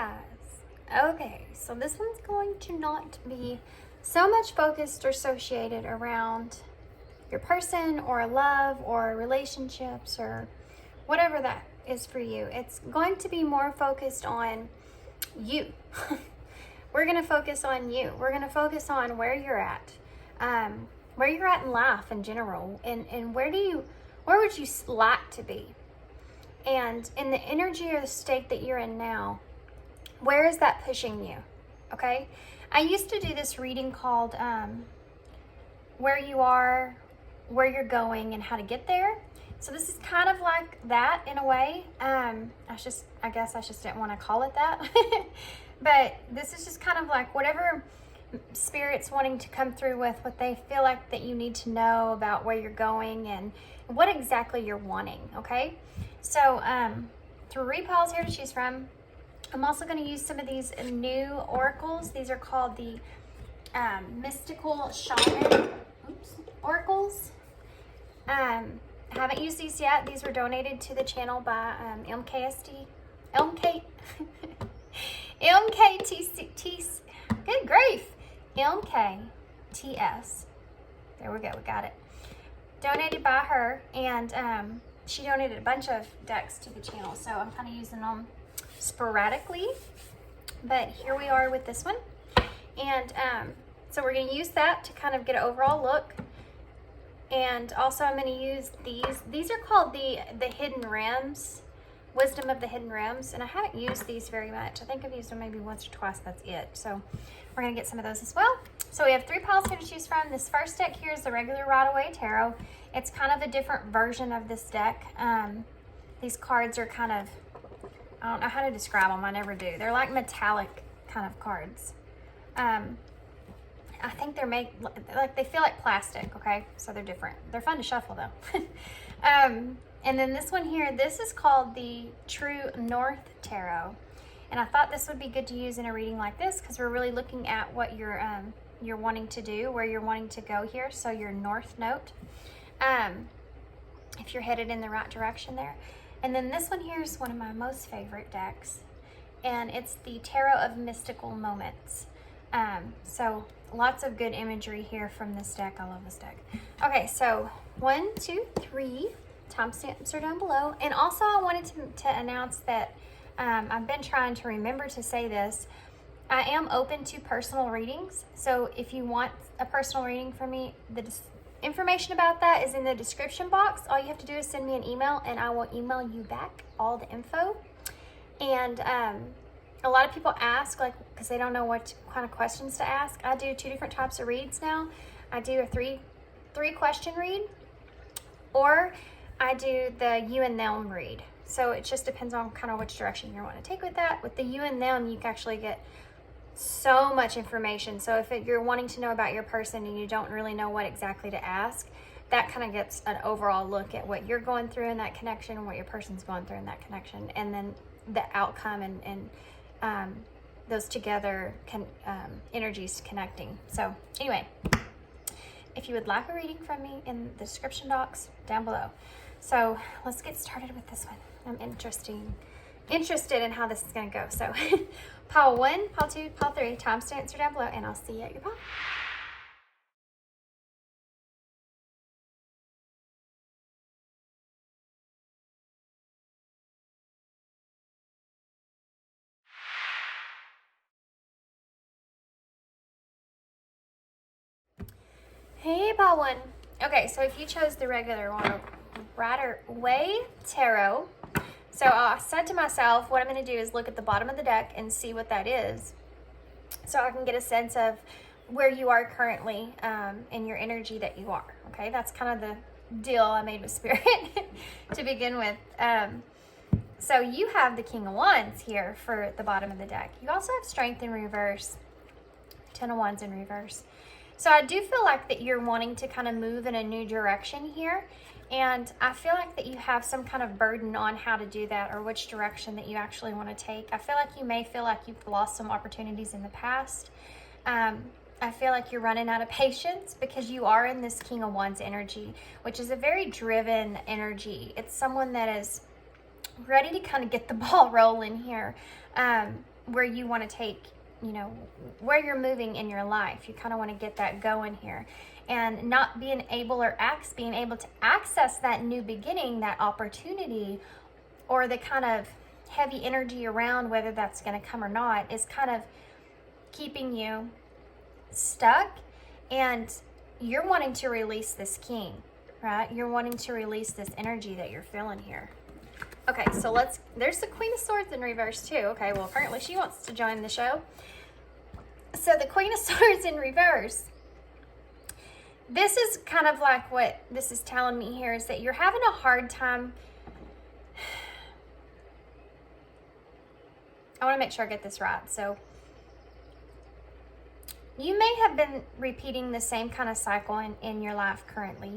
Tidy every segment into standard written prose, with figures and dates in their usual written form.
guys. Okay, so this one's going to not be so much focused or associated around your person or love or relationships or whatever that is for you. It's going to be more focused on you. We're going to focus on you. We're going to focus on where you're at in life in general, and where would you like to be? And in the energy or the state that you're in now, where is that pushing you? Okay. I used to do this reading called Where You Are, Where You're Going, and How to Get There. So this is kind of like that in a way. I guess I just didn't want to call it that. But this is just kind of like whatever Spirit's wanting to come through with, what they feel like that you need to know about where you're going and what exactly you're wanting, okay? So 3 piles here to choose from. I'm also going to use some of these new oracles. These are called the mystical shaman oracles. Haven't used these yet. These were donated to the channel by MKTC. Good grief. MKTS. There we go. We got it. Donated by her, and she donated a bunch of decks to the channel, so I'm kind of using them sporadically. But here we are with this one, and so we're going to use that to kind of get an overall look. And also I'm going to use these. These are called the Hidden Realms, Wisdom of the Hidden Realms, and I haven't used these very much. I think I've used them maybe once or twice. That's it. So we're going to get some of those as well. So we have 3 piles here to choose from. This first deck here is the regular Rider-Waite Tarot. It's kind of a different version of this deck. These cards are kind of, I don't know how to describe them. I never do. They're like metallic kind of cards. I think they're made, like they feel like plastic, okay? So they're different. They're fun to shuffle though. And then this one here, this is called the True North Tarot. And I thought this would be good to use in a reading like this because we're really looking at what you're wanting to do, where you're wanting to go here. So your North Note, if you're headed in the right direction there. And then this one here is one of my most favorite decks, and it's the Tarot of Mystical Moments. So lots of good imagery here from this deck. I love this deck. Okay, so 1, 2, 3. Timestamps are down below. And also I wanted to announce that I've been trying to remember to say this. I am open to personal readings. So if you want a personal reading from me, the information about that is in the description box. All you have to do is send me an email and I will email you back all the info. And a lot of people ask, like, because they don't know what kind of questions to ask. I do 2 different types of reads now. I do a three question read, or I do the you and them read. So it just depends on kind of which direction you want to take with that. With the you and them, you can actually get so much information. So if you're wanting to know about your person and you don't really know what exactly to ask, that kind of gets an overall look at what you're going through in that connection and what your person's going through in that connection, and then the outcome and those together energies connecting. So anyway, if you would like a reading from me, in the description box down below. So let's get started with this one. I'm interested in how this is going to go. So pile 1, pile 2, pile 3, timestamps are down below, and I'll see you at your pile. Hey, pile 1. Okay, so if you chose the regular one, Rider-Waite Tarot. So I said to myself, what I'm going to do is look at the bottom of the deck and see what that is, so I can get a sense of where you are currently in your energy that you are. Okay, that's kind of the deal I made with Spirit to begin with. So you have the King of Wands here for the bottom of the deck. You also have Strength in reverse, 10 of Wands in reverse. So I do feel like that you're wanting to kind of move in a new direction here. And I feel like that you have some kind of burden on how to do that, or which direction that you actually want to take. I feel like you may feel like you've lost some opportunities in the past. I feel like you're running out of patience because you are in this King of Wands energy, which is a very driven energy. It's someone that is ready to kind of get the ball rolling here. where you want to take, you know, where you're moving in your life. You kind of want to get that going here. And not being able being able to access that new beginning, that opportunity, or the kind of heavy energy around whether that's going to come or not, is kind of keeping you stuck. And you're wanting to release this king, right? You're wanting to release this energy that you're feeling here. Okay, so there's the Queen of Swords in reverse too. Okay, well, apparently she wants to join the show. So the Queen of Swords in reverse, this is kind of like what this is telling me here, is that you're having a hard time. I want to make sure I get this right. So you may have been repeating the same kind of cycle in your life currently.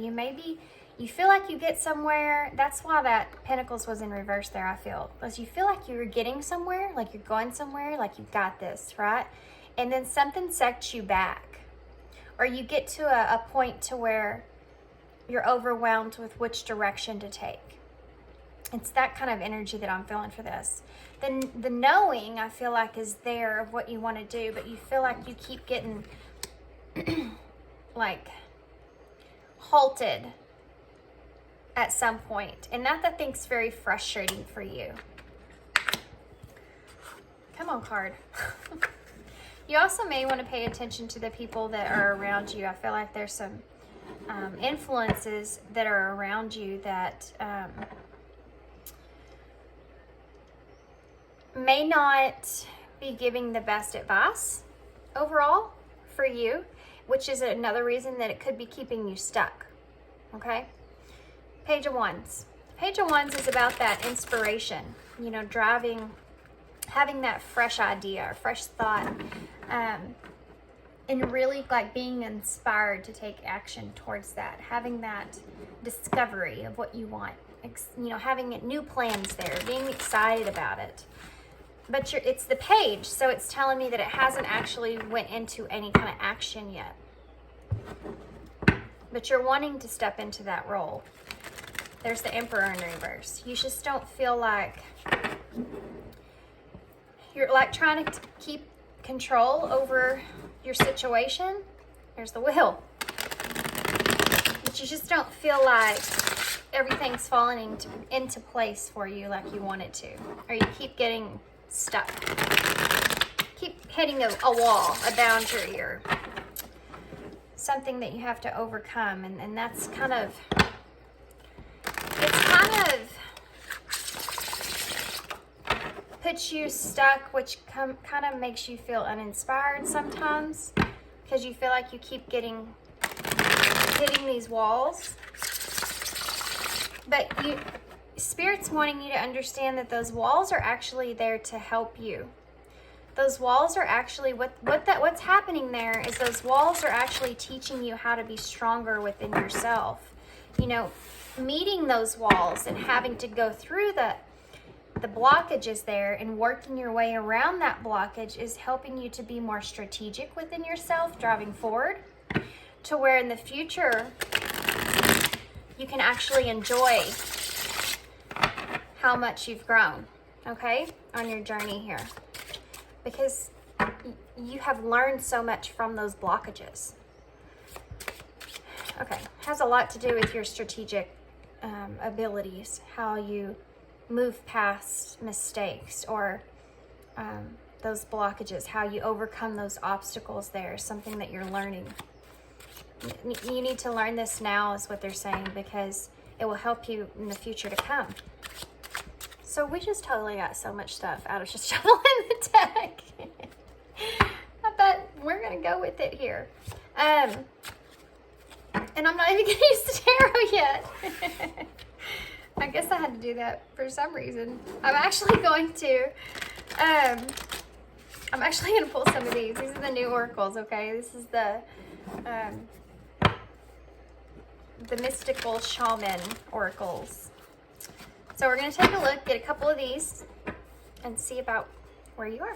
You feel like you get somewhere. That's why that Pentacles was in reverse there, I feel. Because you feel like you're getting somewhere, like you're going somewhere, like you got this, right? And then something sets you back. Or you get to a point to where you're overwhelmed with which direction to take. It's that kind of energy that I'm feeling for this. Then the knowing, I feel like, is there of what you want to do, but you feel like you keep getting like halted at some point. And that I think's very frustrating for you. Come on, card. You also may want to pay attention to the people that are around you. I feel like there's some influences that are around you that may not be giving the best advice overall for you, which is another reason that it could be keeping you stuck. Okay? Page of Wands. Page of Wands is about that inspiration, you know, having that fresh idea or fresh thought, and really like being inspired to take action towards that, having that discovery of what you want, you know, having new plans there, being excited about it. But it's the page, so it's telling me that it hasn't actually went into any kind of action yet. But you're wanting to step into that role. There's the Emperor in reverse. You just don't feel like you're like trying to keep control over your situation. There's the Wheel. But you just don't feel like everything's falling into place for you like you want it to. Or you keep getting stuck. Keep hitting a wall, a boundary, or something that you have to overcome. And that's kind of, puts you stuck, which kind of makes you feel uninspired sometimes, because you feel like you keep hitting these walls. But Spirit's wanting you to understand that those walls are actually there to help you. Those walls are actually what's happening there is those walls are actually teaching you how to be stronger within yourself. You know, meeting those walls and having to go through the blockages there and working your way around that blockage is helping you to be more strategic within yourself, driving forward to where in the future you can actually enjoy how much you've grown, okay, on your journey here. Because you have learned so much from those blockages. Okay, has a lot to do with your strategic abilities, how you move past mistakes or those blockages, how you overcome those obstacles there, something that you're learning. You need to learn this now is what they're saying, because it will help you in the future to come. So we just totally got so much stuff out of just shuffling the deck. I thought we're going to go with it here. And I'm not even going to use the tarot yet. I guess I had to do that for some reason. I'm actually going to pull some of these. These are the new oracles, okay? This is the mystical shaman oracles. So we're going to take a look, get a couple of these, and see about where you are.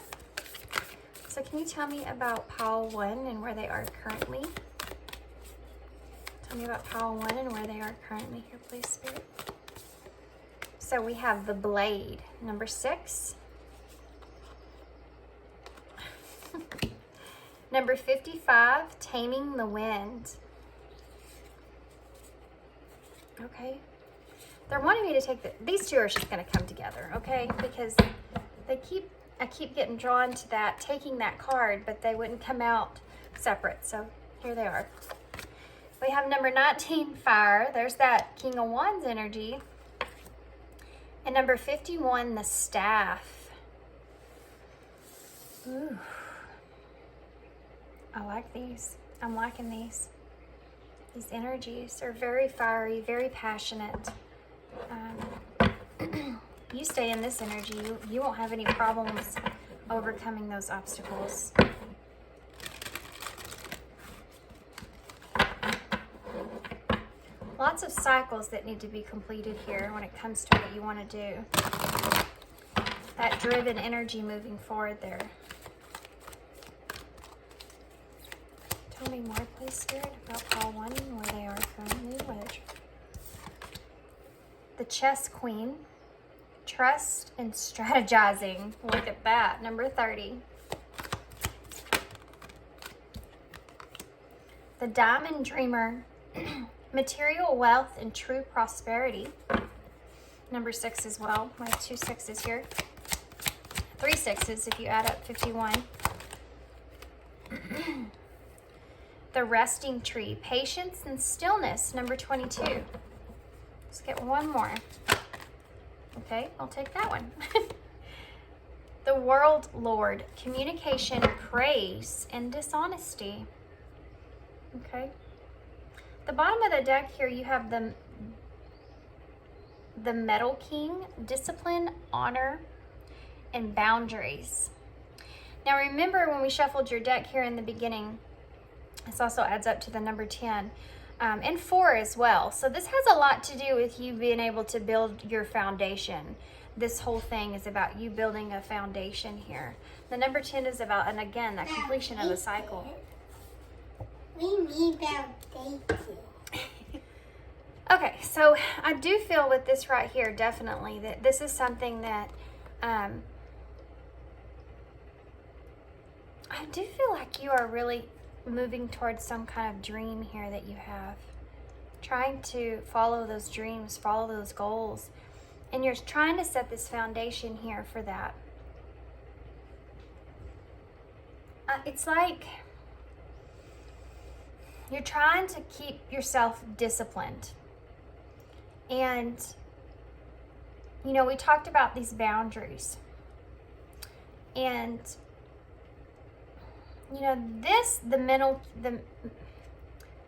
So can you tell me about pile 1 and where they are currently? Tell me about pile 1 and where they are currently here, please, Spirit. So we have the Blade, number 6. Number 55, Taming the Wind. Okay. They're wanting me to take these two are just going to come together, okay? Because I keep getting drawn to that, taking that card, but they wouldn't come out separate. So here they are. We have number 19, Fire. There's that King of Wands energy. And number 51, the Staff. Ooh. I like these. I'm liking these. These energies are very fiery, very passionate. You stay in this energy, you won't have any problems overcoming those obstacles. Lots of cycles that need to be completed here when it comes to what you want to do. That driven energy moving forward there. Tell me more, please, Spirit, about Pile 1 and where they are currently. The Chess Queen. Trust and strategizing. Look at that. Number 30. The Diamond Dreamer. Material wealth and true prosperity. Number 6 as well. I have 2 6s here. 3 6s if you add up 51. The Resting Tree. Patience and stillness. Number 22. Let's get one more. Okay, I'll take that one. The World Lord. Communication, praise, and dishonesty. Okay. The bottom of the deck here, you have the Metal King. Discipline, honor, and boundaries. Now remember when we shuffled your deck here in the beginning, this also adds up to the number 10. And 4 as well. So this has a lot to do with you being able to build your foundation. This whole thing is about you building a foundation here. The number 10 is about, and again, that completion of a cycle. We need foundation. Okay, so I do feel with this right here, definitely, that this is something that I do feel like you are really moving towards some kind of dream here that you have. Trying to follow those dreams, follow those goals. And you're trying to set this foundation here for that. It's like you're trying to keep yourself disciplined. And, you know, we talked about these boundaries. And you know,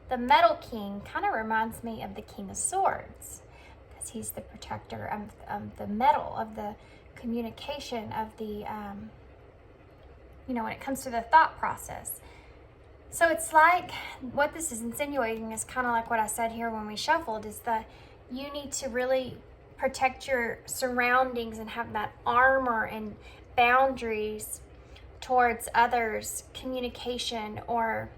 the Metal King kind of reminds me of the King of Swords, because he's the protector of the metal, of the communication, of the, you know, when it comes to the thought process. So it's like, what this is insinuating is kind of like what I said here when we shuffled, is that you need to really protect your surroundings and have that armor and boundaries towards others, communication, or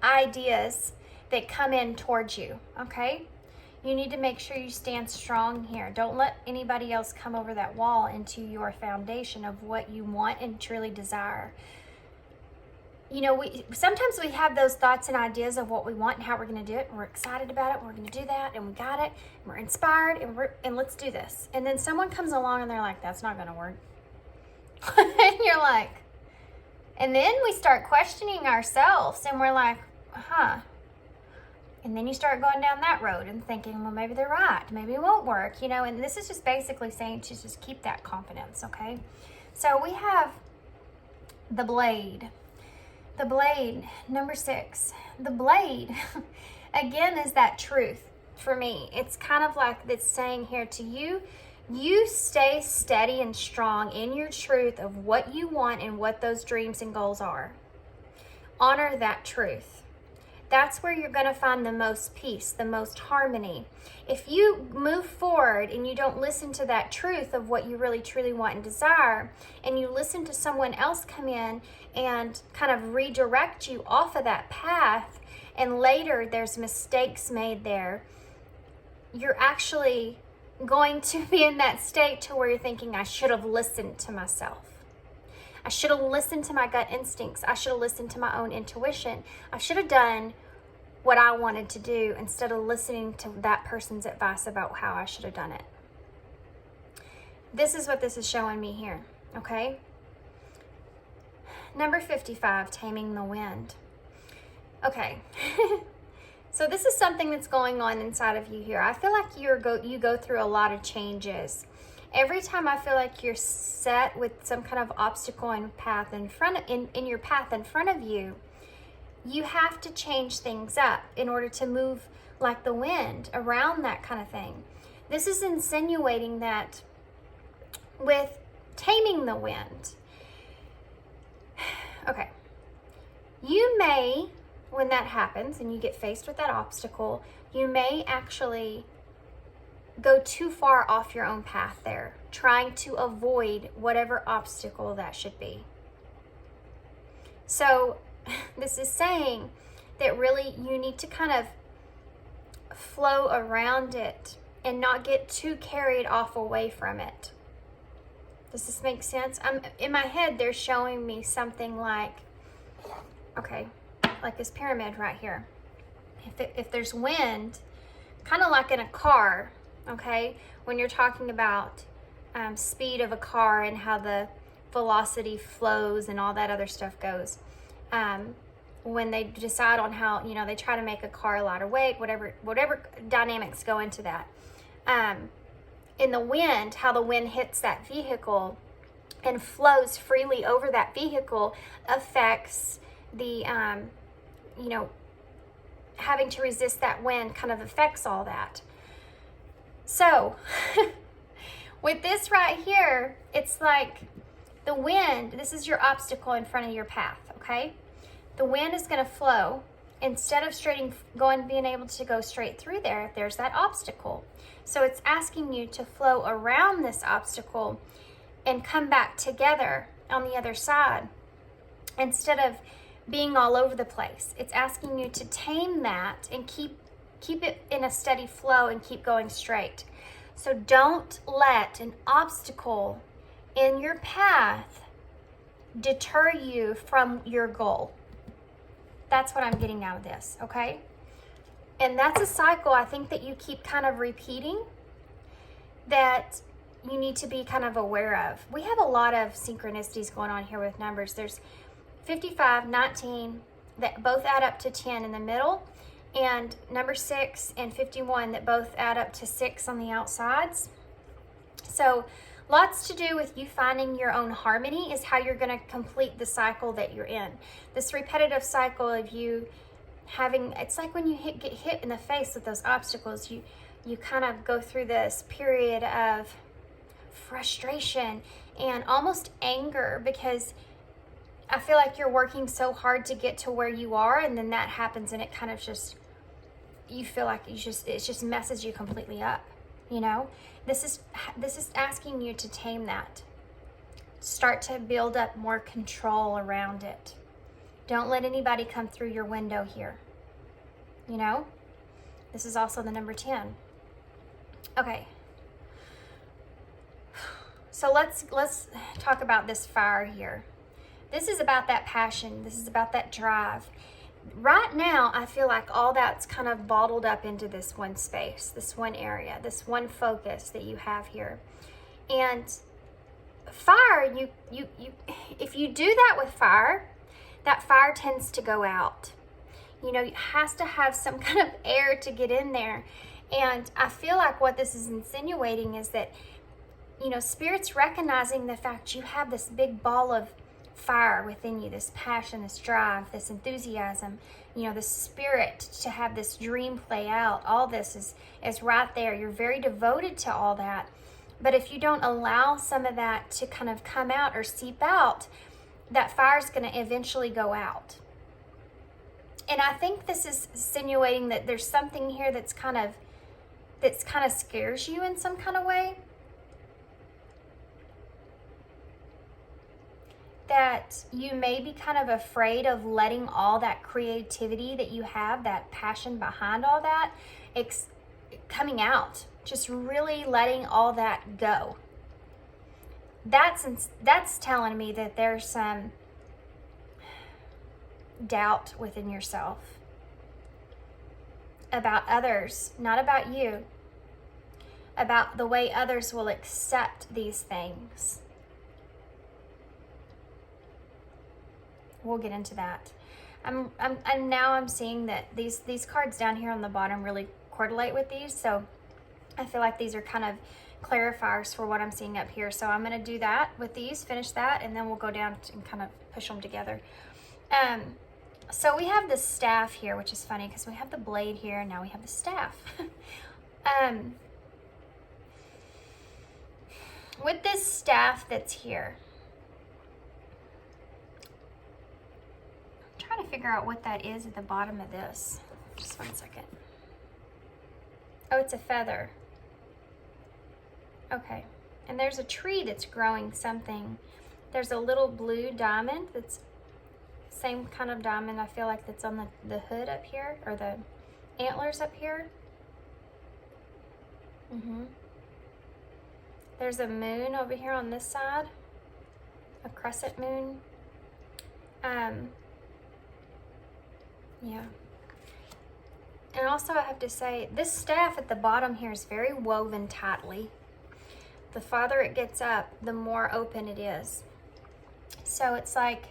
ideas that come in towards you, okay? You need to make sure you stand strong here. Don't let anybody else come over that wall into your foundation of what you want and truly desire. You know, sometimes we have those thoughts and ideas of what we want and how we're going to do it, and we're excited about it, we're going to do that, and we got it, and we're inspired, and let's do this. And then someone comes along and they're like, that's not going to work. And you're like, and then we start questioning ourselves, and we're like, huh. And then you start going down that road and thinking, well, maybe they're right, maybe it won't work, you know. And this is just basically saying to just keep that confidence, okay? So we have the Blade. The Blade, number 6. The Blade, again, is that truth for me. It's kind of like it's saying here to you, you stay steady and strong in your truth of what you want and what those dreams and goals are. Honor that truth. That's where you're going to find the most peace, the most harmony. If you move forward and you don't listen to that truth of what you really truly want and desire, and you listen to someone else come in and kind of redirect you off of that path, and later there's mistakes made there, you're actually going to be in that state to where you're thinking, I should have listened to myself. I should have listened to my gut instincts. I should have listened to my own intuition. I should have done what I wanted to do instead of listening to that person's advice about how I should have done it. This is what this is showing me here, okay? Number 55, taming the wind. Okay. So this is something that's going on inside of you here. I feel like you go through a lot of changes. Every time I feel like you're set with some kind of obstacle and path in your path in front of you, you have to change things up in order to move like the wind around that kind of thing. This is insinuating that with taming the wind. Okay. You may, when that happens and you get faced with that obstacle, you may actually go too far off your own path there, trying to avoid whatever obstacle that should be. So this is saying that really you need to kind of flow around it and not get too carried off away from it. Does this make sense? In my head, they're showing me something like, okay, like this pyramid right here. If there's wind, kind of like in a car, okay, when you're talking about speed of a car and how the velocity flows and all that other stuff goes. When they decide on how, they try to make a car lighter weight, whatever dynamics go into that. In the wind, how the wind hits that vehicle and flows freely over that vehicle affects the, having to resist that wind kind of affects all that. So, with this right here, it's like the wind, this is your obstacle in front of your path, okay? The wind is going to flow. Instead of being able to go straight through there's that obstacle. So it's asking you to flow around this obstacle and come back together on the other side instead of being all over the place. It's asking you to tame that and keep it in a steady flow and keep going straight. So don't let an obstacle in your path deter you from your goal. That's what I'm getting out of this, okay? And that's a cycle I think that you keep kind of repeating that you need to be kind of aware of. We have a lot of synchronicities going on here with numbers. There's 55, 19 that both add up to 10 in the middle, and number 6 and 51 that both add up to 6 on the outsides. So lots to do with you finding your own harmony is how you're going to complete the cycle that you're in. This repetitive cycle of you having, it's like when you get hit in the face with those obstacles, you kind of go through this period of frustration and almost anger because I feel like you're working so hard to get to where you are, and then that happens and it kind of just, you feel like it just messes you completely up, This is asking you to tame that. Start to build up more control around it. Don't let anybody come through your window here. This is also the number 10. Okay. So let's talk about this fire here. This is about that passion. This is about that drive. Right now, I feel like all that's kind of bottled up into this one space, this one area, this one focus that you have here. And fire, you if you do that with fire, that fire tends to go out. It has to have some kind of air to get in there. And I feel like what this is insinuating is that, Spirit's recognizing the fact you have this big ball of fire within you, this passion, this drive, this enthusiasm, the spirit to have this dream play out. All this is right there. You're very devoted to all that. But if you don't allow some of that to kind of come out or seep out, that fire is going to eventually go out. And I think this is insinuating that there's something here that's kind of scares you in some kind of way. That you may be kind of afraid of letting all that creativity that you have, that passion behind all that, coming out. Just really letting all that go. that's telling me that there's some doubt within yourself about others, not about you, about the way others will accept these things. We'll get into that. I'm seeing that these cards down here on the bottom really correlate with these, so I feel like these are kind of clarifiers for what I'm seeing up here. So I'm going to do that with these, finish that, and then we'll go down and kind of push them together. So we have the staff here, which is funny because we have the blade here and now we have the staff. With this staff that's here, I'm trying to figure out what that is at the bottom of this. Just one second. Oh, it's a feather. Okay, and there's a tree that's growing something. There's a little blue diamond that's same kind of diamond I feel like that's on the hood up here, or the antlers up here. There's a moon over here on this side, a crescent moon. Yeah. And also I have to say, this staff at the bottom here is very woven tightly. The farther it gets up, the more open it is. So it's like,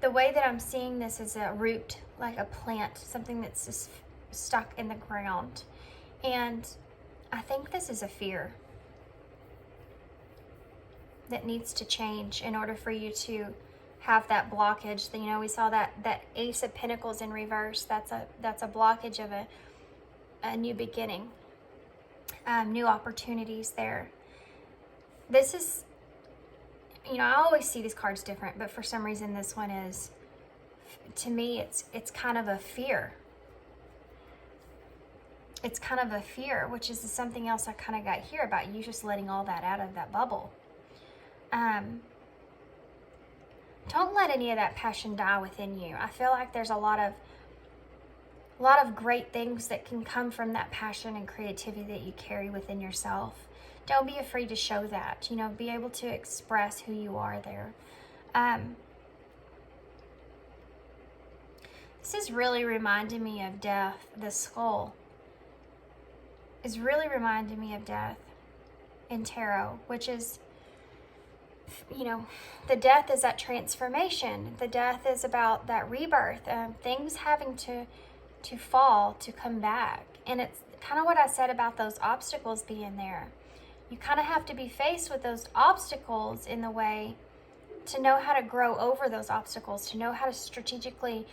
the way that I'm seeing this is a root, like a plant, something that's just stuck in the ground. And I think this is a fear that needs to change in order for you to have that blockage. You know, we saw that Ace of Pentacles in reverse. That's a blockage of a new beginning, new opportunities there. This is, you know, I always see these cards different, but for some reason this one is, to me, it's kind of a fear. It's kind of a fear, which is something else I kind of got here about you just letting all that out of that bubble. Don't let any of that passion die within you. I feel like there's a lot of great things that can come from that passion and creativity that you carry within yourself. Don't be afraid to show that, you know, be able to express who you are there. This is really reminding me of death. The skull is really reminding me of death in tarot, which is, you know, the death is that transformation. The death is about that rebirth, things having to fall to come back. And it's kind of what I said about those obstacles being there. You kind of have to be faced with those obstacles in the way to know how to grow over those obstacles, to know how to strategically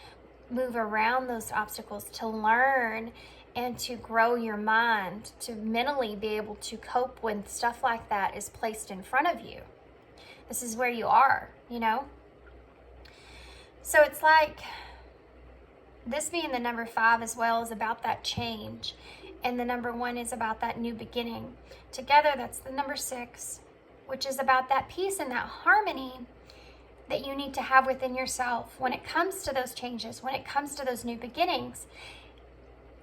move around those obstacles, to learn and to grow your mind, to mentally be able to cope when stuff like that is placed in front of you. This is where you are, you know? So it's like this being the number 5 as well is about that change. And the number 1 is about that new beginning. Together, that's the number 6, which is about that peace and that harmony that you need to have within yourself when it comes to those changes, when it comes to those new beginnings.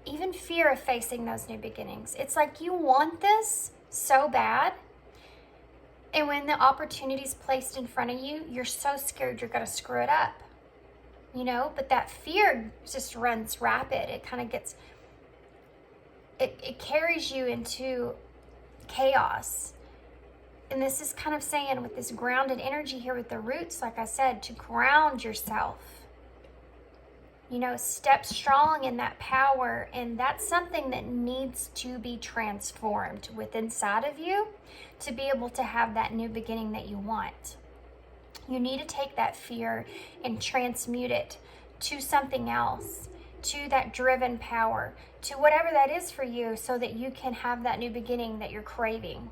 Even fear of facing those new beginnings. It's like you want this so bad. And when the opportunity is placed in front of you, you're so scared you're going to screw it up. You know, but that fear just runs rapid. It kind of gets, it carries you into chaos. And this is kind of saying with this grounded energy here with the roots, like I said, to ground yourself. You know, step strong in that power. And that's something that needs to be transformed within inside of you to be able to have that new beginning that you want. You need to take that fear and transmute it to something else, to that driven power, to whatever that is for you, so that you can have that new beginning that you're craving.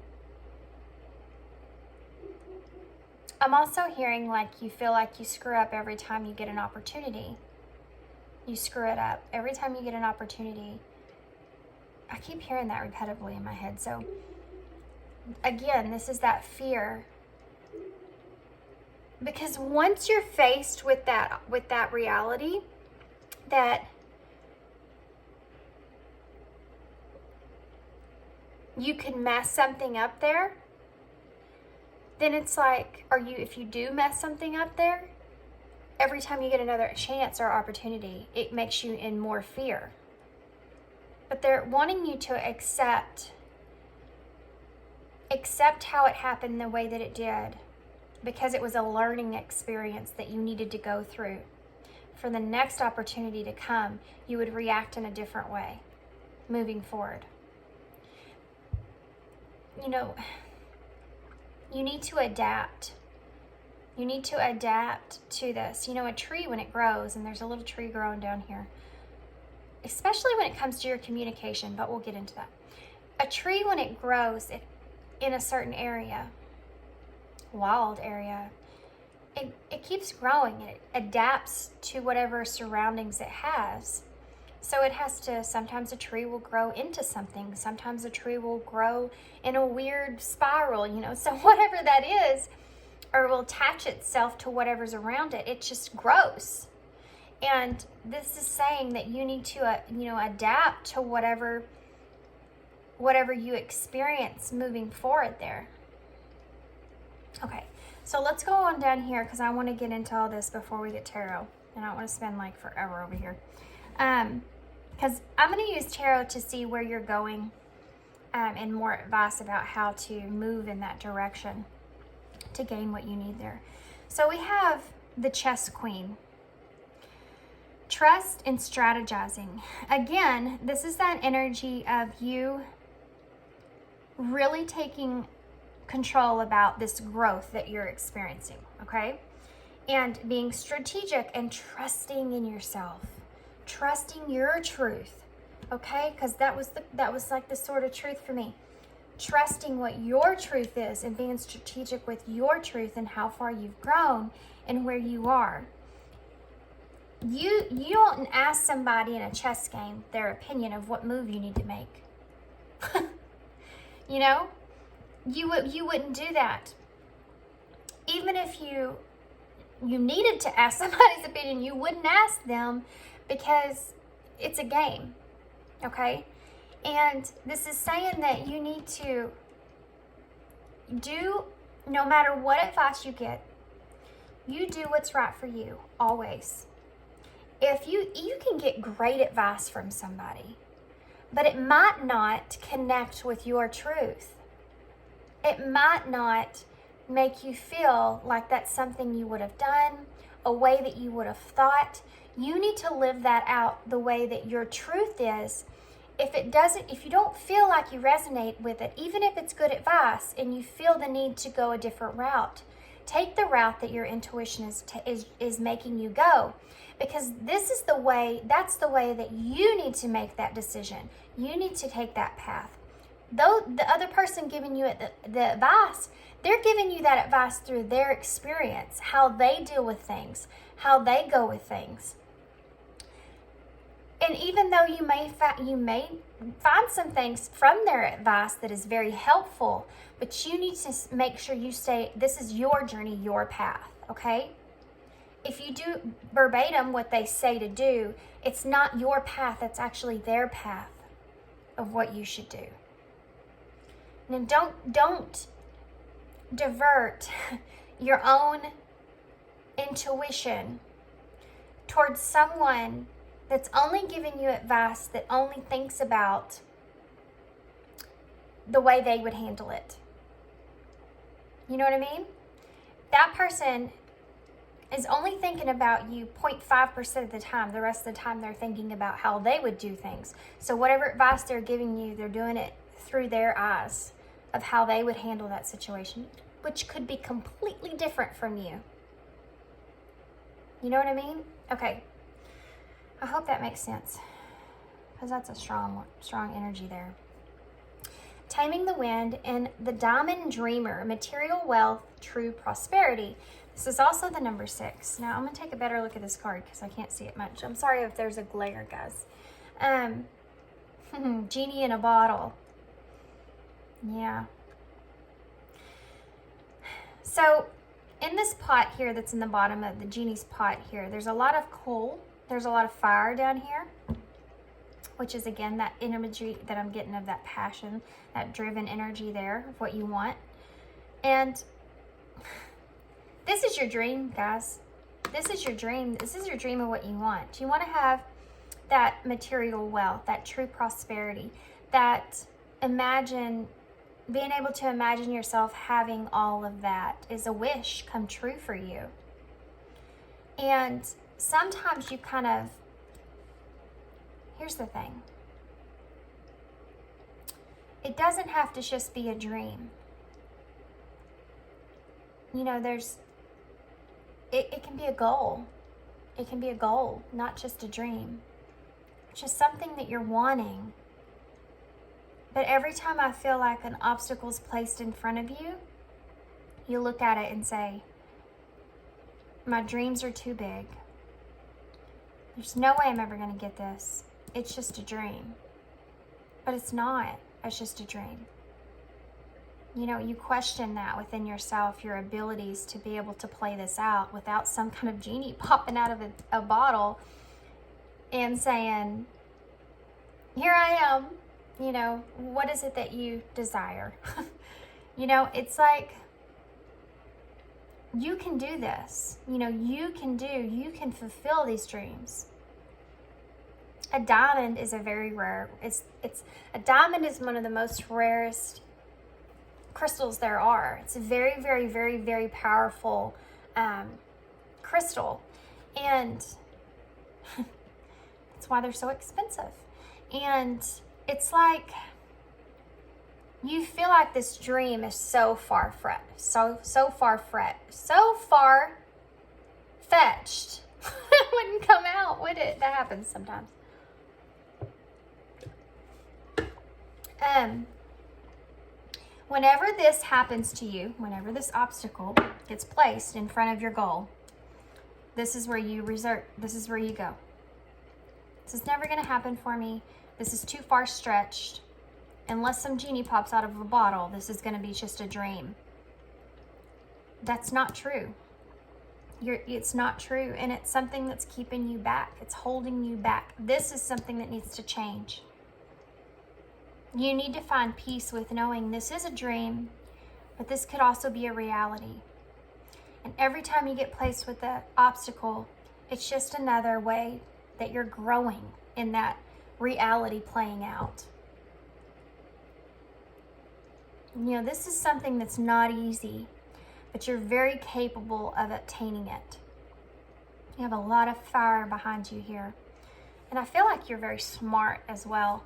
I'm also hearing like you feel like you screw up every time you get an opportunity. You screw it up every time you get an opportunity. I keep hearing that repetitively in my head. So again, this is that fear. Because once you're faced with that reality, that you can mess something up there, then it's like, if you do mess something up there, every time you get another chance or opportunity, it makes you in more fear. But they're wanting you to accept how it happened the way that it did, because it was a learning experience that you needed to go through. For the next opportunity to come, you would react in a different way moving forward. You know, you need to adapt. You need to adapt to this. You know, a tree, when it grows, and there's a little tree growing down here, especially when it comes to your communication, but we'll get into that. A tree, when it grows in a certain area, wild area, it keeps growing. It adapts to whatever surroundings it has. So it has to, sometimes a tree will grow into something. Sometimes a tree will grow in a weird spiral, you know. So whatever that is, or will attach itself to whatever's around it, it just grows. And this is saying that you need to, adapt to whatever you experience moving forward there. Okay, so let's go on down here, because I want to get into all this before we get tarot. And I don't want to spend like forever over here. Because I'm going to use tarot to see where you're going, and more advice about how to move in that direction to gain what you need there. So we have the Chess Queen. Trust and strategizing. Again, this is that energy of you really taking control about this growth that you're experiencing, okay? And being strategic and trusting in yourself, trusting your truth, okay? Because that was like the sort of truth for me. Trusting what your truth is and being strategic with your truth and how far you've grown and where you are. You don't ask somebody in a chess game their opinion of what move you need to make. You know, you wouldn't do that. Even if you needed to ask somebody's opinion, you wouldn't ask them, because it's a game, okay? And this is saying that you need to do, no matter what advice you get, you do what's right for you, always. If you can get great advice from somebody, but it might not connect with your truth. It might not make you feel like that's something you would have done, a way that you would have thought. You need to live that out the way that your truth is. If you don't feel like you resonate with it, even if it's good advice and you feel the need to go a different route, take the route that your intuition is making you go. Because that's the way that you need to make that decision. You need to take that path. Though the other person giving you the advice, they're giving you that advice through their experience, how they deal with things, how they go with things. And even though you may find some things from their advice that is very helpful, but you need to make sure you stay, this is your journey, your path, okay? If you do verbatim what they say to do, it's not your path, it's actually their path of what you should do. And don't divert your own intuition towards someone that's only giving you advice that only thinks about the way they would handle it. You know what I mean? That person is only thinking about you 0.5% of the time. The rest of the time they're thinking about how they would do things. So whatever advice they're giving you, they're doing it through their eyes of how they would handle that situation, which could be completely different from you. You know what I mean? Okay. I hope that makes sense, because that's a strong energy there. Taming the Wind and the Diamond Dreamer, material wealth, true prosperity. This is also the number 6. Now I'm going to take a better look at this card because I can't see it much. I'm sorry if there's a glare, guys. Genie in a bottle. Yeah. So in this pot here that's in the bottom of the genie's pot here, there's a lot of coal. There's a lot of fire down here, which is, again, that imagery that I'm getting of that passion, that driven energy there of what you want. And this is your dream, guys. This is your dream. This is your dream of what you want. You want to have that material wealth, that true prosperity, that being able to imagine yourself having all of that is a wish come true for you. And sometimes you kind of, here's the thing. It doesn't have to just be a dream. You know, it can be a goal. It can be a goal, not just a dream. It's just something that you're wanting. But every time I feel like an obstacle is placed in front of you, you look at it and say, my dreams are too big. There's no way I'm ever going to get this. It's just a dream. But it's not. It's just a dream. You know, you question that within yourself, your abilities to be able to play this out without some kind of genie popping out of a bottle and saying, here I am. You know, what is it that you desire? You know, it's like, you can do this. You know, you can fulfill these dreams. A diamond is a very rare, a diamond is one of the most rarest crystals there are. It's a very, very, very, very powerful crystal. And that's why they're so expensive. And it's like, you feel like this dream is so far fetched. It wouldn't come out, would it? That happens sometimes. Whenever this happens to you, whenever this obstacle gets placed in front of your goal, this is where you go. This is never going to happen for me. This is too far stretched. Unless some genie pops out of a bottle, this is going to be just a dream. That's not true. It's not true, and it's something that's keeping you back. It's holding you back. This is something that needs to change. You need to find peace with knowing this is a dream, but this could also be a reality. And every time you get placed with the obstacle, it's just another way that you're growing in that reality playing out. You know, this is something that's not easy, but you're very capable of obtaining it. You have a lot of fire behind you here. And I feel like you're very smart as well.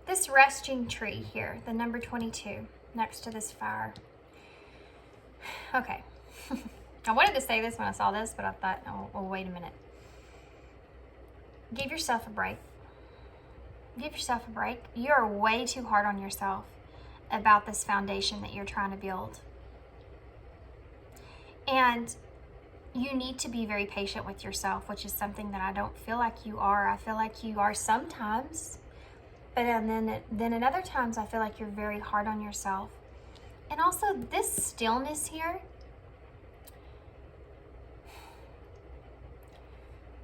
This resting tree here, the number 22, next to this fire. Okay. I wanted to say this when I saw this, but I thought, oh, wait a minute. Give yourself a break. Give yourself a break. You're way too hard on yourself about this foundation that you're trying to build. And you need to be very patient with yourself, which is something that I don't feel like you are. I feel like you are sometimes, but then at other times I feel like you're very hard on yourself. And also this stillness here,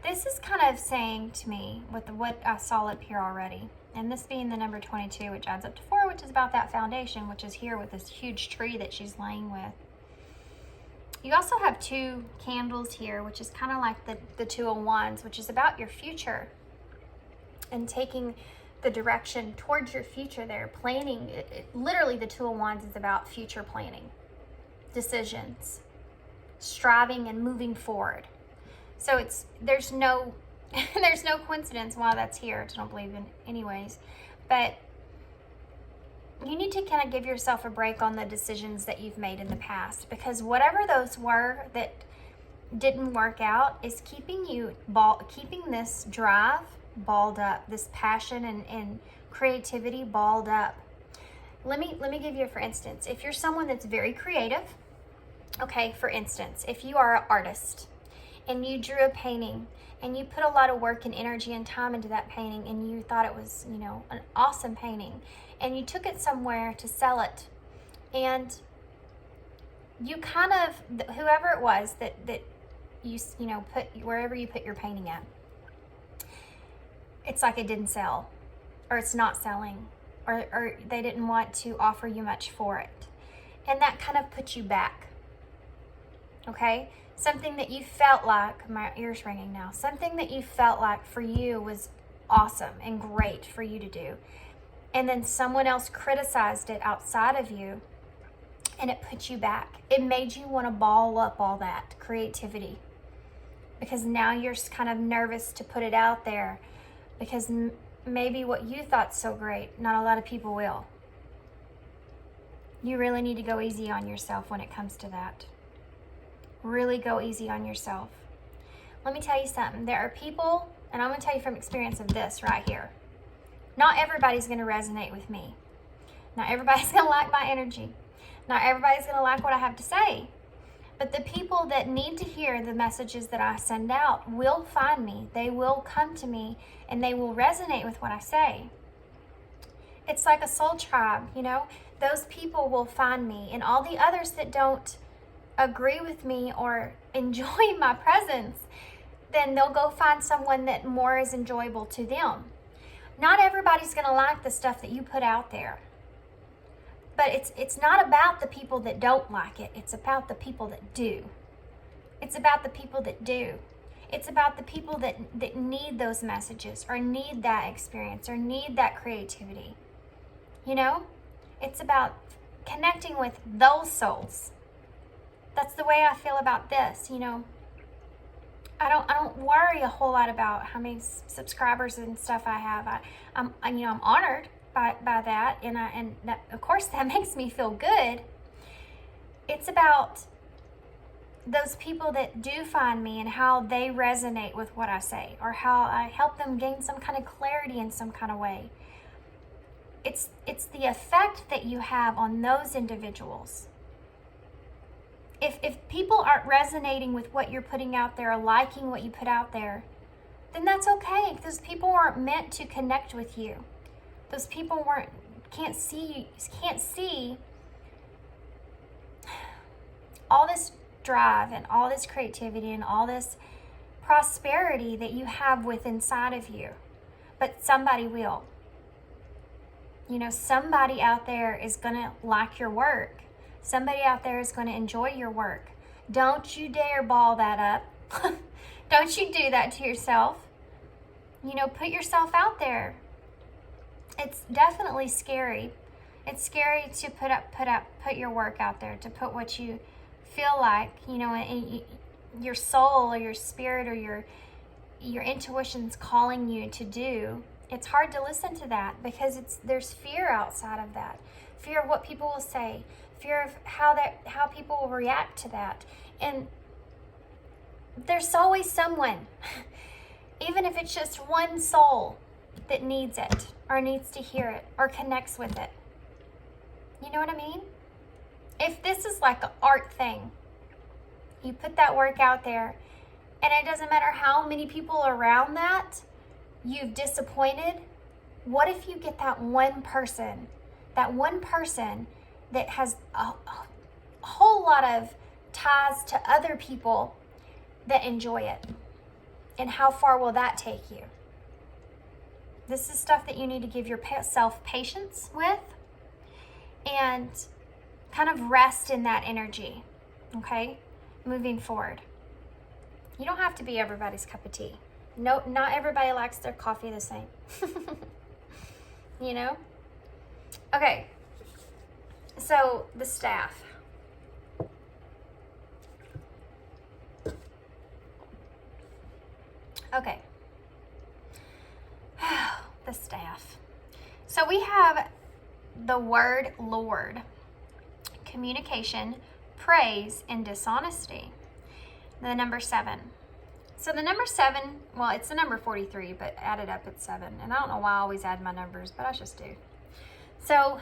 this is kind of saying to me with what I saw up here already, and this being the number 22, which adds up to 4, which is about that foundation, which is here with this huge tree that she's laying with. You also have 2 candles here, which is kind of like the 2 of Wands, which is about your future and taking the direction towards your future there, planning. Literally, the 2 of Wands is about future planning, decisions, striving and moving forward. So there's no coincidence why that's here, which I don't believe in anyways. But you need to kind of give yourself a break on the decisions that you've made in the past, because whatever those were that didn't work out is keeping this drive balled up, this passion and creativity balled up. Let me give you, for instance, if you're someone that's very creative, okay, for instance, if you are an artist and you drew a painting and you put a lot of work and energy and time into that painting and you thought it was, you know, an awesome painting, and you took it somewhere to sell it, and you kind of, whoever it was that you know, put wherever you put your painting at, it's like it didn't sell, or it's not selling, or they didn't want to offer you much for it. and that kind of puts you back. Okay? Something that you felt like, my ear's ringing now, something that you felt like for you was awesome and great for you to do. And then someone else criticized it outside of you, and it put you back. It made you want to ball up all that creativity, because now you're kind of nervous to put it out there, because maybe what you thought's so great, not a lot of people will. You really need to go easy on yourself when it comes to that. Really go easy on yourself. Let me tell you something. There are people, and I'm going to tell you from experience of this right here. Not everybody's going to resonate with me. Not everybody's going to like my energy. Not everybody's going to like what I have to say. But the people that need to hear the messages that I send out will find me. They will come to me, and they will resonate with what I say. It's like a soul tribe, you know? Those people will find me, and all the others that don't agree with me or enjoy my presence, then they'll go find someone that more is enjoyable to them. Not everybody's going to like the stuff that you put out there. But it's not about the people that don't like it. It's about the people that do. It's about the people that do. It's about the people that need those messages, or need that experience, or need that creativity. You know? It's about connecting with those souls. That's the way I feel about this, you know. I don't worry a whole lot about how many subscribers and stuff I have. I'm honored by that, and that, of course, that makes me feel good. It's about those people that do find me and how they resonate with what I say, or how I help them gain some kind of clarity in some kind of way. It's the effect that you have on those individuals. If people aren't resonating with what you're putting out there, or liking what you put out there, then that's okay. Those people weren't meant to connect with you. Those people can't see all this drive and all this creativity and all this prosperity that you have within inside of you. But somebody will. You know, somebody out there is going to like your work. Somebody out there is going to enjoy your work. Don't you dare ball that up. Don't you do that to yourself. You know, put yourself out there. It's definitely scary. It's scary to put your work out there, to put what you feel like, you know, and your soul or your spirit or your intuition's calling you to do. It's hard to listen to that, because there's fear outside of that. Fear of what people will say, fear of how people will react to that. And there's always someone, even if it's just one soul, that needs it, or needs to hear it, or connects with it. You know what I mean? If this is like an art thing, you put that work out there, and it doesn't matter how many people around that you've disappointed. What if you get that one person that has a whole lot of ties to other people that enjoy it? And how far will that take you? This is stuff that you need to give yourself patience with, and kind of rest in that energy, okay? Moving forward. You don't have to be everybody's cup of tea. No, not everybody likes their coffee the same. You know? Okay. So, the staff. Okay. The staff. So we have the word Lord, communication, praise, and dishonesty. The number 7. So the number 7, well, it's the number 43, but added up it's 7. And I don't know why I always add my numbers, but I just do. So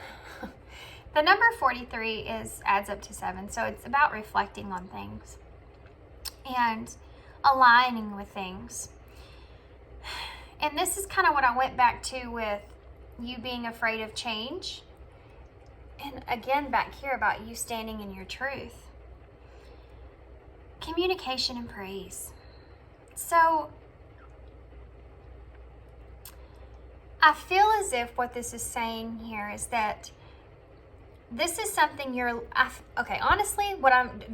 the number 43 adds up to 7. So it's about reflecting on things and aligning with things. And this is kind of what I went back to with you being afraid of change. And again, back here about you standing in your truth. Communication and praise. So I feel as if what this is saying here is that this is something okay, honestly,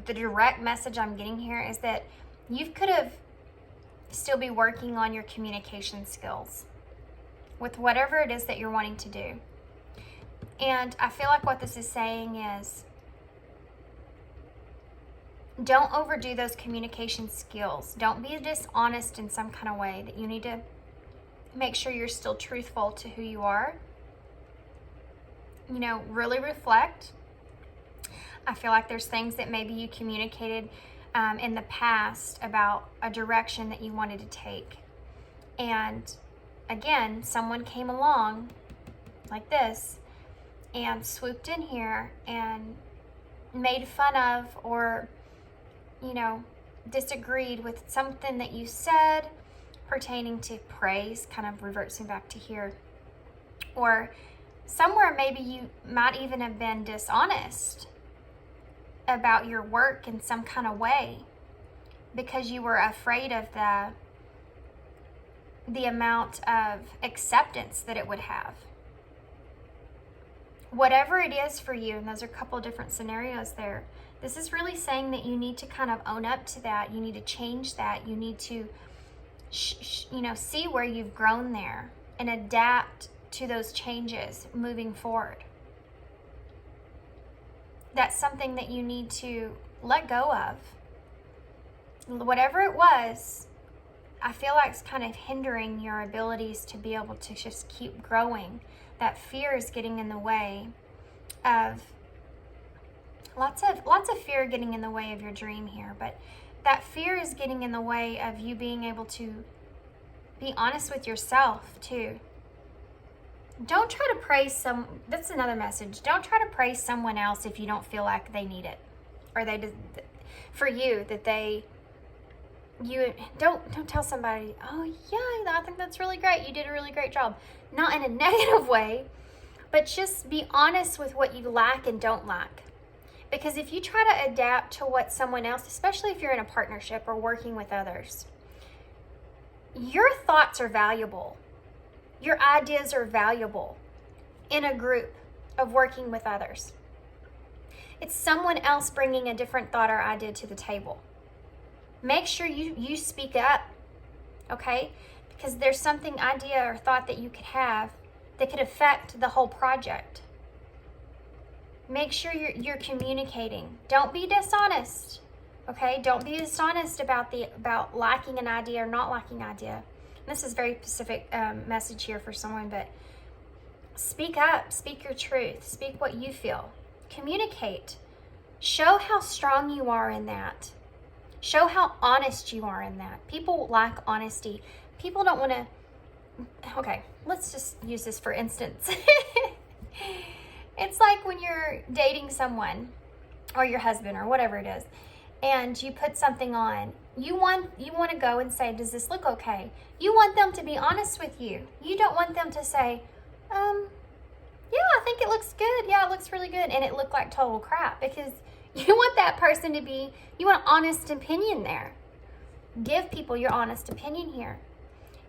the direct message I'm getting here is that you could have still be working on your communication skills with whatever it is that you're wanting to do. And I feel like what this is saying is, don't overdo those communication skills. Don't be dishonest in some kind of way. That you need to make sure you're still truthful to who you are. You know, really reflect. I feel like there's things that maybe you communicated in the past about a direction that you wanted to take. And again, someone came along like this and swooped in here and made fun of, or, you know, disagreed with something that you said pertaining to praise, kind of reverts me back to here. Or somewhere maybe you might even have been dishonest about your work in some kind of way because you were afraid of the amount of acceptance that it would have. Whatever it is for you, and those are a couple of different scenarios there, this is really saying that you need to kind of own up to that. You need to change that. You need to, see where you've grown there and adapt to those changes moving forward. That's something that you need to let go of. Whatever it was, I feel like it's kind of hindering your abilities to be able to just keep growing. That fear is getting in the way of lots of fear getting in the way of your dream here, but that fear is getting in the way of you being able to be honest with yourself too. Don't try to praise that's another message. Don't try to praise someone else if you don't feel like they need it, or don't tell somebody, oh yeah, I think that's really great. You did a really great job. Not in a negative way, but just be honest with what you lack and don't lack. Because if you try to adapt to what someone else, especially if you're in a partnership or working with others, your thoughts are valuable. Your ideas are valuable in a group of working with others. It's someone else bringing a different thought or idea to the table. Make sure you speak up, okay? Because there's something, idea or thought that you could have that could affect the whole project. Make sure you're communicating. Don't be dishonest, okay? Don't be dishonest about lacking an idea or not lacking an idea. This is a very specific message here for someone, but speak up, speak your truth, speak what you feel. Communicate. Show how strong you are in that. Show how honest you are in that. People lack honesty. People don't want to... Okay, let's just use this for instance. It's like when you're dating someone, or your husband, or whatever it is, and you put something on. You want to go and say, does this look okay? You want them to be honest with you. You don't want them to say, yeah, I think it looks good. Yeah, it looks really good. And it looked like total crap, because you want that person to be, you want an honest opinion there. Give people your honest opinion here.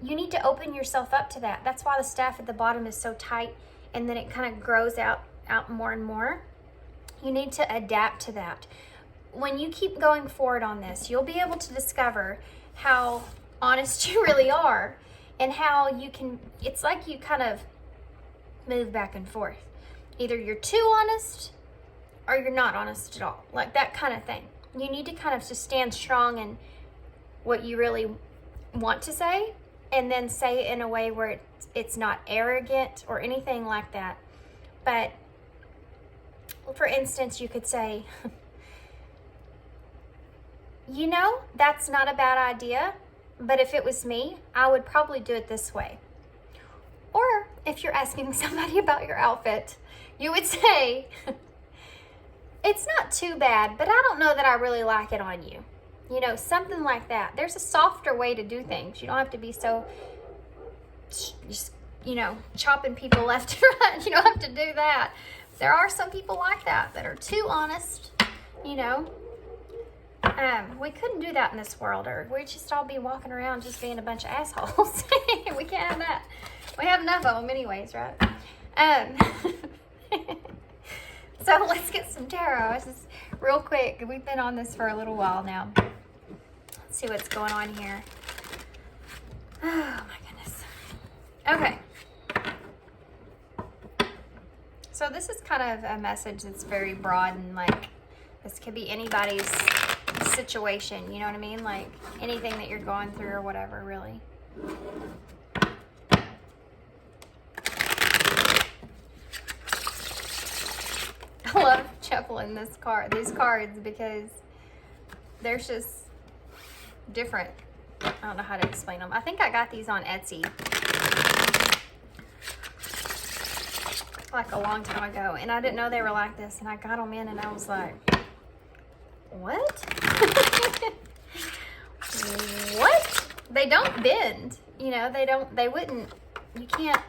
You need to open yourself up to that. That's why the staff at the bottom is so tight, and then it kind of grows out more and more. You need to adapt to that. When you keep going forward on this, you'll be able to discover how honest you really are, and how you can, it's like you kind of move back and forth. Either you're too honest or you're not honest at all, like that kind of thing. You need to kind of just stand strong in what you really want to say, and then say it in a way where it's not arrogant or anything like that. But for instance, you could say, that's not a bad idea, but if it was me, I would probably do it this way. Or if you're asking somebody about your outfit, you would say, it's not too bad, but I don't know that I really like it on you. Something like that. There's a softer way to do things. You don't have to be so, chopping people left and right. You don't have to do that. There are some people like that are too honest, We couldn't do that in this world, or we'd just all be walking around just being a bunch of assholes. We can't have that. We have enough of them anyways, right? So let's get some tarot. This is real quick. We've been on this for a little while now. Let's see what's going on here. Oh my goodness. Okay. So this is kind of a message that's very broad and like this could be anybody's situation, you know what I mean? Like anything that you're going through or whatever, really. I love shuffling these cards because they're just different. I don't know how to explain them. I think I got these on Etsy like a long time ago, and I didn't know they were like this, and I got them in and I was like, what? What? They don't bend, you know, they wouldn't, you can't,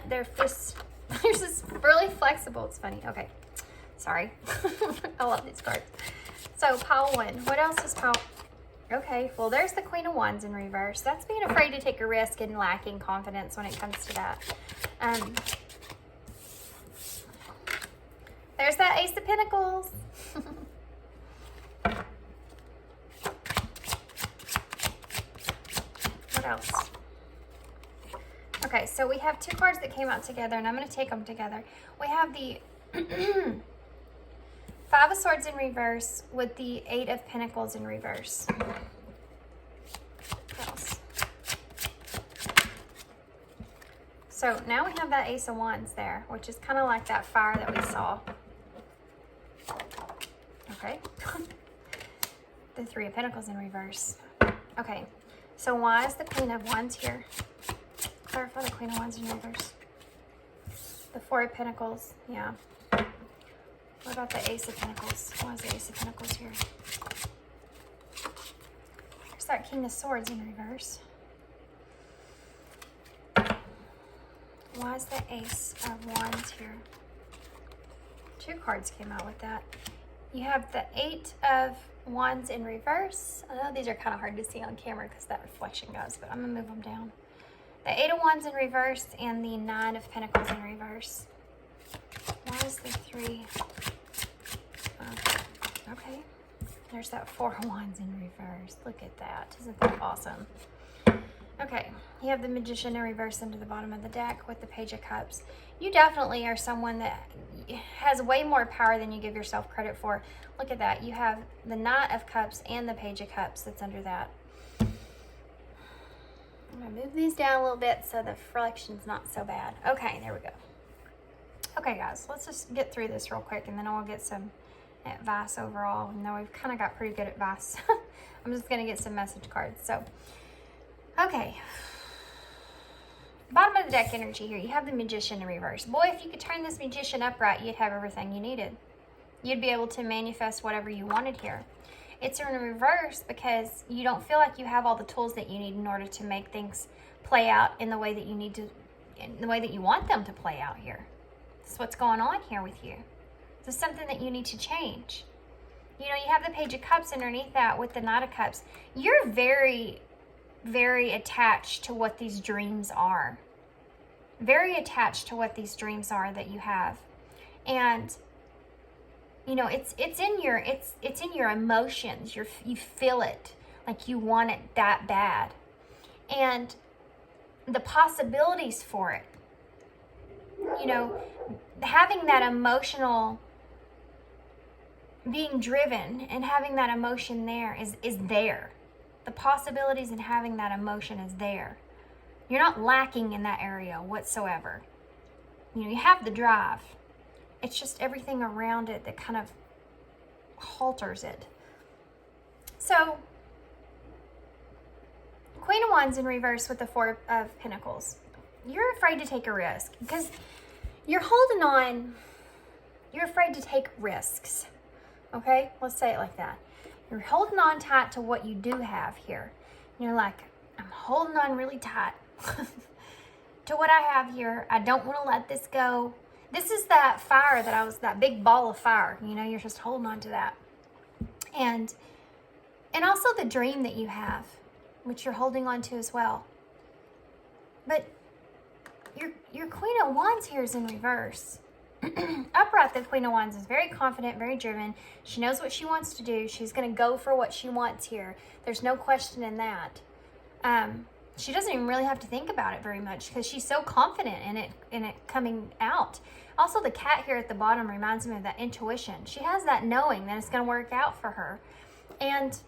they're just really flexible. It's funny. Okay, sorry. I love these cards. So pile one. What else is pile? Okay, well there's the Queen of Wands in reverse. That's being afraid to take a risk and lacking confidence when it comes to that. There's that Ace of Pentacles. What else? Okay, so we have two cards that came out together, and I'm going to take them together. We have the Five of Swords in reverse with the Eight of Pentacles in reverse. What else? So now we have that Ace of Wands there, which is kind of like that fire that we saw. Okay. The Three of Pentacles in reverse. Okay, so why is the Queen of Wands here? Clarify the Queen of Wands in reverse. The Four of Pentacles, yeah. What about the Ace of Pentacles? Why is the Ace of Pentacles here? There's that King of Swords in reverse. Why is the Ace of Wands here? Two cards came out with that. You have the Eight of Wands in reverse. I know these are kind of hard to see on camera because that reflection goes, but I'm going to move them down. The Eight of Wands in reverse and the Nine of Pentacles in reverse. Why is the Three? Okay. There's that Four of Wands in reverse. Look at that. Isn't that awesome? Okay. You have the Magician in reverse into the bottom of the deck with the Page of Cups. You definitely are someone that has way more power than you give yourself credit for. Look at that. You have the Knight of Cups and the Page of Cups that's under that. I'm going to move these down a little bit so the reflection's not so bad. Okay, there we go. Okay, guys, let's just get through this real quick, and then I'll get some advice overall. And then we've kind of got pretty good advice. I'm just going to get some message cards. So, okay. Bottom of the deck energy here. You have the Magician in reverse. Boy, if you could turn this Magician upright, you'd have everything you needed. You'd be able to manifest whatever you wanted here. It's in reverse because you don't feel like you have all the tools that you need in order to make things play out in the way that you need to, in the way that you want them to play out here. That's what's going on here with you. This is something that you need to change. You know, you have the Page of Cups underneath that with the Knight of Cups. You're very, very attached to what these dreams are. Very attached to what these dreams are that you have. And you know, it's in your emotions. You feel it, like you want it that bad. And the possibilities for it, you know, having that emotional, being driven and having that emotion there is there. The possibilities in having that emotion is there. You're not lacking in that area whatsoever. You know, you have the drive. It's just everything around it that kind of halters it. So, Queen of Wands in reverse with the Four of Pentacles. You're afraid to take a risk because you're holding on. You're afraid to take risks. Okay? Let's say it like that. You're holding on tight to what you do have here. You're like, I'm holding on really tight to what I have here. I don't want to let this go. This is that fire that big ball of fire. You know, you're just holding on to that. And also the dream that you have, which you're holding on to as well. But your Queen of Wands here is in reverse. Upright, the Queen of Wands is very confident, very driven. She knows what she wants to do. She's going to go for what she wants here. There's no question in that. She doesn't even really have to think about it very much because she's so confident in it coming out. Also, the cat here at the bottom reminds me of that intuition. She has that knowing that it's going to work out for her. And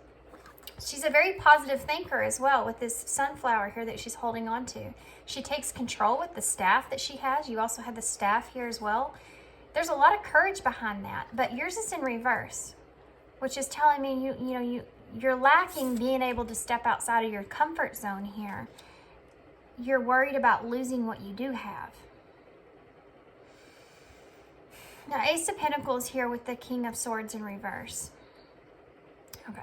she's a very positive thinker as well with this sunflower here that she's holding on to. She takes control with the staff that she has. You also have the staff here as well. There's a lot of courage behind that, but yours is in reverse, which is telling me you're lacking being able to step outside of your comfort zone here. You're worried about losing what you do have. Now, Ace of Pentacles here with the King of Swords in reverse. Okay.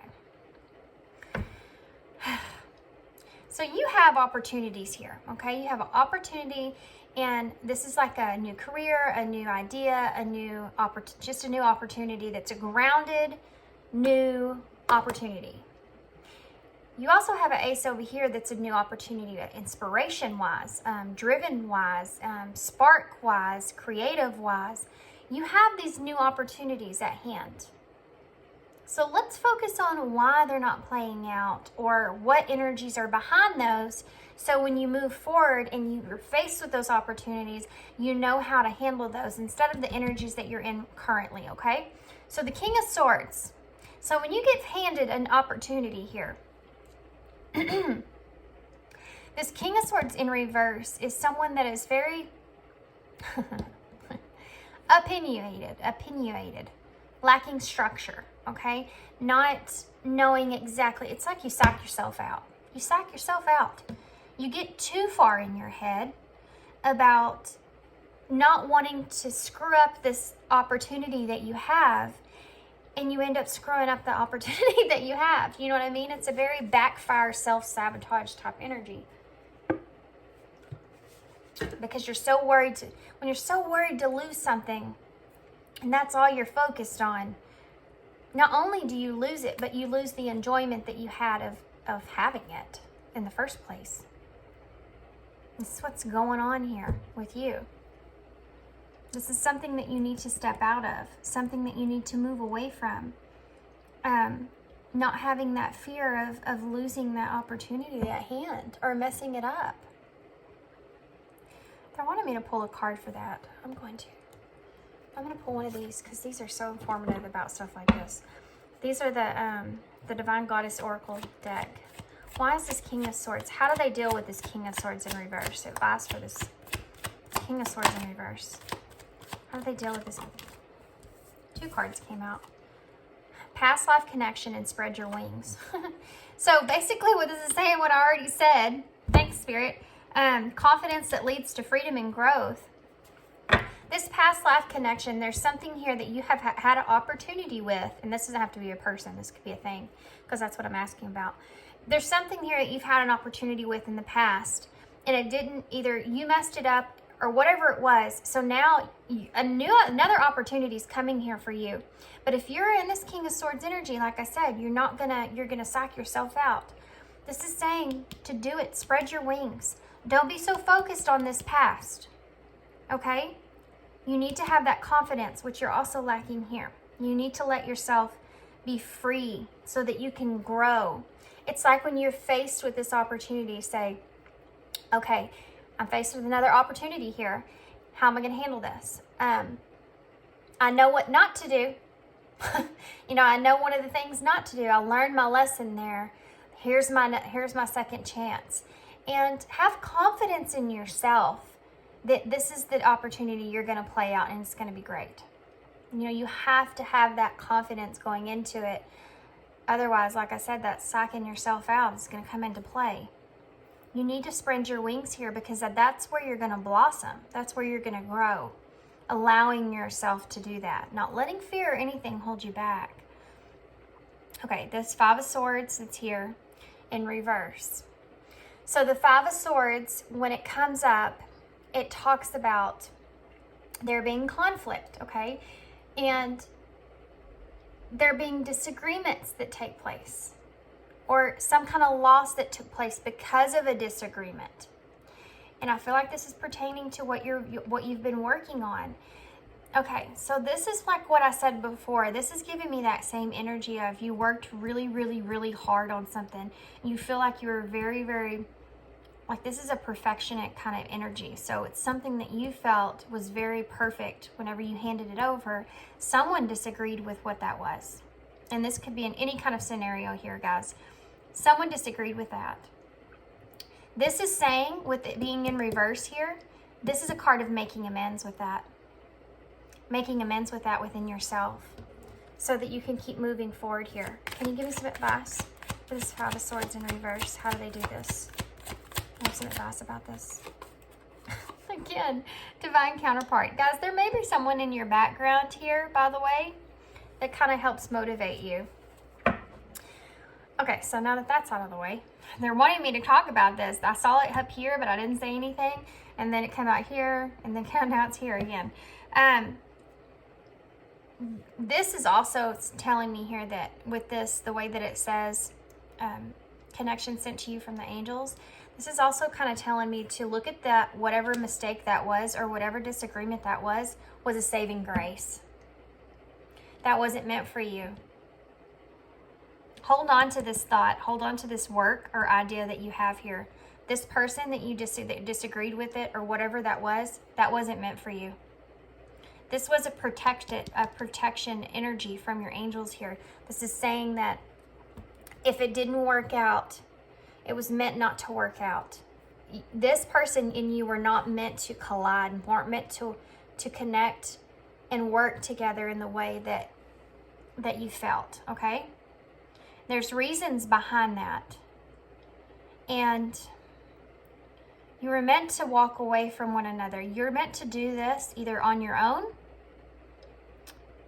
So you have opportunities here, okay? You have an opportunity, and this is like a new career, a new idea, just a new opportunity that's a grounded, new opportunity. You also have an ace over here that's a new opportunity, inspiration-wise, driven-wise, spark-wise, creative-wise. You have these new opportunities at hand. So let's focus on why they're not playing out or what energies are behind those. So when you move forward and you're faced with those opportunities, you know how to handle those instead of the energies that you're in currently, okay? So the King of Swords. So when you get handed an opportunity here, this King of Swords in reverse is someone that is very opinionated, lacking structure, okay? Not knowing exactly. It's like you psych yourself out. You psych yourself out. You get too far in your head about not wanting to screw up this opportunity that you have, and you end up screwing up the opportunity that you have. You know what I mean? It's a very backfire, self-sabotage type energy. Because you're so worried when you're so worried to lose something, and that's all you're focused on, not only do you lose it, but you lose the enjoyment that you had of having it in the first place. This is what's going on here with you. This is something that you need to step out of, something that you need to move away from. Not having that fear of losing that opportunity at hand or messing it up. They wanted me to pull a card for that. I'm going to pull one of these because these are so informative about stuff like this. These are the Divine Goddess Oracle deck. Why is this King of Swords? How do they deal with this King of Swords in reverse? Advice for this King of Swords in reverse. How do they deal with this? 2 cards came out. Past life connection and spread your wings. So basically what this is saying, what I already said, thanks Spirit, confidence that leads to freedom and growth. This past life connection, there's something here that you have had an opportunity with, and this doesn't have to be a person, this could be a thing, because that's what I'm asking about. There's something here that you've had an opportunity with in the past, and it didn't, either you messed it up or whatever it was. So now another opportunity is coming here for you. But if you're in this King of Swords energy, like I said, you're gonna psych yourself out. This is saying to do it, spread your wings. Don't be so focused on this past, okay? You need to have that confidence, which you're also lacking here. You need to let yourself be free so that you can grow. It's like when you're faced with this opportunity, say, okay, I'm faced with another opportunity here. How am I going to handle this? I know what not to do. I know one of the things not to do. I learned my lesson there. Here's my second chance. And have confidence in yourself that this is the opportunity you're going to play out and it's going to be great. You have to have that confidence going into it. Otherwise, like I said, that psyching yourself out is going to come into play. You need to spread your wings here because that's where you're going to blossom. That's where you're going to grow. Allowing yourself to do that. Not letting fear or anything hold you back. Okay, this 5 of Swords that's here in reverse. So the 5 of Swords, when it comes up, it talks about there being conflict, okay? And there being disagreements that take place. Or some kind of loss that took place because of a disagreement. And I feel like this is pertaining to what you've been working on. Okay, so this is like what I said before. This is giving me that same energy of you worked really, really, really hard on something. You feel like you were very, very, like this is a perfectionist kind of energy. So it's something that you felt was very perfect whenever you handed it over. Someone disagreed with what that was. And this could be in any kind of scenario here, guys. Someone disagreed with that. This is saying, with it being in reverse here, this is a card of making amends with that. Making amends with that within yourself so that you can keep moving forward here. Can you give me some advice for this Five of Swords in reverse? How do they do this? I have some advice about this. Again, divine counterpart. Guys, there may be someone in your background here, by the way, that kind of helps motivate you. Okay, so now that that's out of the way, they're wanting me to talk about this. I saw it up here, but I didn't say anything. And then it came out here, and then now it's here again. This is also telling me here that with this, the way that it says connection sent to you from the angels, this is also kind of telling me to look at that, whatever mistake that was or whatever disagreement that was a saving grace. That wasn't meant for you. Hold on to this thought. Hold on to this work or idea that you have here. This person that you that disagreed with it or whatever that wasn't meant for you. This was a protection energy from your angels here. This is saying that if it didn't work out, it was meant not to work out. This person and you were not meant to collide, weren't meant to connect and work together in the way that you felt, okay? There's reasons behind that. And you were meant to walk away from one another. You're meant to do this either on your own,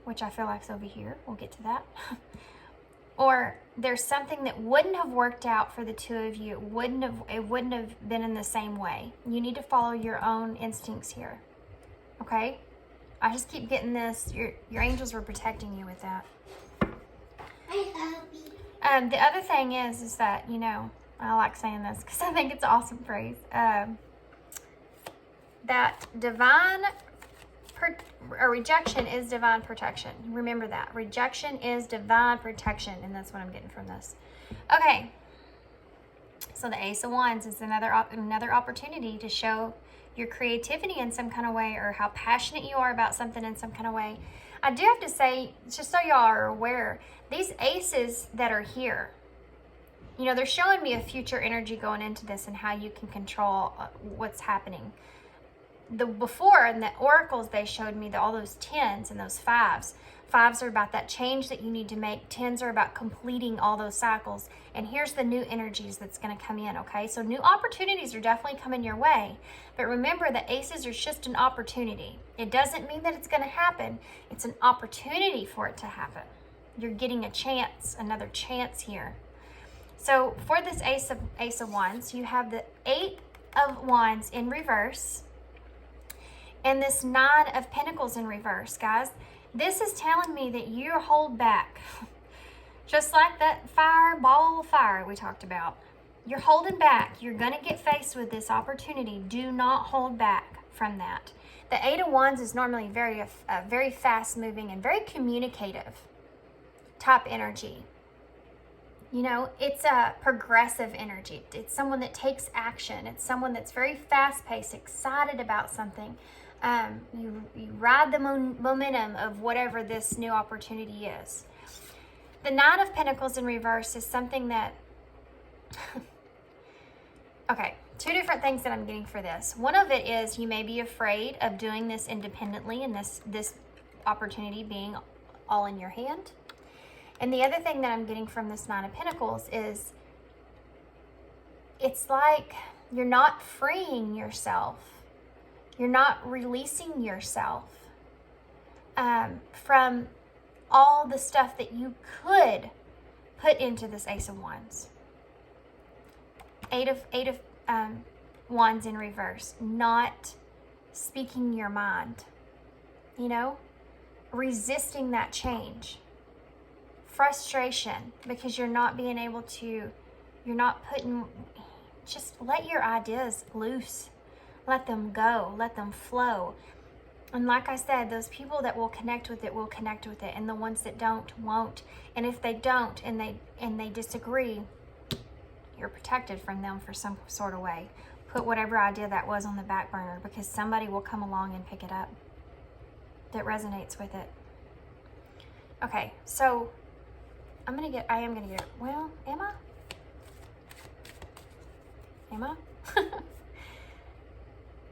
which I feel like is over here. We'll get to that. Or there's something that wouldn't have worked out for the two of you. It wouldn't have been in the same way. You need to follow your own instincts here. Okay? I just keep getting this. Your angels were protecting you with that. The other thing is that, you know, I like saying this because I think it's an awesome phrase. That rejection is divine protection. Remember that. Rejection is divine protection, and that's what I'm getting from this. Okay. So the Ace of Wands is another opportunity to show your creativity in some kind of way or how passionate you are about something in some kind of way. I do have to say, just so y'all are aware, these aces that are here, you know, they're showing me a future energy going into this and how you can control what's happening. Before in the oracles, they showed me all those 10s and those 5s. 5s are about that change that you need to make. 10s are about completing all those cycles. And here's the new energies that's going to come in, okay? So new opportunities are definitely coming your way. But remember, the aces are just an opportunity. It doesn't mean that it's going to happen. It's an opportunity for it to happen. You're getting a chance, another chance here. So for this Ace of Wands, you have the 8 of Wands in reverse and this 9 of Pentacles in reverse, guys. This is telling me that you hold back. Just like that ball of fire we talked about. You're holding back. You're going to get faced with this opportunity. Do not hold back from that. The 8 of Wands is normally very fast moving and very communicative type energy. You know, it's a progressive energy. It's someone that takes action. It's someone that's very fast-paced, excited about something. You ride the momentum of whatever this new opportunity is. The 9 of Pentacles in reverse is something that... Okay, 2 different things that I'm getting for this. One of it is you may be afraid of doing this independently and this opportunity being all in your hand. And the other thing that I'm getting from this 9 of Pentacles is it's like you're not freeing yourself. You're not releasing yourself from all the stuff that you could put into this Ace of Wands. 8 of Wands in reverse. Not speaking your mind. You know? Resisting that change. Frustration because you're not being able to, you're not putting, just let your ideas loose. Let them go. Let them flow. And like I said, those people that will connect with it will connect with it, and the ones that don't won't. And if they don't and they disagree, you're protected from them for some sort of way. Put whatever idea that was on the back burner, because somebody will come along and pick it up that resonates with it. Okay, so I am gonna get, well, am I?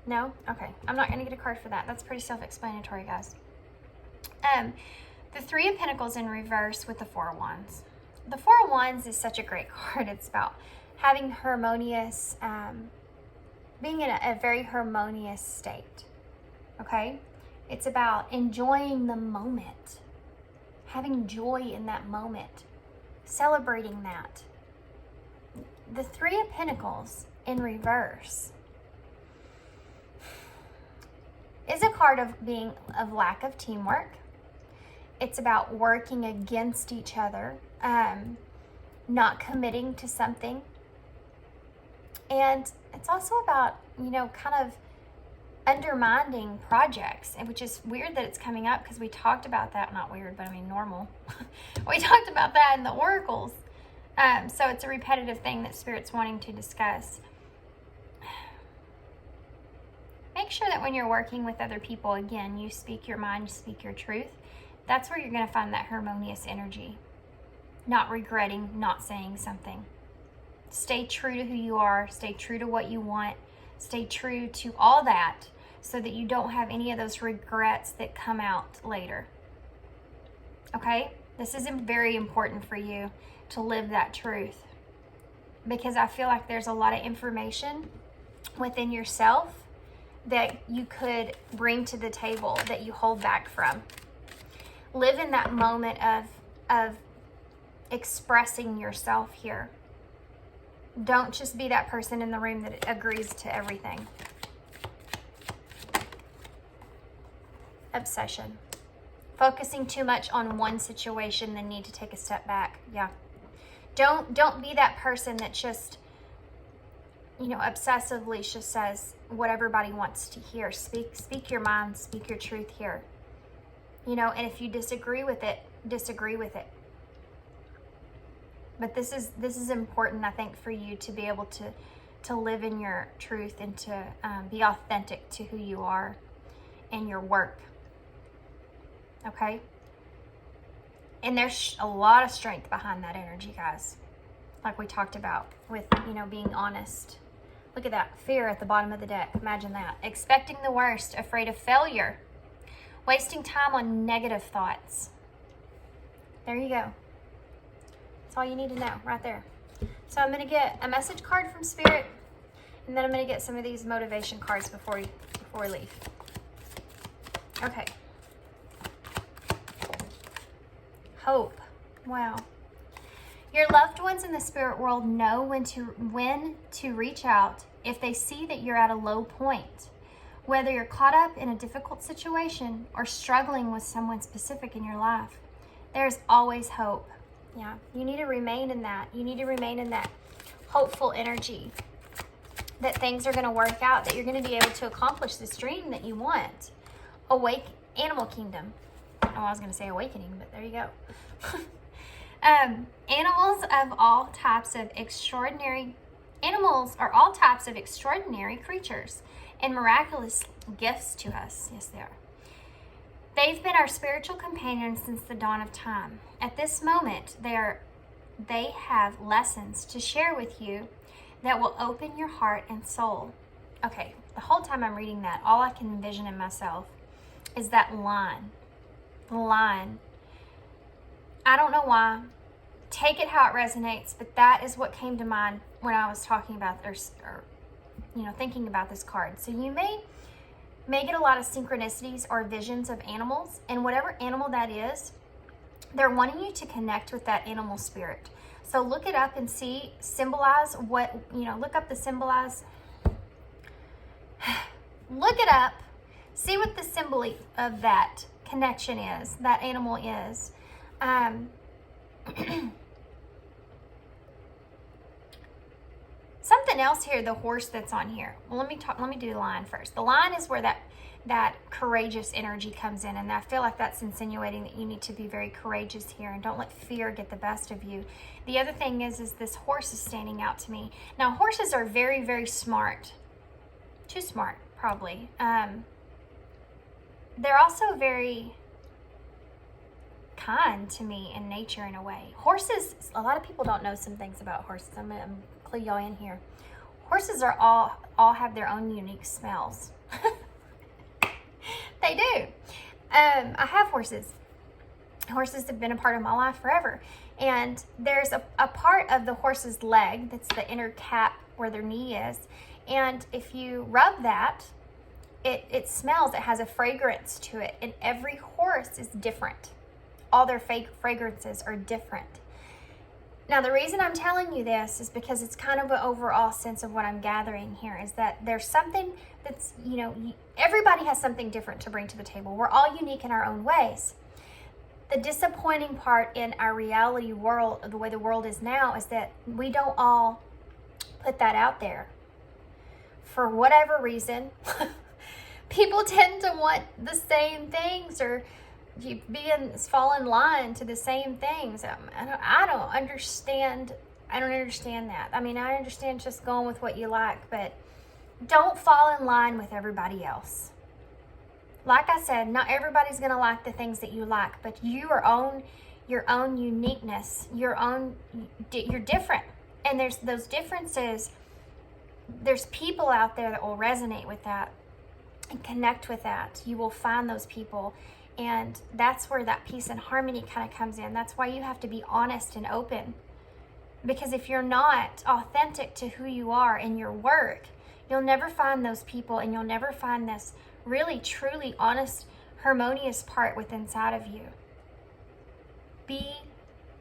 No? Okay, I'm not gonna get a card for that. That's pretty self-explanatory, guys. The Three of Pentacles in reverse with the Four of Wands. The Four of Wands is such a great card. It's about having harmonious, being in a very harmonious state, okay? It's about enjoying the moment, having joy in that moment, celebrating that. The Three of Pentacles in reverse is a card of lack of teamwork. It's about working against each other, not committing to something. And it's also about, kind of undermining projects, which is weird that it's coming up, because we talked about that. Not weird, but I mean normal. We talked about that in the Oracles. So it's a repetitive thing that Spirit's wanting to discuss. Make sure that when you're working with other people, again, you speak your mind, you speak your truth. That's where you're going to find that harmonious energy. Not regretting not saying something. Stay true to who you are. Stay true to what you want. Stay true to all that, so that you don't have any of those regrets that come out later. Okay? This is very important for you to live that truth, because I feel like there's a lot of information within yourself that you could bring to the table that you hold back from. Live in that moment of expressing yourself here. Don't just be that person in the room that agrees to everything. Obsession. Focusing too much on one situation, then need to take a step back. Yeah. Don't be that person that just, obsessively just says what everybody wants to hear. Speak your mind, speak your truth here. And if you disagree with it, disagree with it. But this is important, I think, for you to be able to live in your truth and to be authentic to who you are and your work. Okay? And there's a lot of strength behind that energy, guys. Like we talked about with, being honest. Look at that. Fear at the bottom of the deck. Imagine that. Expecting the worst. Afraid of failure. Wasting time on negative thoughts. There you go. That's all you need to know right there. So I'm going to get a message card from Spirit, and then I'm going to get some of these motivation cards before we leave. Okay. Hope. Wow. Your loved ones in the spirit world know when to reach out if they see that you're at a low point. Whether you're caught up in a difficult situation or struggling with someone specific in your life, there's always hope. Yeah, you need to remain in that. You need to remain in that hopeful energy that things are going to work out, that you're going to be able to accomplish this dream that you want. Animal kingdom. Oh, I was going to say awakening, but there you go. Animals are all types of extraordinary creatures and miraculous gifts to us. Yes, they are. They've been our spiritual companions since the dawn of time. At this moment, they have lessons to share with you that will open your heart and soul. Okay, the whole time I'm reading that, all I can envision in myself is that line. The line. I don't know why. Take it how it resonates, but that is what came to mind when I was talking about thinking about this card. So you may get a lot of synchronicities or visions of animals, and whatever animal that is, they're wanting you to connect with that animal spirit. So look it up and see, symbolize what, look up the symbolize. Look it up, see what the symbol of that connection is, that animal is. Something else here, the horse that's on here. Well, let me do the line first. The line is where that courageous energy comes in, and I feel like that's insinuating that you need to be very courageous here and don't let fear get the best of you. The other thing is this horse is standing out to me. Now, horses are very, very smart. Too smart, probably. They're also very kind to me in nature in a way. Horses, a lot of people don't know some things about horses. I'm gonna clue y'all in here. Horses are all have their own unique smells. They do. I have horses. Horses have been a part of my life forever. And there's a part of the horse's leg that's the inner cap where their knee is. And if you rub that, it smells. It has a fragrance to it. And every horse is different. All their fragrances are different. Now, the reason I'm telling you this is because it's kind of an overall sense of what I'm gathering here is that there's something that's, everybody has something different to bring to the table. We're all unique in our own ways. The disappointing part in our reality world, the way the world is now, is that we don't all put that out there. For whatever reason, people tend to want the same things or fall in line to the same things. I don't understand that. I mean, I understand just going with what you like, but don't fall in line with everybody else. Like I said, not everybody's going to like the things that you like, but your own uniqueness, you're different. And there's those differences. There's people out there that will resonate with that and connect with that. You will find those people. And that's where that peace and harmony kind of comes in. That's why you have to be honest and open. Because if you're not authentic to who you are in your work, you'll never find those people and you'll never find this really, truly honest, harmonious part within inside of you. Be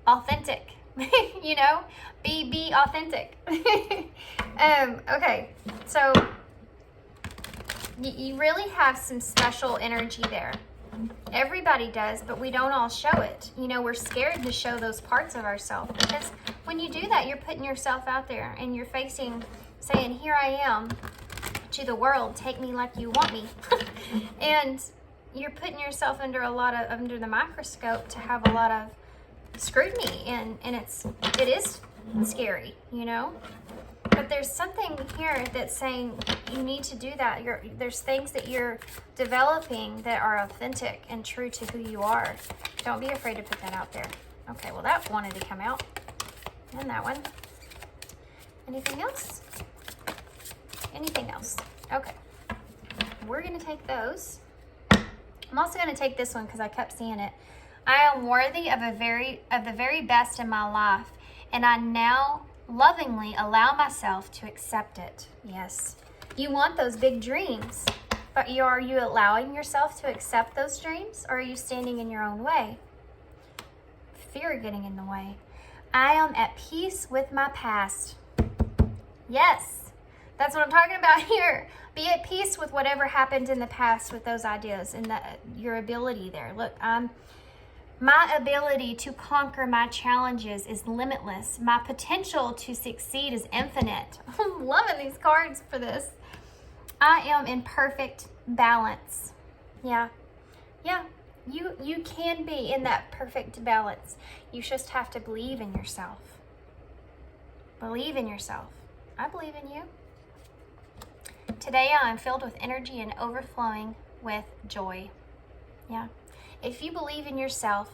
authentic. Be authentic. Okay, so you really have some special energy there. Everybody does, but we don't all show it. We're scared to show those parts of ourselves because when you do that, you're putting yourself out there and you're saying, here I am to the world, take me like you want me. And you're putting yourself under the microscope to have a lot of scrutiny, and it is scary, But there's something here that's saying you need to do that. There's things that you're developing that are authentic and true to who you are. Don't be afraid to put that out there. Okay, well, that wanted to come out. And that one. Anything else? Anything else? Okay. We're going to take those. I'm also going to take this one because I kept seeing it. I am worthy of the very best in my life, and I now lovingly allow myself to accept it. Yes. You want those big dreams, but are you allowing yourself to accept those dreams, or are you standing in your own way? Fear getting in the way. I am at peace with my past. Yes. That's what I'm talking about here. Be at peace with whatever happened in the past with those ideas and your ability there. Look, my ability to conquer my challenges is limitless. My potential to succeed is infinite. I'm loving these cards for this. I am in perfect balance. Yeah. You can be in that perfect balance. You just have to believe in yourself. Believe in yourself. I believe in you. Today I am filled with energy and overflowing with joy. Yeah. If you believe in yourself,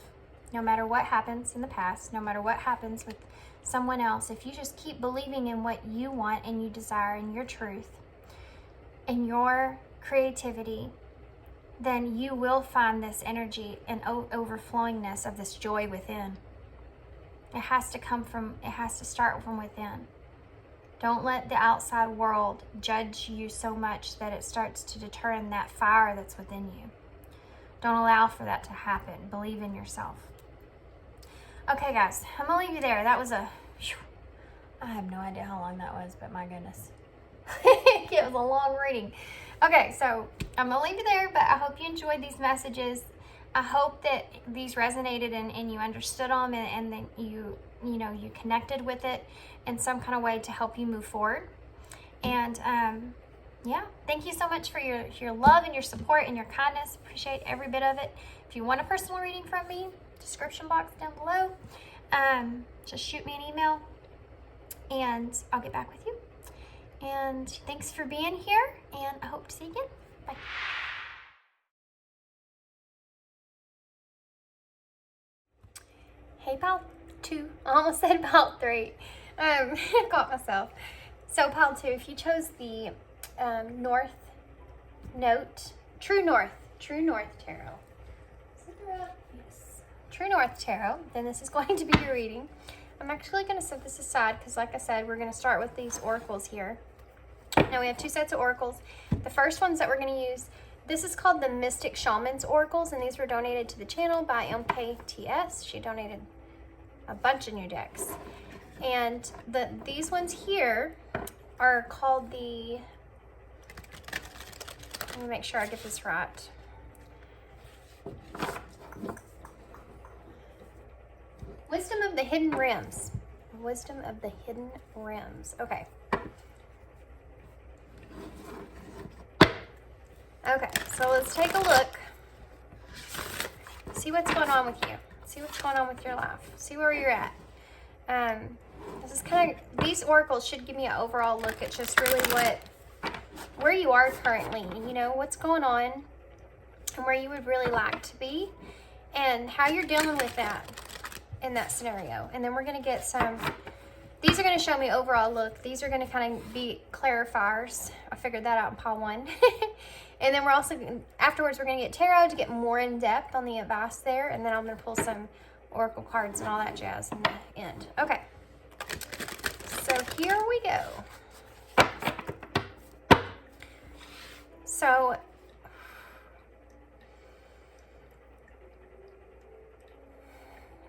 no matter what happens in the past, no matter what happens with someone else, if you just keep believing in what you want and you desire and your truth and your creativity, then you will find this energy and overflowingness of this joy within. It has to start from within. Don't let the outside world judge you so much that it starts to deter that fire that's within you. Don't allow for that to happen. Believe in yourself. Okay, guys, I'm going to leave you there. That was I have no idea how long that was, but my goodness. It was a long reading. Okay, so I'm going to leave you there, but I hope you enjoyed these messages. I hope that these resonated and you understood them and then you connected with it in some kind of way to help you move forward. And yeah, thank you so much for your love and your support and your kindness. Appreciate every bit of it. If you want a personal reading from me, description box down below. Just shoot me an email and I'll get back with you. And thanks for being here, and I hope to see you again. Bye. Hey, pile 2. I almost said pile 3. I caught myself. So pile 2, if you chose the North Note, True North Tarot. Is it right? Yes. True North Tarot, then this is going to be your reading. I'm actually going to set this aside because, like I said, we're going to start with these oracles here. Now we have 2 sets of oracles. The first ones that we're going to use, this is called the Mystic Shaman's Oracles, and these were donated to the channel by MKTS. She donated a bunch of new decks. And these ones here are called the, let me make sure I get this right. Wisdom of the Hidden Rims. Wisdom of the Hidden Rims. Okay. Okay, so let's take a look. See what's going on with you. See what's going on with your life. See where you're at. This is kind of, these oracles should give me an overall look at just really where you are currently, you know, what's going on and where you would really like to be and how you're dealing with that in that scenario. And then we're going to get some, these are going to show me overall look. These are going to kind of be clarifiers. I figured that out in pile 1. And then we're also, afterwards, we're going to get tarot to get more in depth on the advice there. And then I'm going to pull some oracle cards and all that jazz in the end. Okay. So here we go. So,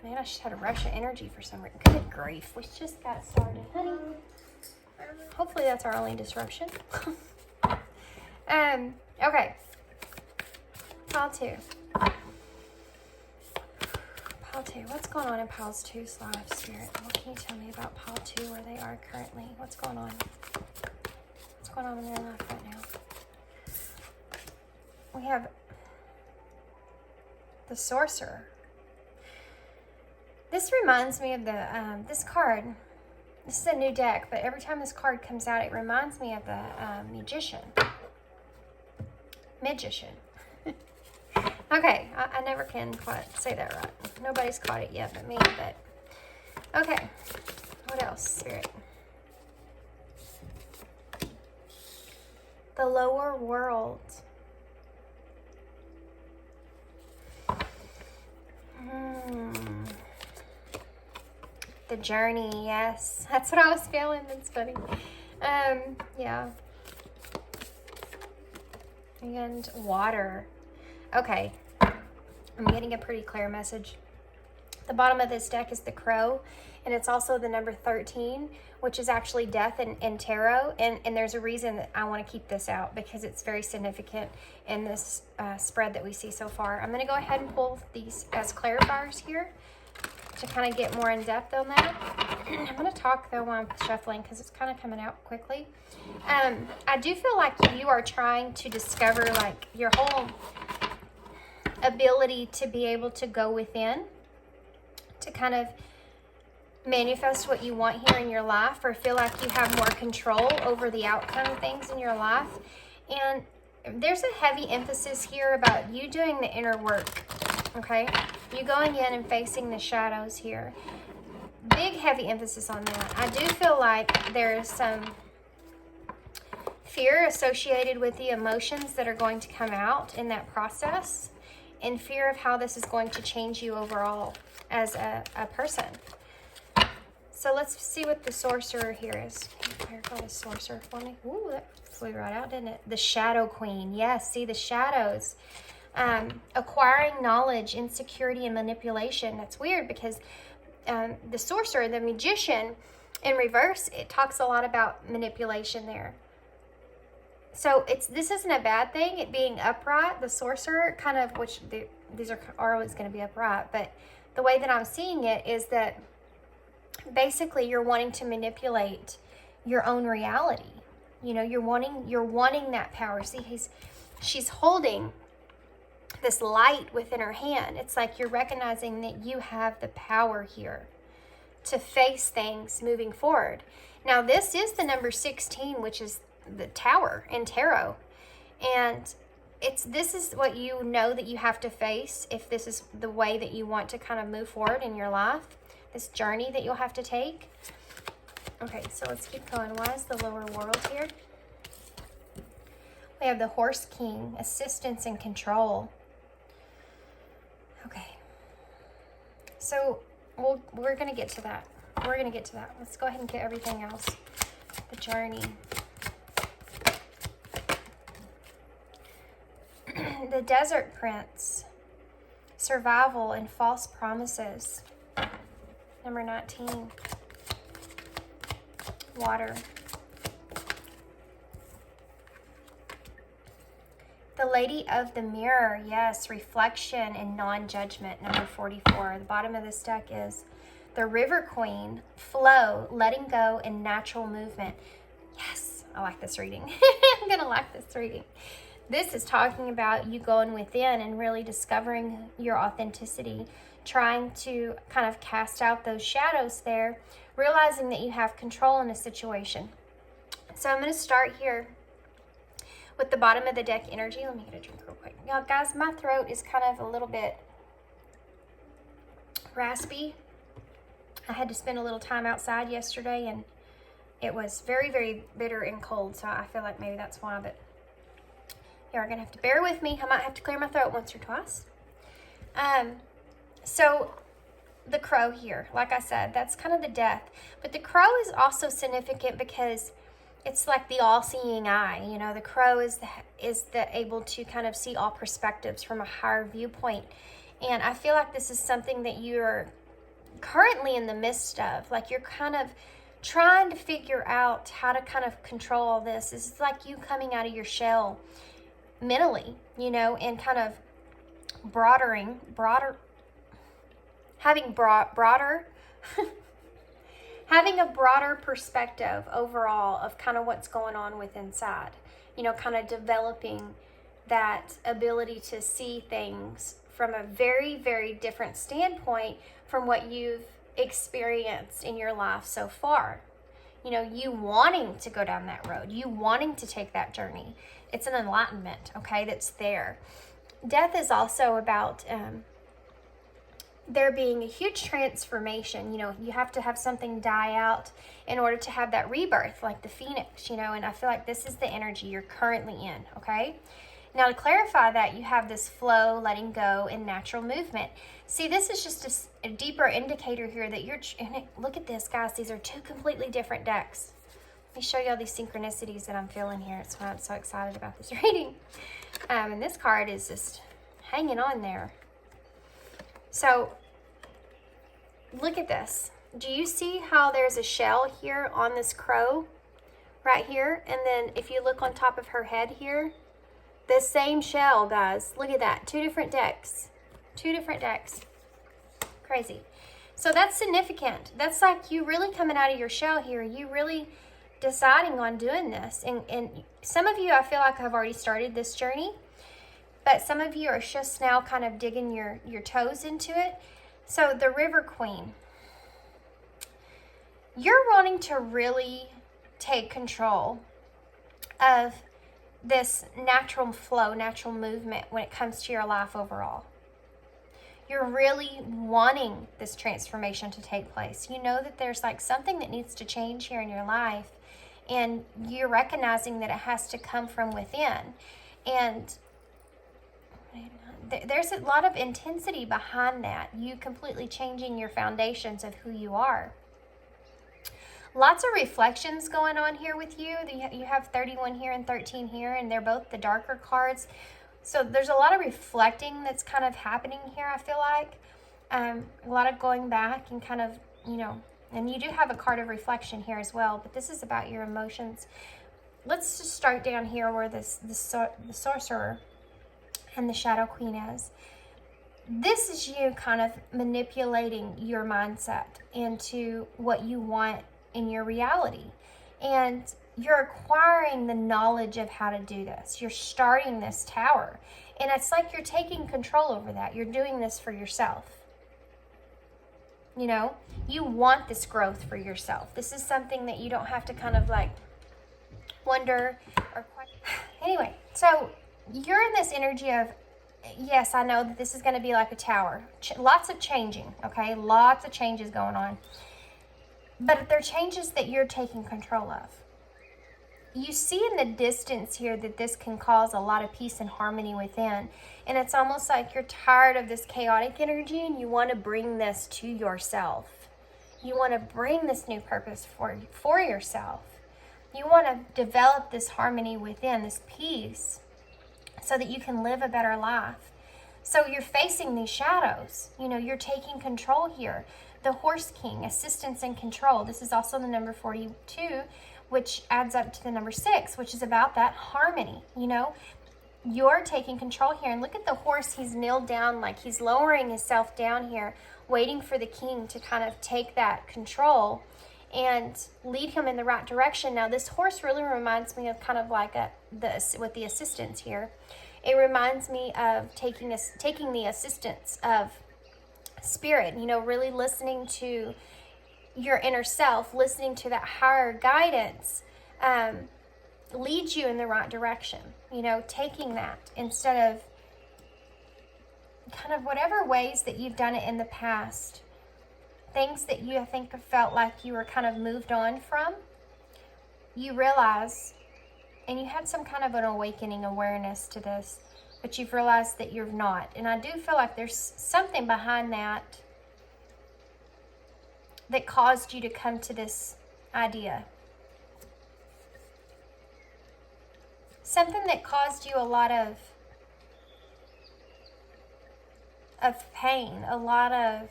man, I just had a rush of energy for some reason. Good grief. We just got started. Honey, hopefully that's our only disruption. Okay. Pile 2. Pile 2. What's going on in piles 2's life, Spirit? What can you tell me about pile 2, where they are currently? What's going on? What's going on in their life right now? We have the Sorcerer. This reminds me of the, this card. This is a new deck, but every time this card comes out, it reminds me of the Magician. Okay, I never can quite say that right. Nobody's caught it yet but me, but okay. What else, Spirit? The lower world. The journey, yes. That's what I was feeling. That's funny. Yeah. And water. Okay. I'm getting a pretty clear message. The bottom of this deck is the Crow, and it's also the number 13, which is actually death in tarot. And there's a reason that I want to keep this out, because it's very significant in this spread that we see so far. I'm going to go ahead and pull these as clarifiers here to kind of get more in depth on that. I'm going to talk though while I'm shuffling, because it's kind of coming out quickly. I do feel like you are trying to discover like your whole ability to be able to go within, to kind of manifest what you want here in your life, or feel like you have more control over the outcome of things in your life. And there's a heavy emphasis here about you doing the inner work, okay? You going in and facing the shadows here. Big, heavy emphasis on that. I do feel like there's some fear associated with the emotions that are going to come out in that process, and fear of how this is going to change you overall as a person. So let's see what the Sorcerer here is. Can you clarify the Sorcerer for me? Ooh, that flew right out, didn't it? The Shadow Queen. Yes, see the shadows. Acquiring knowledge, insecurity, and manipulation. That's weird because the Sorcerer, the Magician, in reverse, it talks a lot about manipulation there. So this isn't a bad thing, it being upright. The Sorcerer kind of, which these are always going to be upright, but the way that I'm seeing it is that basically you're wanting to manipulate your own reality. You know, you're wanting that power. See, she's holding this light within her hand. It's like you're recognizing that you have the power here to face things moving forward. Now, this is the number 16, which is the Tower in tarot. And this is what you know that you have to face if this is the way that you want to kind of move forward in your life, this journey that you'll have to take. Okay, so let's keep going. Why is the lower world here? We have the Horse King, assistance and control. Okay. So we're going to get to that. We're going to get to that. Let's go ahead and get everything else. The journey. The Desert Prince. Survival and false promises. Number 19. Water. The Lady of the Mirror, yes, reflection and non-judgment, number 44. The bottom of this deck is the River Queen, flow, letting go, and natural movement. Yes, I like this reading. I'm going to like this reading. This is talking about you going within and really discovering your authenticity, trying to kind of cast out those shadows there, realizing that you have control in a situation. So I'm going to start here with the bottom of the deck energy. Let me get a drink real quick. Now, guys, my throat is kind of a little bit raspy. I had to spend a little time outside yesterday, and it was very, very bitter and cold, so I feel like maybe that's why, but you're going to have to bear with me. I might have to clear my throat once or twice. So the crow here, like I said, that's kind of the death. But the crow is also significant because it's like the all-seeing eye. You know, the crow is able to kind of see all perspectives from a higher viewpoint. And I feel like this is something that you're currently in the midst of. Like you're kind of trying to figure out how to kind of control all this. It's like you coming out of your shell mentally, you know, and kind of having a broader perspective overall of kind of what's going on with inside, you know, kind of developing that ability to see things from a very, very different standpoint from what you've experienced in your life so far. You know, you wanting to go down that road, you wanting to take that journey. It's an enlightenment, okay, that's there. Death is also about there being a huge transformation. You know, you have to have something die out in order to have that rebirth, like the phoenix, you know, and I feel like this is the energy you're currently in, okay? Now, to clarify that, you have this flow, letting go, and natural movement. See, this is just a deeper indicator here that you're, look at this, guys. These are two completely different decks. Let me show you all these synchronicities that I'm feeling here. That's why I'm so excited about this reading. And this card is just hanging on there. So, look at this. Do you see how there's a shell here on this crow right here? And then if you look on top of her head here, the same shell, guys. Look at that. Two different decks. Two different decks. Crazy. So that's significant. That's like you really coming out of your shell here. You really deciding on doing this. And some of you, I feel like, have already started this journey. But some of you are just now kind of digging your toes into it. So the River Queen. You're wanting to really take control of this natural flow, natural movement when it comes to your life overall. You're really wanting this transformation to take place. You know that there's like something that needs to change here in your life, and you're recognizing that it has to come from within. And there's a lot of intensity behind that. You completely changing your foundations of who you are. Lots of reflections going on here with you. You have 31 here and 13 here, and they're both the darker cards. So there's a lot of reflecting that's kind of happening here, I feel like. A lot of going back and kind of, you know, and you do have a card of reflection here as well, but this is about your emotions. Let's just start down here where the Sorcerer and the Shadow Queen is. This is you kind of manipulating your mindset into what you want in your reality. And you're acquiring the knowledge of how to do this. You're starting this tower. And it's like you're taking control over that. You're doing this for yourself. You know, you want this growth for yourself. This is something that you don't have to kind of like wonder or question. Anyway, so you're in this energy of, yes, I know that this is going to be like a tower. Lots of changing, okay? Lots of changes going on. But they're changes that you're taking control of. You see in the distance here that this can cause a lot of peace and harmony within. And it's almost like you're tired of this chaotic energy and you want to bring this to yourself. You want to bring this new purpose for yourself. You want to develop this harmony within, this peace, so that you can live a better life. So you're facing these shadows. You know, you're taking control here. The Horse King, assistance and control. This is also the number 42, which adds up to the number 6, which is about that harmony. You know, you're taking control here. And look at the horse. He's kneeled down, like he's lowering himself down here, waiting for the king to kind of take that control and lead him in the right direction. Now, this horse really reminds me of kind of like with the assistance here. It reminds me of taking the assistance of spirit, you know, really listening to your inner self, listening to that higher guidance, leads you in the right direction, you know, taking that instead of kind of whatever ways that you've done it in the past, things that you, I think, have felt like you were kind of moved on from, you realize, and you had some kind of an awakening awareness to this, but you've realized that you're not. And I do feel like there's something behind that caused you to come to this idea. Something that caused you a lot of pain, a lot of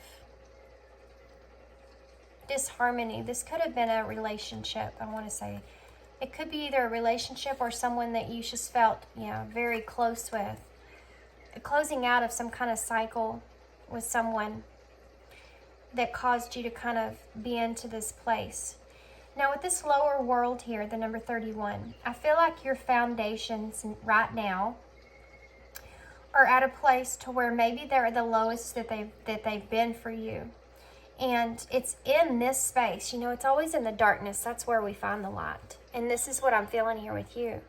disharmony. This could have been a relationship, I want to say. It could be either a relationship or someone that you just felt, you know, very close with. A closing out of some kind of cycle with someone that caused you to kind of be into this place. Now, with this lower world here, the number 31, I feel like your foundations right now are at a place to where maybe they're the lowest that they've been for you. And it's in this space. You know, it's always in the darkness. That's where we find the light. And this is what I'm feeling here with you.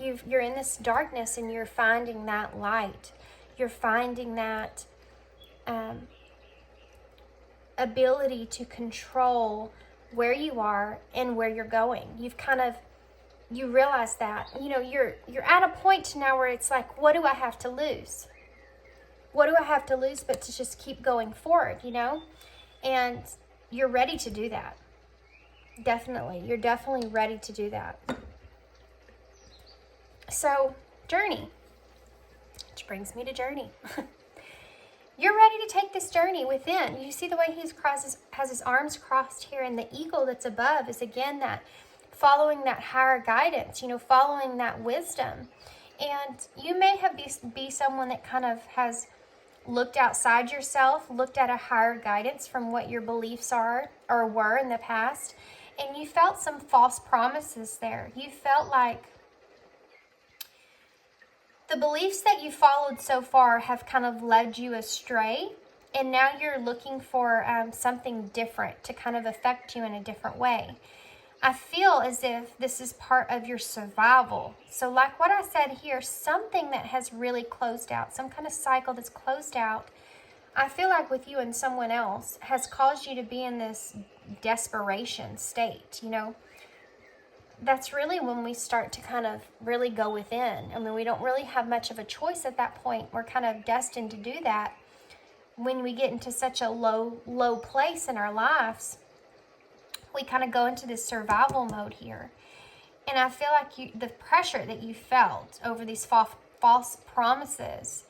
You're in this darkness and you're finding that light. You're finding that ability to control where you are and where you're going. You realize that, you know, you're at a point now where it's like, what do I have to lose? What do I have to lose but to just keep going forward, you know? And you're ready to do that. Definitely. You're definitely ready to do that. So, journey. Which brings me to journey. You're ready to take this journey within. You see the way has his arms crossed here, and the eagle that's above is again that following that higher guidance, you know, following that wisdom. And you may have be someone that kind of has looked outside yourself, looked at a higher guidance from what your beliefs are or were in the past, and you felt some false promises there. You felt like the beliefs that you followed so far have kind of led you astray, and now you're looking for something different to kind of affect you in a different way. I feel as if this is part of your survival. So like what I said here, something that has really closed out, some kind of cycle that's closed out, I feel like with you and someone else has caused you to be in this desperation state, you know. That's really when we start to kind of really go within. I mean, we don't really have much of a choice at that point. We're kind of destined to do that when we get into such a low place in our lives. We kind of go into this survival mode here. And I feel like the pressure that you felt over these false promises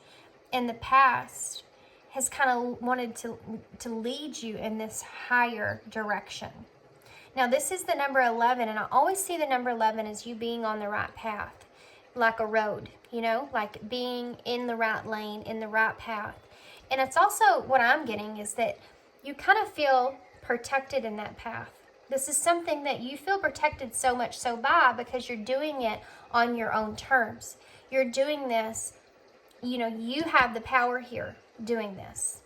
in the past has kind of wanted to lead you in this higher direction. Now, this is the number 11, and I always see the number 11 as you being on the right path, like a road, you know, like being in the right lane, in the right path. And it's also what I'm getting is that you kind of feel protected in that path. This is something that you feel protected so much so by because you're doing it on your own terms. You're doing this, you know, you have the power here doing this.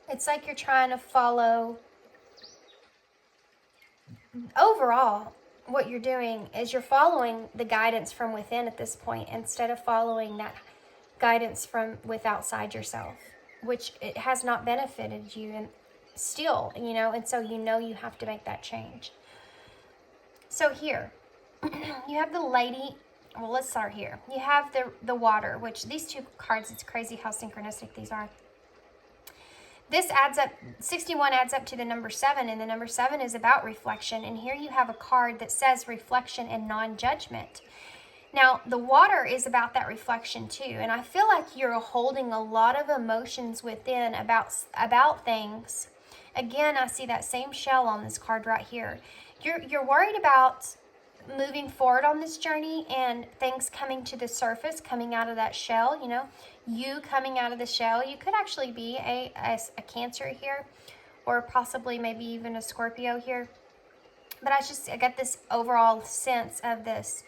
It's like you're trying to follow. Overall, what you're doing is you're following the guidance from within at this point instead of following that guidance from outside yourself, which it has not benefited you and still, you know, and so you know you have to make that change. So here, you have the lady. Well, let's start here. You have the water, which these two cards, it's crazy how synchronistic these are. This adds up, 61 adds up to the number 7, and the number 7 is about reflection. And here you have a card that says reflection and non-judgment. Now, the water is about that reflection too, and I feel like you're holding a lot of emotions within about things. Again, I see that same shell on this card right here. You're worried about moving forward on this journey and things coming to the surface, coming out of that shell, you know, you coming out of the shell. You could actually be a Cancer here, or possibly maybe even a Scorpio here. But I get this overall sense of this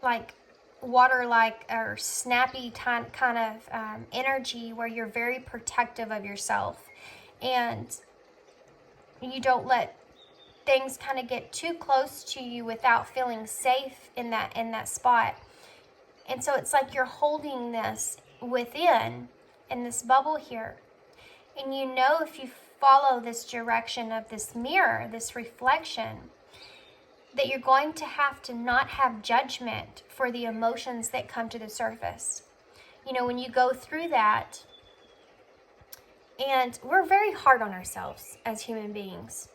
like water-like or snappy kind of energy where you're very protective of yourself and you don't let things kind of get too close to you without feeling safe in that spot. And so it's like you're holding this within in this bubble here. And you know, if you follow this direction of this mirror, this reflection, that you're going to have to not have judgment for the emotions that come to the surface. You know, when you go through that, and we're very hard on ourselves as human beings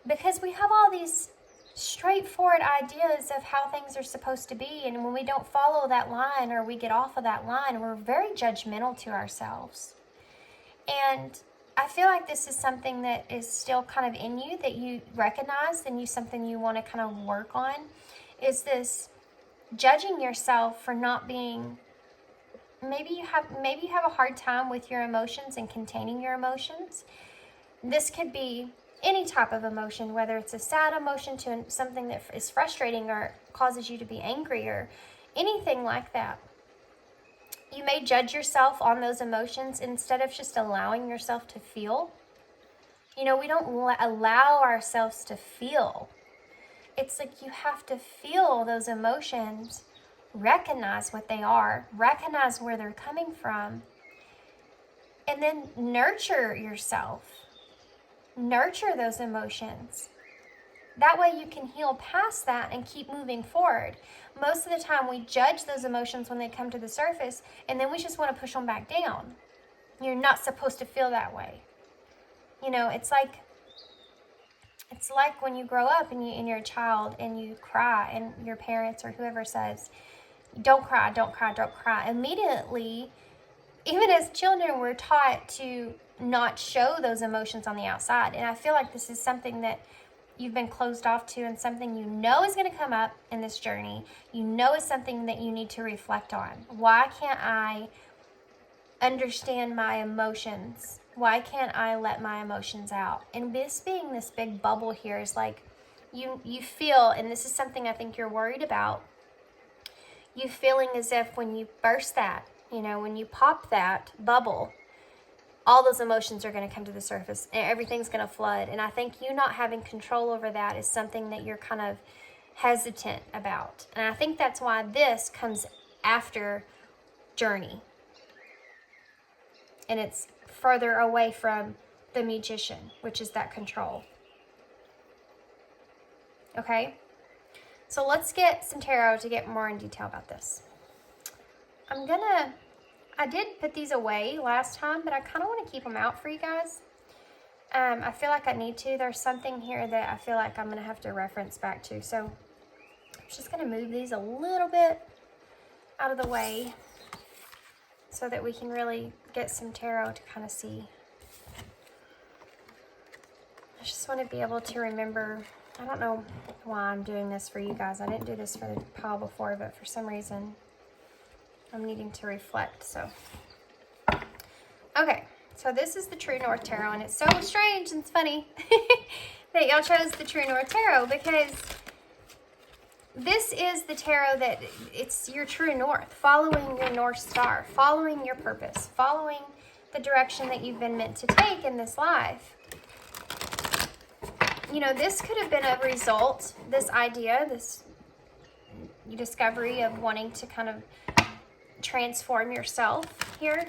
because we have all these straightforward ideas of how things are supposed to be, and when we don't follow that line or we get off of that line, we're very judgmental to ourselves. And I feel like this is something that is still kind of in you, that you recognize and something you want to kind of work on, is this judging yourself for not being, maybe you have a hard time with your emotions and containing your emotions. This could be any type of emotion, whether it's a sad emotion to something that is frustrating or causes you to be angry or anything like that. You may judge yourself on those emotions instead of just allowing yourself to feel. You know, we don't allow ourselves to feel. It's like you have to feel those emotions, recognize what they are, recognize where they're coming from, and then nurture yourself. Nurture those emotions. That way you can heal past that and keep moving forward. Most of the time we judge those emotions when they come to the surface, and then we just want to push them back down. You're not supposed to feel that way. You know, it's like when you grow up and you're a child and you cry and your parents or whoever says, don't cry, don't cry, don't cry. Immediately, even as children, we're taught to not show those emotions on the outside. And I feel like this is something that you've been closed off to, and something you know is going to come up in this journey. You know is something that you need to reflect on. Why can't I understand my emotions? Why can't I let my emotions out? And this being this big bubble here is like you feel, and this is something I think you're worried about, you feeling as if when you burst that, you know, when you pop that bubble, all those emotions are going to come to the surface and everything's going to flood. And I think you not having control over that is something that you're kind of hesitant about. And I think that's why this comes after Journey. And it's further away from the Magician, which is that control. Okay? So let's get some tarot to get more in detail about this. I did put these away last time, but I kind of want to keep them out for you guys. I feel like I need to. There's something here that I feel like I'm going to have to reference back to. So I'm just going to move these a little bit out of the way so that we can really get some tarot to kind of see. I just want to be able to remember. I don't know why I'm doing this for you guys. I didn't do this for the pile before, but for some reason I'm needing to reflect. So, okay. So this is the True North Tarot, and it's so strange and it's funny that y'all chose the True North Tarot, because this is the tarot that it's your true north, following your North Star, following your purpose, following the direction that you've been meant to take in this life. You know, this could have been a result, this idea, this discovery of wanting to kind of transform yourself here.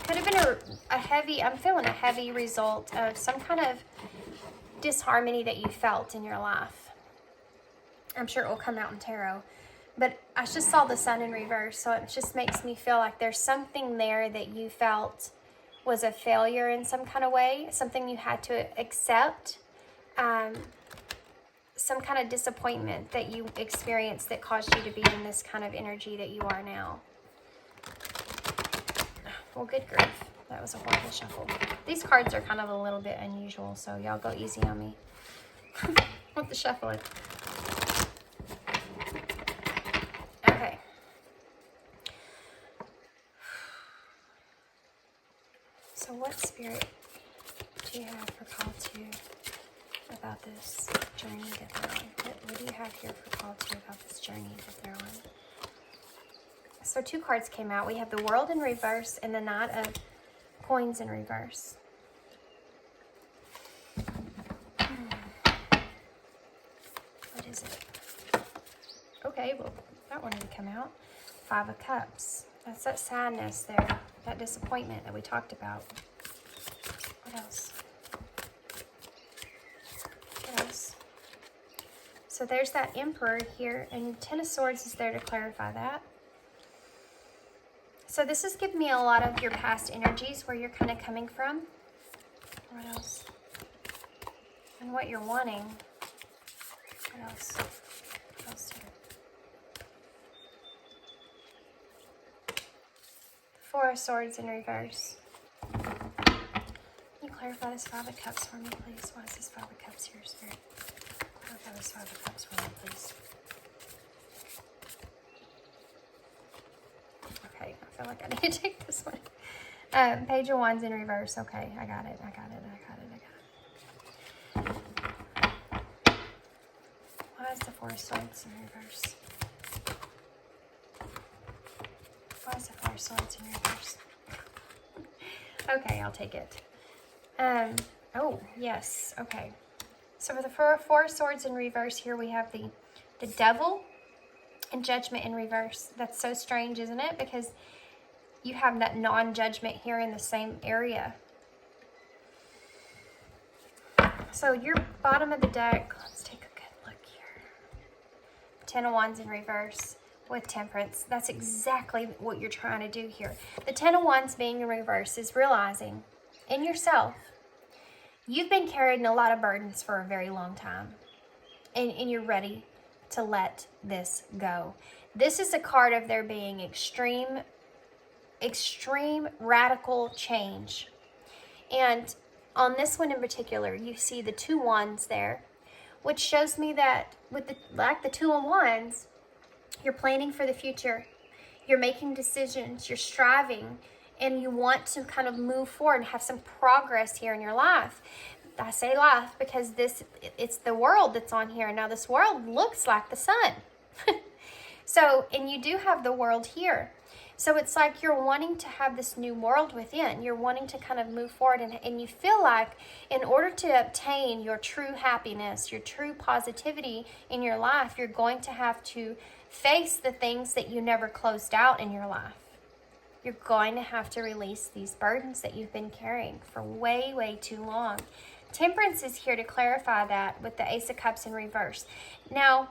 Could have been a heavy, I'm feeling a heavy result of some kind of disharmony that you felt in your life. I'm sure it will come out in tarot. But I just saw the sun in reverse, so it just makes me feel like there's something there that you felt was a failure in some kind of way, something you had to accept, some kind of disappointment that you experienced that caused you to be in this kind of energy that you are now. Well, good grief. That was a horrible shuffle. These cards are kind of a little bit unusual, so y'all go easy on me with the shuffling. Okay. So what spirit do you have for call to about this journey that they're on? What do you have here for call to about this journey that they're on? So 2 cards came out. We have the World in reverse and the Knight of Coins in reverse. What is it? Okay, well, that one didn't come out. 5 of Cups. That's that sadness there, that disappointment that we talked about. What else? What else? So there's that Emperor here, and 10 of Swords is there to clarify that. So this is giving me a lot of your past energies, where you're kind of coming from. What else? And what you're wanting. What else? What else here? 4 of Swords in reverse. Can you clarify this 5 of Cups for me, please? Why is this 5 of Cups here, Spirit? Clarify this 5 of Cups for me, please. Okay, I feel like I need to take this one. Page of Wands in reverse. Okay, I got it. Why is the 4 of Swords in reverse? Why is the 4 of Swords in reverse? Okay, I'll take it. Oh, yes. Okay. So for the 4 of Swords in reverse here, we have the Devil and Judgment in reverse. That's so strange, isn't it? Because you have that non-judgment here in the same area. So your bottom of the deck, let's take a good look here. 10 of Wands in reverse with Temperance. That's exactly what you're trying to do here. The 10 of Wands being in reverse is realizing in yourself, you've been carrying a lot of burdens for a very long time. And you're ready to let this go. This is a card of there being extreme radical change. And on this one in particular, you see the 2 Wands there, which shows me that with the 2 of Wands, you're planning for the future. You're making decisions, you're striving, and you want to kind of move forward and have some progress here in your life. I say life because it's the world that's on here. Now this world looks like the sun. So, and you do have the world here. So it's like you're wanting to have this new world within. You're wanting to kind of move forward, and you feel like in order to obtain your true happiness, your true positivity in your life, you're going to have to face the things that you never closed out in your life. You're going to have to release these burdens that you've been carrying for way, way too long. Temperance is here to clarify that with the Ace of Cups in reverse. Now,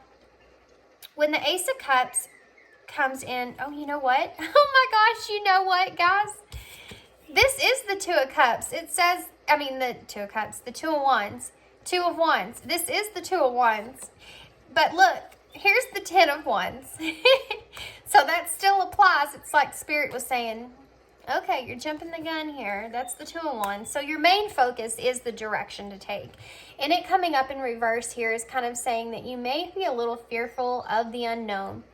when the Ace of Cups comes in, oh, you know what? Oh my gosh, you know what, guys? This is the 2 of Cups. It says, the 2 of Cups, the 2 of Wands. 2 of Wands. This is the 2 of Wands. But look, here's the 10 of Wands. So that still applies. It's like Spirit was saying, okay, you're jumping the gun here. That's the 2 of Wands. So your main focus is the direction to take. And it coming up in reverse here is kind of saying that you may be a little fearful of the unknown.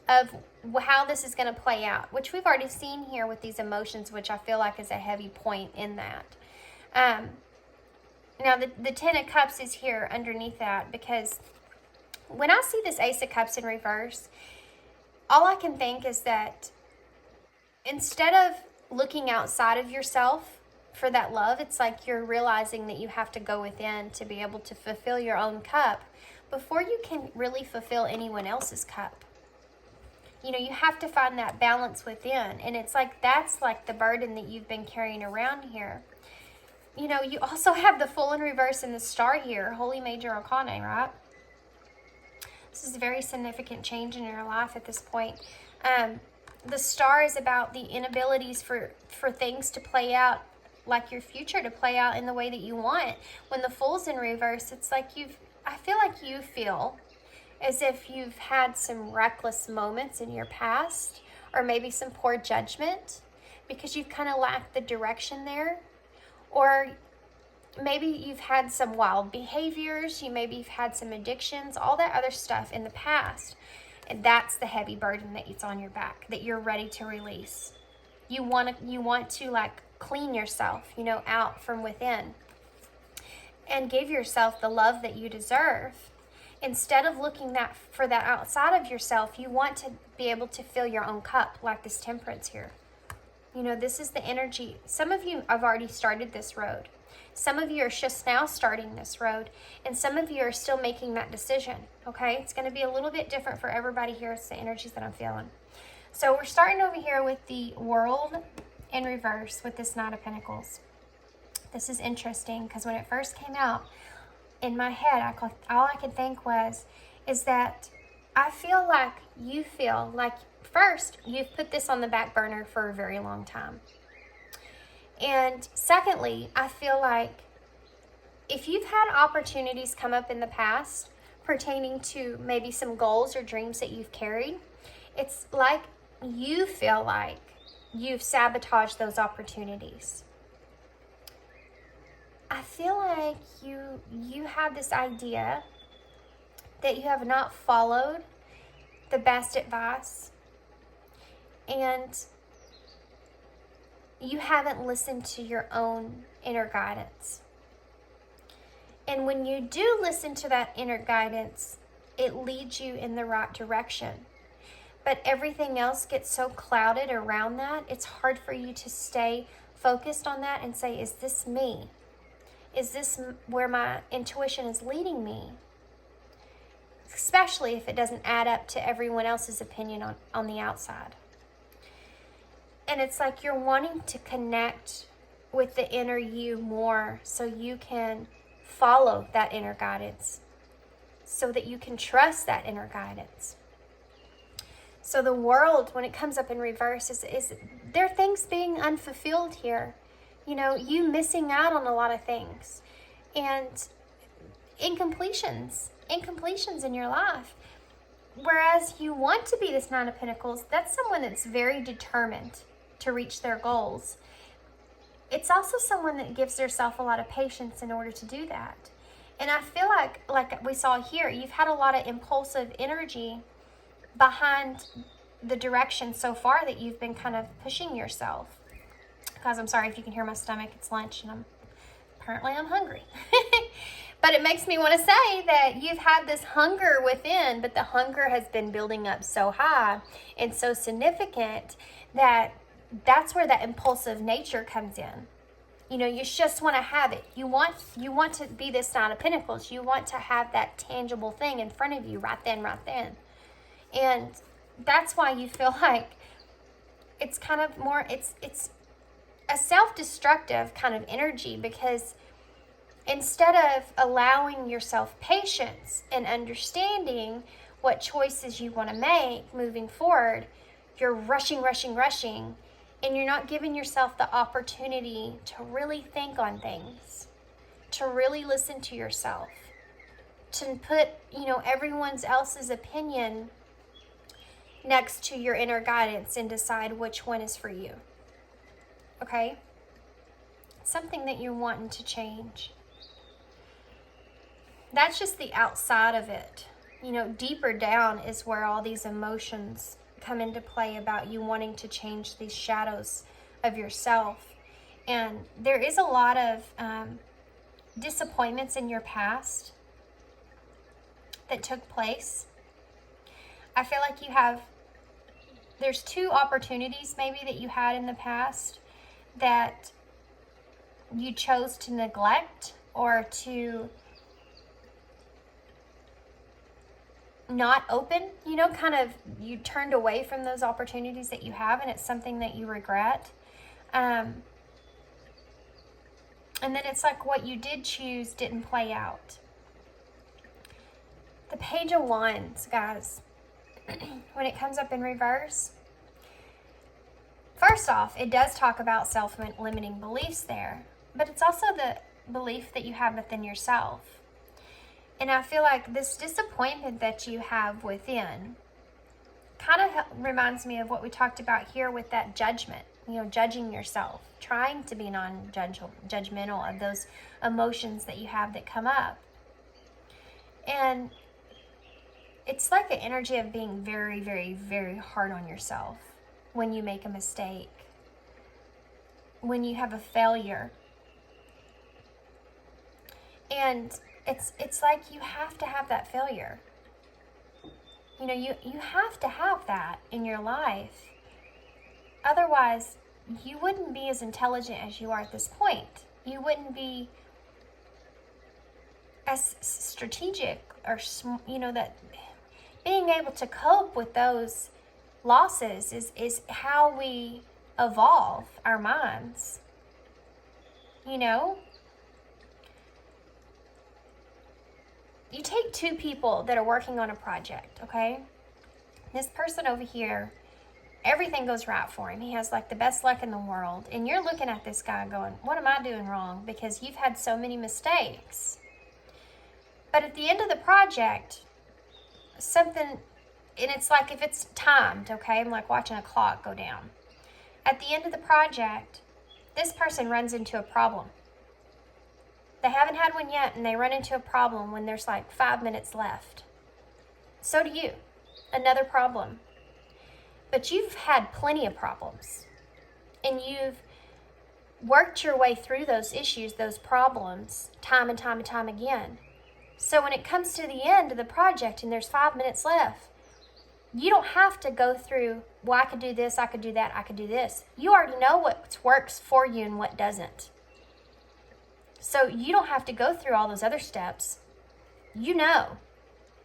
of how this is going to play out, which we've already seen here with these emotions, which I feel like is a heavy point in that. Now, the Ten of Cups is here underneath that, because when I see this Ace of Cups in reverse, all I can think is that instead of looking outside of yourself for that love, it's like you're realizing that you have to go within to be able to fulfill your own cup before you can really fulfill anyone else's cup. You know, you have to find that balance within. And it's like, that's like the burden that you've been carrying around here. You know, you also have the Fool in reverse and the Star here, Holy Major Arcana, right? This is a very significant change in your life at this point. The Star is about the inabilities for things to play out, like your future to play out in the way that you want. When the Fool's in reverse, it's like I feel like you feel as if you've had some reckless moments in your past, or maybe some poor judgment, because you've kind of lacked the direction there. Or maybe you've had some wild behaviors, maybe you've had some addictions, all that other stuff in the past. And that's the heavy burden that it's on your back, that you're ready to release. You want to like clean yourself, you know, out from within, and give yourself the love that you deserve. Instead of looking for that outside of yourself, you want to be able to fill your own cup, like this Temperance here. You know, this is the energy. Some of you have already started this road. Some of you are just now starting this road, and some of you are still making that decision, okay? It's going to be a little bit different for everybody here. It's the energies that I'm feeling. So we're starting over here with the World in reverse with this Knight of Pentacles. This is interesting because when it first came out, in my head, all I could think is that I feel like you feel like, first, you've put this on the back burner for a very long time. And secondly, I feel like if you've had opportunities come up in the past pertaining to maybe some goals or dreams that you've carried, it's like you feel like you've sabotaged those opportunities. I feel like you have this idea that you have not followed the best advice, and you haven't listened to your own inner guidance. And when you do listen to that inner guidance, it leads you in the right direction. But everything else gets so clouded around that, it's hard for you to stay focused on that and say, is this me? Is this where my intuition is leading me? Especially if it doesn't add up to everyone else's opinion on the outside. And it's like you're wanting to connect with the inner you more so you can follow that inner guidance, so that you can trust that inner guidance. So the World, when it comes up in reverse, is there are things being unfulfilled here. You know, you missing out on a lot of things, and incompletions in your life. Whereas you want to be this Nine of Pentacles, that's someone that's very determined to reach their goals. It's also someone that gives themselves a lot of patience in order to do that. And I feel like we saw here, you've had a lot of impulsive energy behind the direction so far that you've been kind of pushing yourself. Guys, I'm sorry if you can hear my stomach. It's lunch and I'm hungry. But it makes me want to say that you've had this hunger within, but the hunger has been building up so high and so significant that that's where that impulsive nature comes in. You know, you just want to have it. You want to be this Nine of Pentacles. You want to have that tangible thing in front of you right then. And that's why you feel like it's kind of more, it's a self-destructive kind of energy, because instead of allowing yourself patience and understanding what choices you want to make moving forward, you're rushing, and you're not giving yourself the opportunity to really think on things, to really listen to yourself, to put, everyone else's opinion next to your inner guidance and decide which one is for you. Okay? Something that you're wanting to change. That's just the outside of it. you know, deeper down is where all these emotions come into play about you wanting to change these shadows of yourself. And there is a lot of disappointments in your past that took place. I feel like there's two opportunities maybe that you had in the past that you chose to neglect or to not open, you know, kind of you turned away from those opportunities that you have, and it's something that you regret. And then it's like what you did choose didn't play out. The Page of Wands, guys, when it comes up in reverse, first off, it does talk about self-limiting beliefs there, but it's also the belief that you have within yourself. And I feel like this disappointment that you have within kind of reminds me of what we talked about here with that judgment, you know, judging yourself, trying to be non-judgmental of those emotions that you have that come up. And it's like the energy of being very, very, very hard on yourself when you make a mistake, when you have a failure. And it's like you have to have that failure. You know, you have to have that in your life. Otherwise, you wouldn't be as intelligent as you are at this point. You wouldn't be as strategic or, you know, that being able to cope with those losses is how we evolve our minds. You know? You take two people that are working on a project, okay? This person over here, everything goes right for him. He has like the best luck in the world. And you're looking at this guy going, what am I doing wrong? Because you've had so many mistakes. But at the end of the project, something, and it's like if it's timed, okay? I'm like watching a clock go down. At the end of the project, this person runs into a problem. They haven't had one yet, and they run into a problem when there's like 5 minutes left. So do you. Another problem. But you've had plenty of problems. And you've worked your way through those issues, those problems, time and time and time again. So when it comes to the end of the project and there's 5 minutes left, you don't have to go through, well, I could do this, I could do that, I could do this. You already know what works for you and what doesn't. So you don't have to go through all those other steps. You know,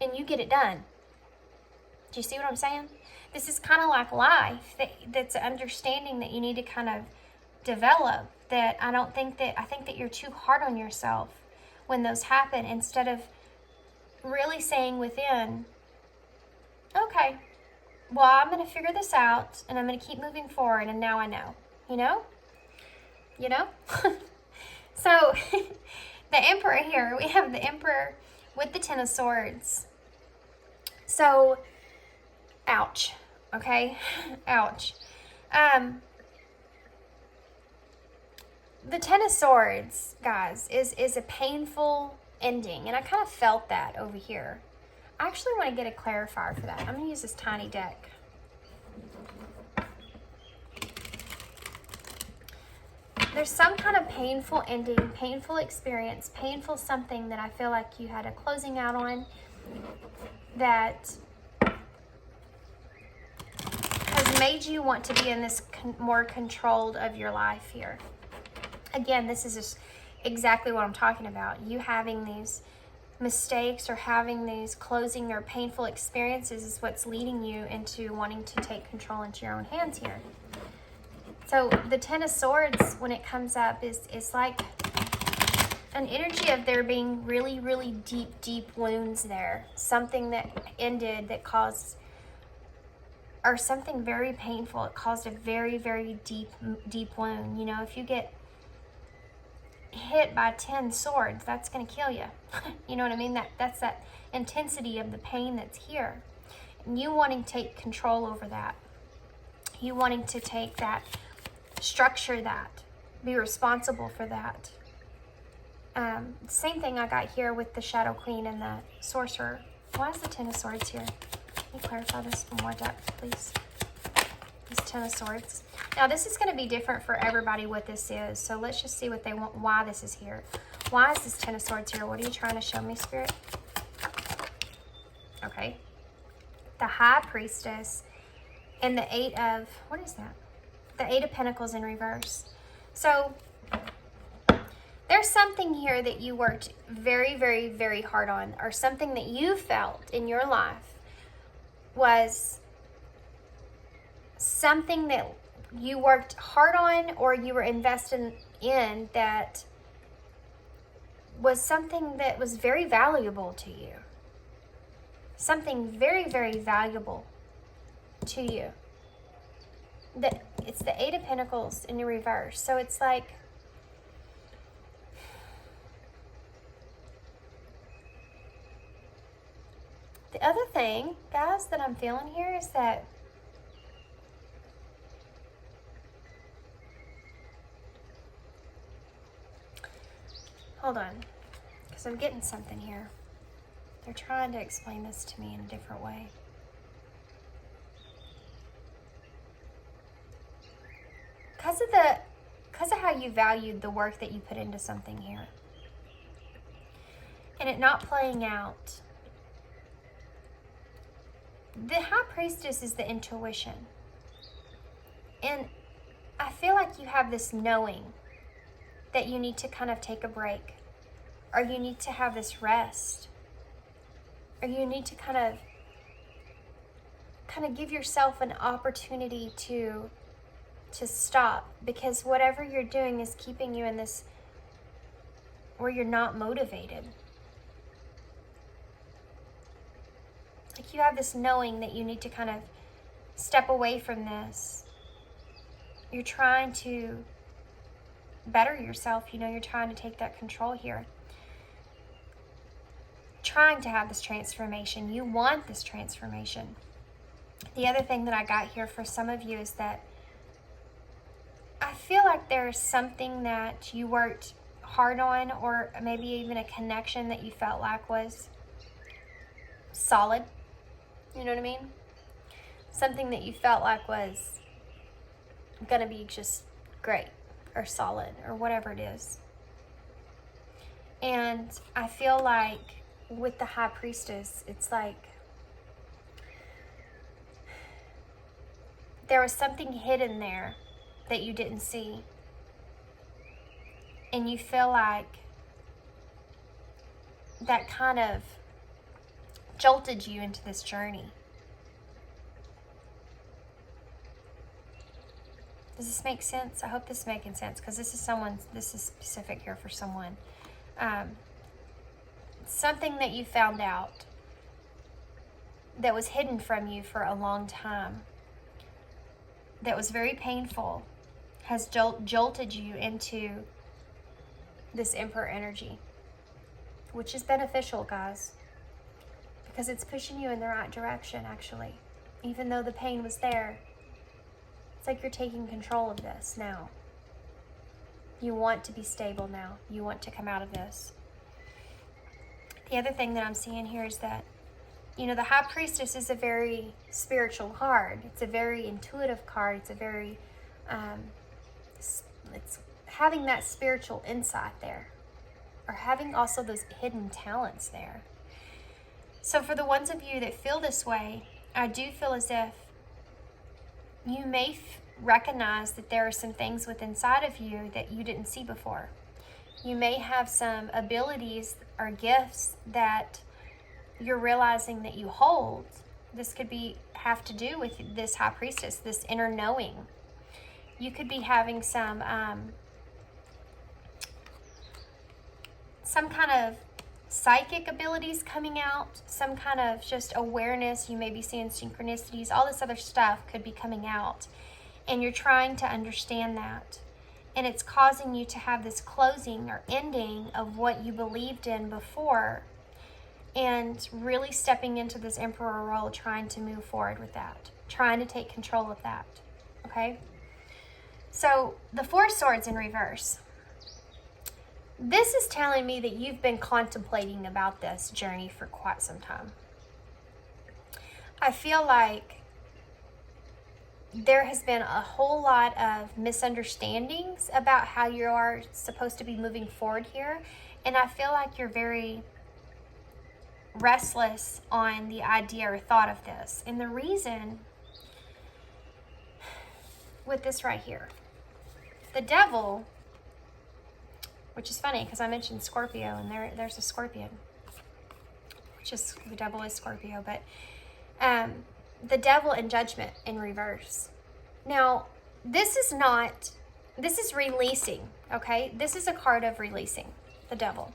and you get it done. Do you see what I'm saying? This is kind of like life. That's an understanding that you need to kind of develop. I think that you're too hard on yourself when those happen, instead of really saying within, okay, well, I'm going to figure this out and I'm going to keep moving forward, and now I know. You know? You know? So, the Emperor here, we have the Emperor with the Ten of Swords. So, ouch, okay? Ouch. The Ten of Swords, guys, is a painful ending, and I kind of felt that over here. I actually want to get a clarifier for that. I'm going to use this tiny deck. There's some kind of painful ending, painful experience, painful something that I feel like you had a closing out on that has made you want to be in this more controlled of your life here. Again, this is just exactly what I'm talking about. You having these mistakes or having these closing or painful experiences is what's leading you into wanting to take control into your own hands here. So the Ten of Swords, when it comes up, is like an energy of there being really, really deep wounds there. Something that ended that caused, or something very painful. It caused a very, very deep wound. You know, if you get hit by 10 swords, that's going to kill you. You know what I mean? That's that intensity of the pain that's here. And you wanting to take control over that. You wanting to take that, structure that, be responsible for that. Same thing I got here with the Shadow Queen and the Sorcerer. Why is the Ten of Swords here? Can you clarify this in more depth, please? This Ten of Swords. Now, this is going to be different for everybody what this is. So let's just see what they want, why this is here. Why is this Ten of Swords here? What are you trying to show me, Spirit? Okay. The High Priestess and the Eight of, what is that? The Eight of Pentacles in reverse. So there's something here that you worked very, very, very hard on, or something that you felt in your life was something that you worked hard on or you were invested in that was something that was very valuable to you. Something very, very valuable to you. It's the Eight of Pentacles in the reverse. So it's like, the other thing, guys, that I'm feeling here is that hold on, because I'm getting something here. They're trying to explain this to me in a different way. Because of how you valued the work that you put into something here. And it not playing out. The High Priestess is the intuition. And I feel like you have this knowing that you need to kind of take a break. Or you need to have this rest. Or you need to kind of give yourself an opportunity to stop, because whatever you're doing is keeping you in this where you're not motivated. Like you have this knowing that you need to kind of step away from this. You're trying to better yourself, you're trying to take that control here. Trying to have this transformation. You want this transformation. The other thing that I got here for some of you is that I feel like there's something that you worked hard on, or maybe even a connection that you felt like was solid. You know what I mean? Something that you felt like was going to be just great or solid or whatever it is. And I feel like with the High Priestess, it's like there was something hidden there that you didn't see. And you feel like that kind of jolted you into this journey. Does this make sense? I hope this is making sense, because this is specific here for someone. Something that you found out that was hidden from you for a long time, that was very painful, has jolted you into this Emperor energy, which is beneficial, guys, because it's pushing you in the right direction, actually. Even though the pain was there, it's like you're taking control of this now. You want to be stable now. You want to come out of this. The other thing that I'm seeing here is that, the High Priestess is a very spiritual card. It's a very intuitive card. It's a very, it's having that spiritual insight there, or having also those hidden talents there. So for the ones of you that feel this way, I do feel as if you may recognize that there are some things within inside of you that you didn't see before. You may have some abilities or gifts that you're realizing that you hold. This could have to do with this High Priestess, this inner knowing. You could be having some kind of psychic abilities coming out, some kind of just awareness. You may be seeing synchronicities. All this other stuff could be coming out, and you're trying to understand that. And it's causing you to have this closing or ending of what you believed in before, and really stepping into this Emperor role, trying to move forward with that, trying to take control of that, okay? So the Four of Swords in reverse. This is telling me that you've been contemplating about this journey for quite some time. I feel like there has been a whole lot of misunderstandings about how you are supposed to be moving forward here. And I feel like you're very restless on the idea or thought of this. And the reason with this right here, the devil, which is funny because I mentioned Scorpio, and there's a scorpion, which is, the devil is Scorpio, but the devil and judgment in reverse. Now, this is releasing, okay? This is a card of releasing, the devil.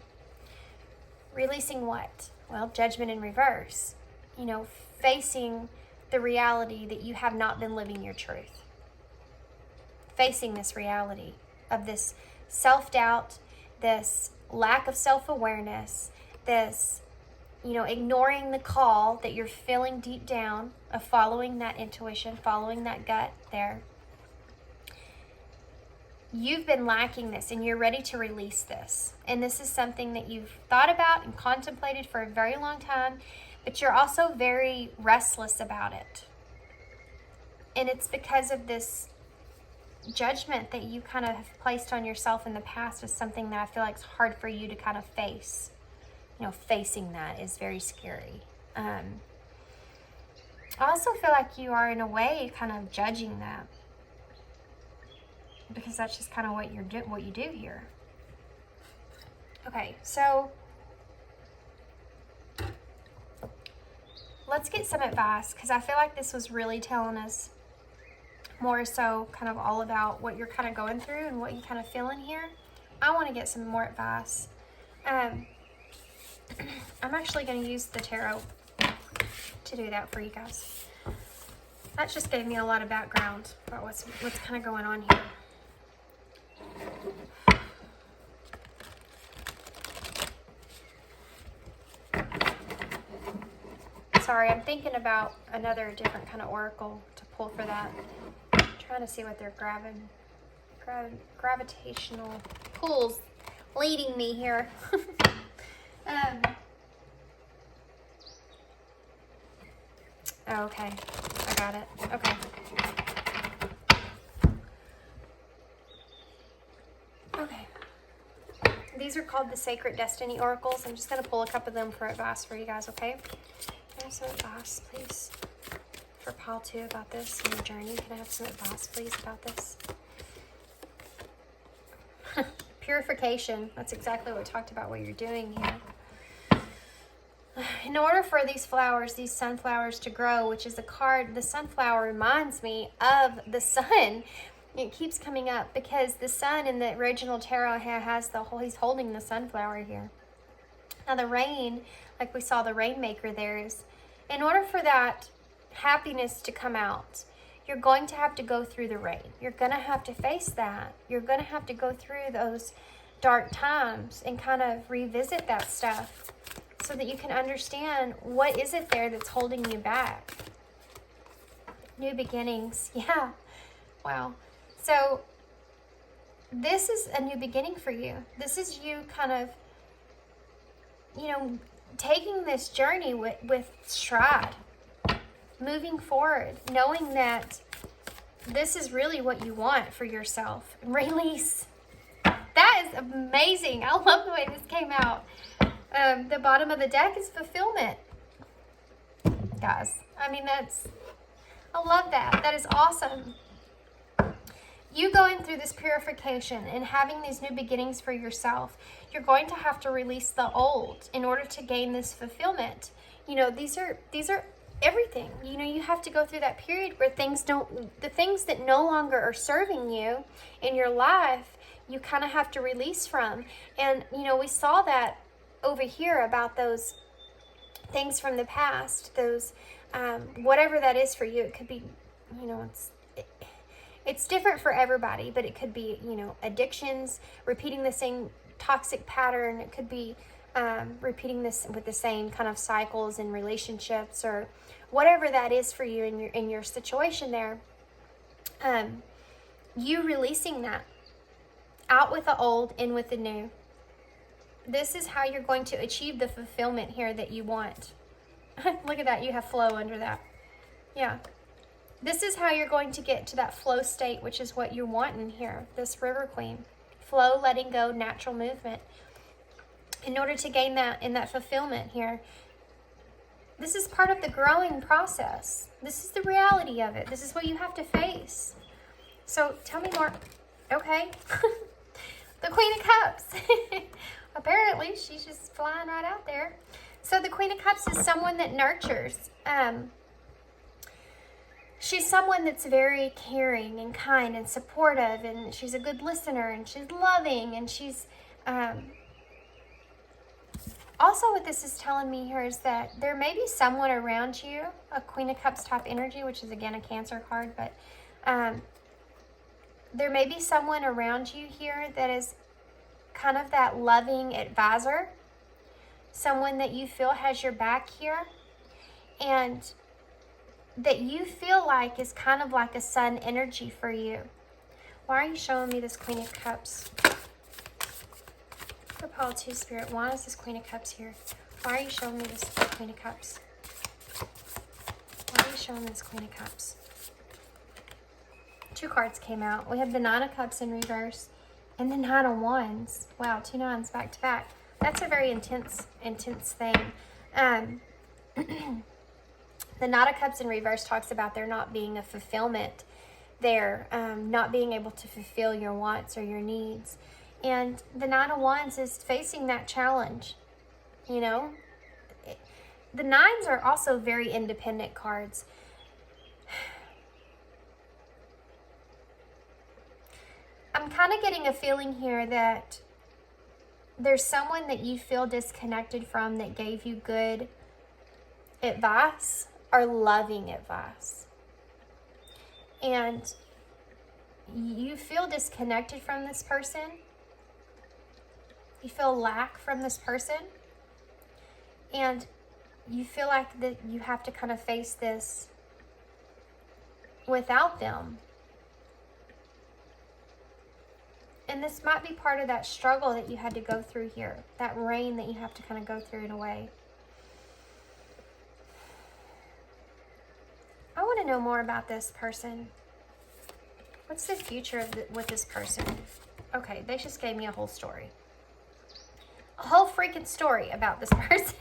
Releasing what? Well, judgment in reverse. You know, facing the reality that you have not been living your truth. Facing this reality of this self-doubt, this lack of self-awareness, this, you know, ignoring the call that you're feeling deep down of following that intuition, following that gut there. You've been lacking this and you're ready to release this. And this is something that you've thought about and contemplated for a very long time, but you're also very restless about it. And it's because of this judgment that you kind of have placed on yourself in the past is something that I feel like is hard for you to kind of face. You know, facing that is very scary. I also feel like you are in a way kind of judging that, because that's just kind of what you do here. Okay, so let's get some advice, because I feel like this was really telling us more so kind of all about what you're kind of going through and what you kind of feeling here. I want to get some more advice. I'm actually going to use the tarot to do that for you guys. That just gave me a lot of background about what's kind of going on here. Sorry, I'm thinking about another different kind of oracle to pull for that. I'm trying to see what they're gravitational pulls leading me here. Okay, I got it. Okay. Okay. These are called the Sacred Destiny Oracles. I'm just going to pull a couple of them for advice for you guys, okay? Can I have some advice, please, for pile 2 about this and your journey? Can I have some advice, please, about this? Purification. That's exactly what we talked about, what you're doing here. In order for these flowers, these sunflowers, to grow, which is a card, the sunflower reminds me of the sun. It keeps coming up because the sun in the original tarot has he's holding the sunflower here. Now the rain, like we saw the rainmaker there, is, in order for that happiness to come out, you're going to have to go through the rain. You're going to have to face that. You're going to have to go through those dark times and kind of revisit that stuff, so that you can understand what is it there that's holding you back. New beginnings. Yeah. Wow. So this is a new beginning for you. This is you kind of, you know, taking this journey with stride, moving forward, knowing that this is really what you want for yourself. Release. That is amazing. I love the way this came out. The bottom of the deck is fulfillment. Guys, I mean, I love that. That is awesome. You going through this purification and having these new beginnings for yourself, you're going to have to release the old in order to gain this fulfillment. You know, these are everything. You know, you have to go through that period where the things that no longer are serving you in your life, you kind of have to release from. And, you know, we saw that over here about those things from the past, those whatever that is for you. It could be, you know, it's different for everybody, but it could be, you know, addictions, repeating the same toxic pattern. It could be repeating this with the same kind of cycles in relationships, or whatever that is for you in your situation there. You releasing that, out with the old, in with the new. This is how you're going to achieve the fulfillment here that you want. Look at that. You have flow under that. Yeah. This is how you're going to get to that flow state, which is what you're wanting here, this River Queen. Flow, letting go, natural movement. In order to gain that in that fulfillment here, this is part of the growing process. This is the reality of it. This is what you have to face. So tell me more. Okay. The Queen of Cups. Apparently, she's just flying right out there. So the Queen of Cups is someone that nurtures. She's someone that's very caring and kind and supportive, and she's a good listener, and she's loving, and she's... Also, what this is telling me here is that there may be someone around you, a Queen of Cups type energy, which is again a Cancer card, but there may be someone around you here that is kind of that loving advisor, someone that you feel has your back here, and that you feel like is kind of like a sun energy for you. Why are you showing me this Queen of Cups? For Paul 2 Spirit, why is this Queen of Cups here? Why are you showing me this Queen of Cups? Why are you showing me this Queen of Cups? 2 cards came out. We have the 9 of Cups in reverse and the 9 of Wands. Wow, 2 9s back to back. That's a very intense thing. The 9 of Cups in reverse talks about there not being a fulfillment there, not being able to fulfill your wants or your needs. And the 9 of Wands is facing that challenge, you know. The 9s are also very independent cards. I'm kind of getting a feeling here that there's someone that you feel disconnected from that gave you good advice or loving advice. And you feel disconnected from this person. You feel lack from this person, and you feel like that you have to kind of face this without them. And this might be part of that struggle that you had to go through here, that rain that you have to kind of go through in a way. I want to know more about this person. What's the future with this person? Okay, they just gave me a whole story. A whole freaking story about this person.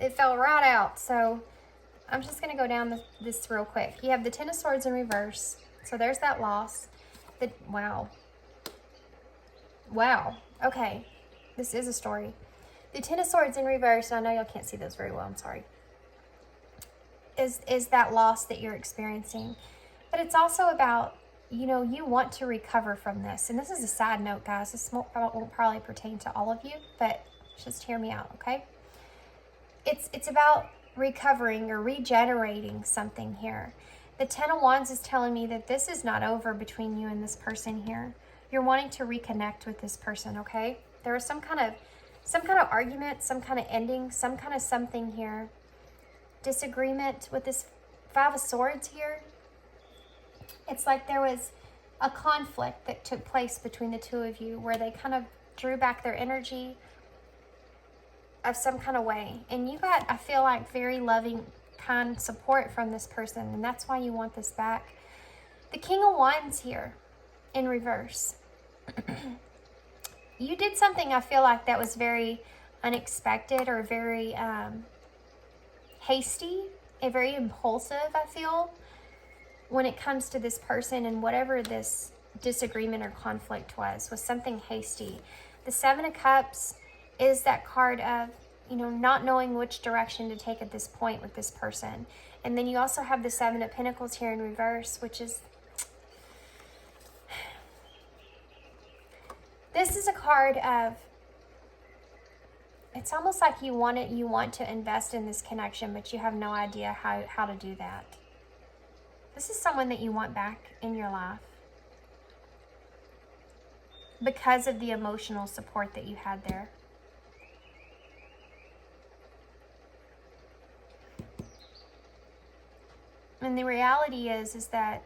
It fell right out. So I'm just going to go down this real quick. You have the 10 of Swords in reverse. So there's that loss. Wow. Okay. This is a story. The 10 of Swords in reverse, and I know y'all can't see those very well. I'm sorry. Is that loss that you're experiencing. But it's also about, you know, you want to recover from this. And this is a side note, guys. This won't probably pertain to all of you, but just hear me out, okay? It's about recovering or regenerating something here. The 10 of Wands is telling me that this is not over between you and this person here. You're wanting to reconnect with this person, okay? There was some kind of argument, some kind of ending, some kind of something here. Disagreement with this 5 of Swords here. It's like there was a conflict that took place between the two of you where they kind of drew back their energy of some kind of way. And you got, I feel like, very loving, kind support from this person. And that's why you want this back. The King of Wands here in reverse. You did something, I feel like, that was very unexpected or very hasty and very impulsive, I feel, when it comes to this person, and whatever this disagreement or conflict was something hasty. The 7 of Cups is that card of, you know, not knowing which direction to take at this point with this person. And then you also have the 7 of Pentacles here in reverse, which is, this is a card of, it's almost like you want to invest in this connection, but you have no idea how to do that. This is someone that you want back in your life because of the emotional support that you had there. And the reality is that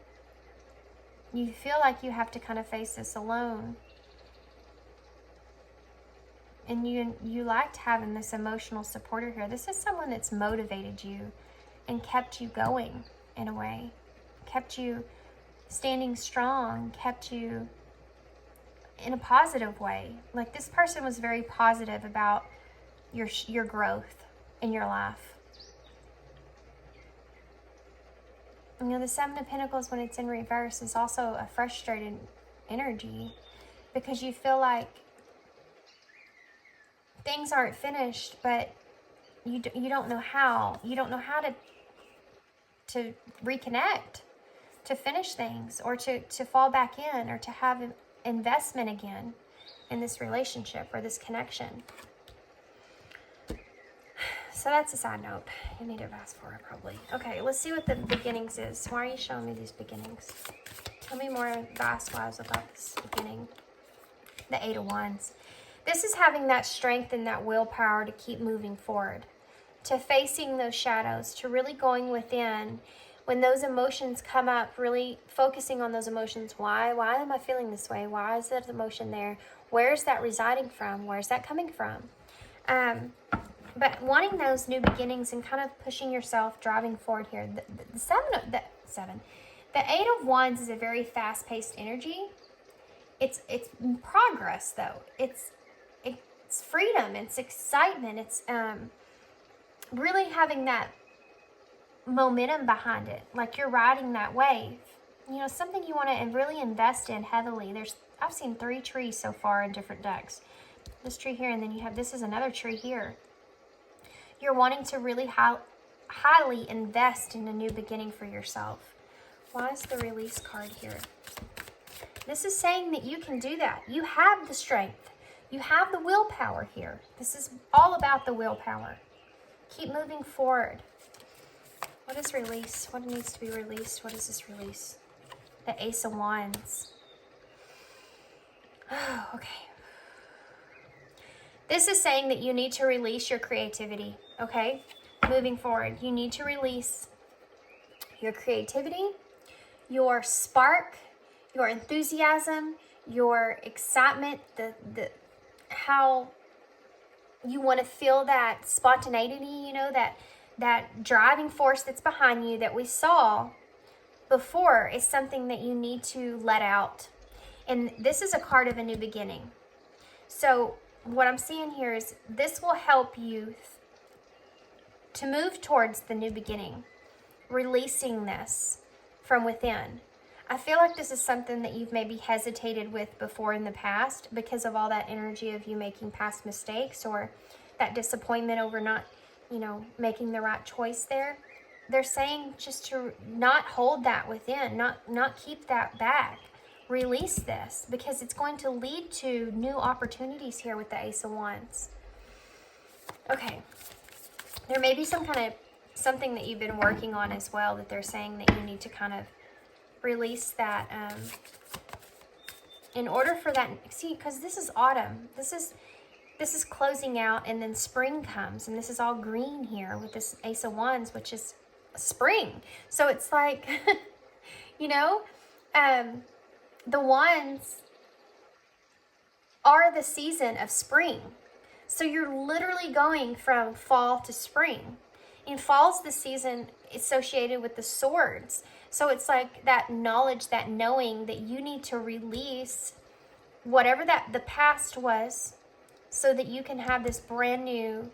you feel like you have to kind of face this alone. And you liked having this emotional supporter here. This is someone that's motivated you and kept you going in a way, kept you standing strong, kept you in a positive way. Like, this person was very positive about your growth in your life. You know, the Seven of Pentacles, when it's in reverse, is also a frustrated energy, because you feel like things aren't finished, but you don't know how. You don't know how to reconnect, to finish things, or to fall back in, or to have an investment again in this relationship or this connection. So that's a side note. You need to fast forward probably. Okay, let's see what the beginnings is. Why are you showing me these beginnings? Tell me more advice-wise about this beginning. The Eight of Wands. This is having that strength and that willpower to keep moving forward, to facing those shadows, to really going within. When those emotions come up, really focusing on those emotions. Why am I feeling this way? Why is that emotion there? Where's that residing from? Where's that coming from? But wanting those new beginnings and kind of pushing yourself, driving forward here. The Eight of Wands is a very fast-paced energy. It's progress, though. It's freedom. It's excitement. It's really having that momentum behind it, like you're riding that wave. You know, something you want to really invest in heavily. I've seen 3 trees so far in different decks. This tree here, and then you have, this is another tree here. You're wanting to really highly invest in a new beginning for yourself. Why is the Release card here? This is saying that you can do that. You have the strength. You have the willpower here. This is all about the willpower. Keep moving forward. What is release? What needs to be released? What is this release? The Ace of Wands. Oh, okay. This is saying that you need to release your creativity, okay? Moving forward, you need to release your creativity, your spark, your enthusiasm, your excitement, how you want to feel that spontaneity, you know, that driving force that's behind you that we saw before is something that you need to let out. And this is a card of a new beginning. So what I'm seeing here is this will help you to move towards the new beginning, releasing this from within. I feel like this is something that you've maybe hesitated with before in the past because of all that energy of you making past mistakes, or that disappointment over not, you know, making the right choice there. They're saying just to not hold that within, not keep that back. Release this, because it's going to lead to new opportunities here with the Ace of Wands. Okay. There may be something that you've been working on as well, that they're saying that you need to kind of release that in order for that. See, because this is autumn. This is closing out, and then spring comes, and this is all green here with this Ace of Wands, which is spring. So it's like, you know, the wands are the season of spring. So you're literally going from fall to spring. And fall's the season associated with the swords. So it's like that knowledge, that knowing that you need to release whatever that the past was, so that you can have this brand new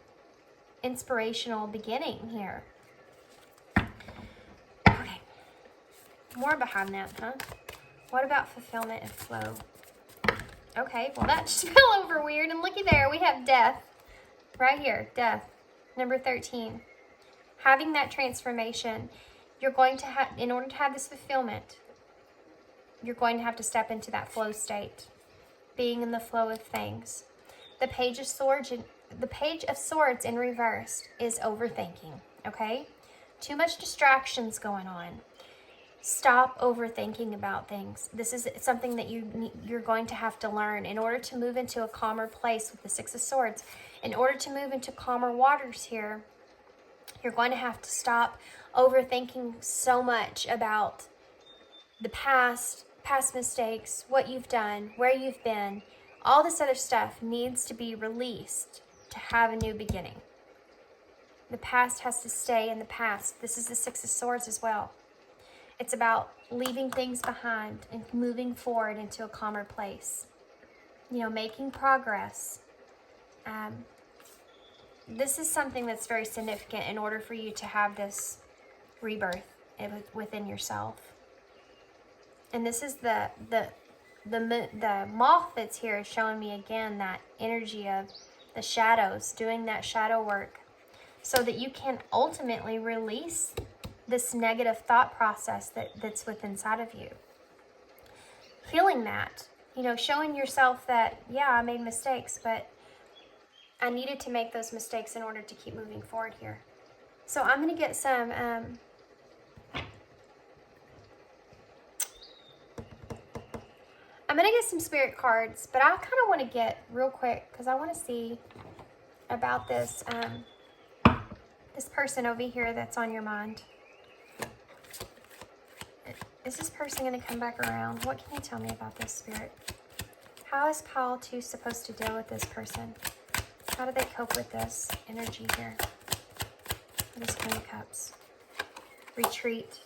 inspirational beginning here. Okay. More behind that, huh? What about fulfillment and flow? Okay, well that just fell over weird. And looky there, we have death. Right here, death. Number 13. Having that transformation, you're going to have, in order to have this fulfillment, you're going to have to step into that flow state. Being in the flow of things. The Page of Swords in reverse is overthinking, okay? Too much distractions going on. Stop overthinking about things. This is something that you're going to have to learn in order to move into a calmer place with the Six of Swords. In order to move into calmer waters here, you're going to have to stop overthinking so much about the past mistakes, what you've done, where you've been. All this other stuff needs to be released to have a new beginning. The past has to stay in the past. This is the Six of Swords as well. It's about leaving things behind and moving forward into a calmer place. You know, making progress. This is something that's very significant in order for you to have this rebirth within yourself. And this is the moth that's here is showing me again that energy of the shadows, doing that shadow work, so that you can ultimately release this negative thought process that's within inside of you. Healing that, you know, showing yourself that, yeah, I made mistakes, but I needed to make those mistakes in order to keep moving forward here. So I'm going to get some, spirit cards, but I kind of want to get real quick because I want to see about this, this person over here that's on your mind. Is this person going to come back around? What can you tell me about this, Spirit? How is Pile 2 supposed to deal with this person? How do they cope with this energy here? This Queen of Cups. Retreat.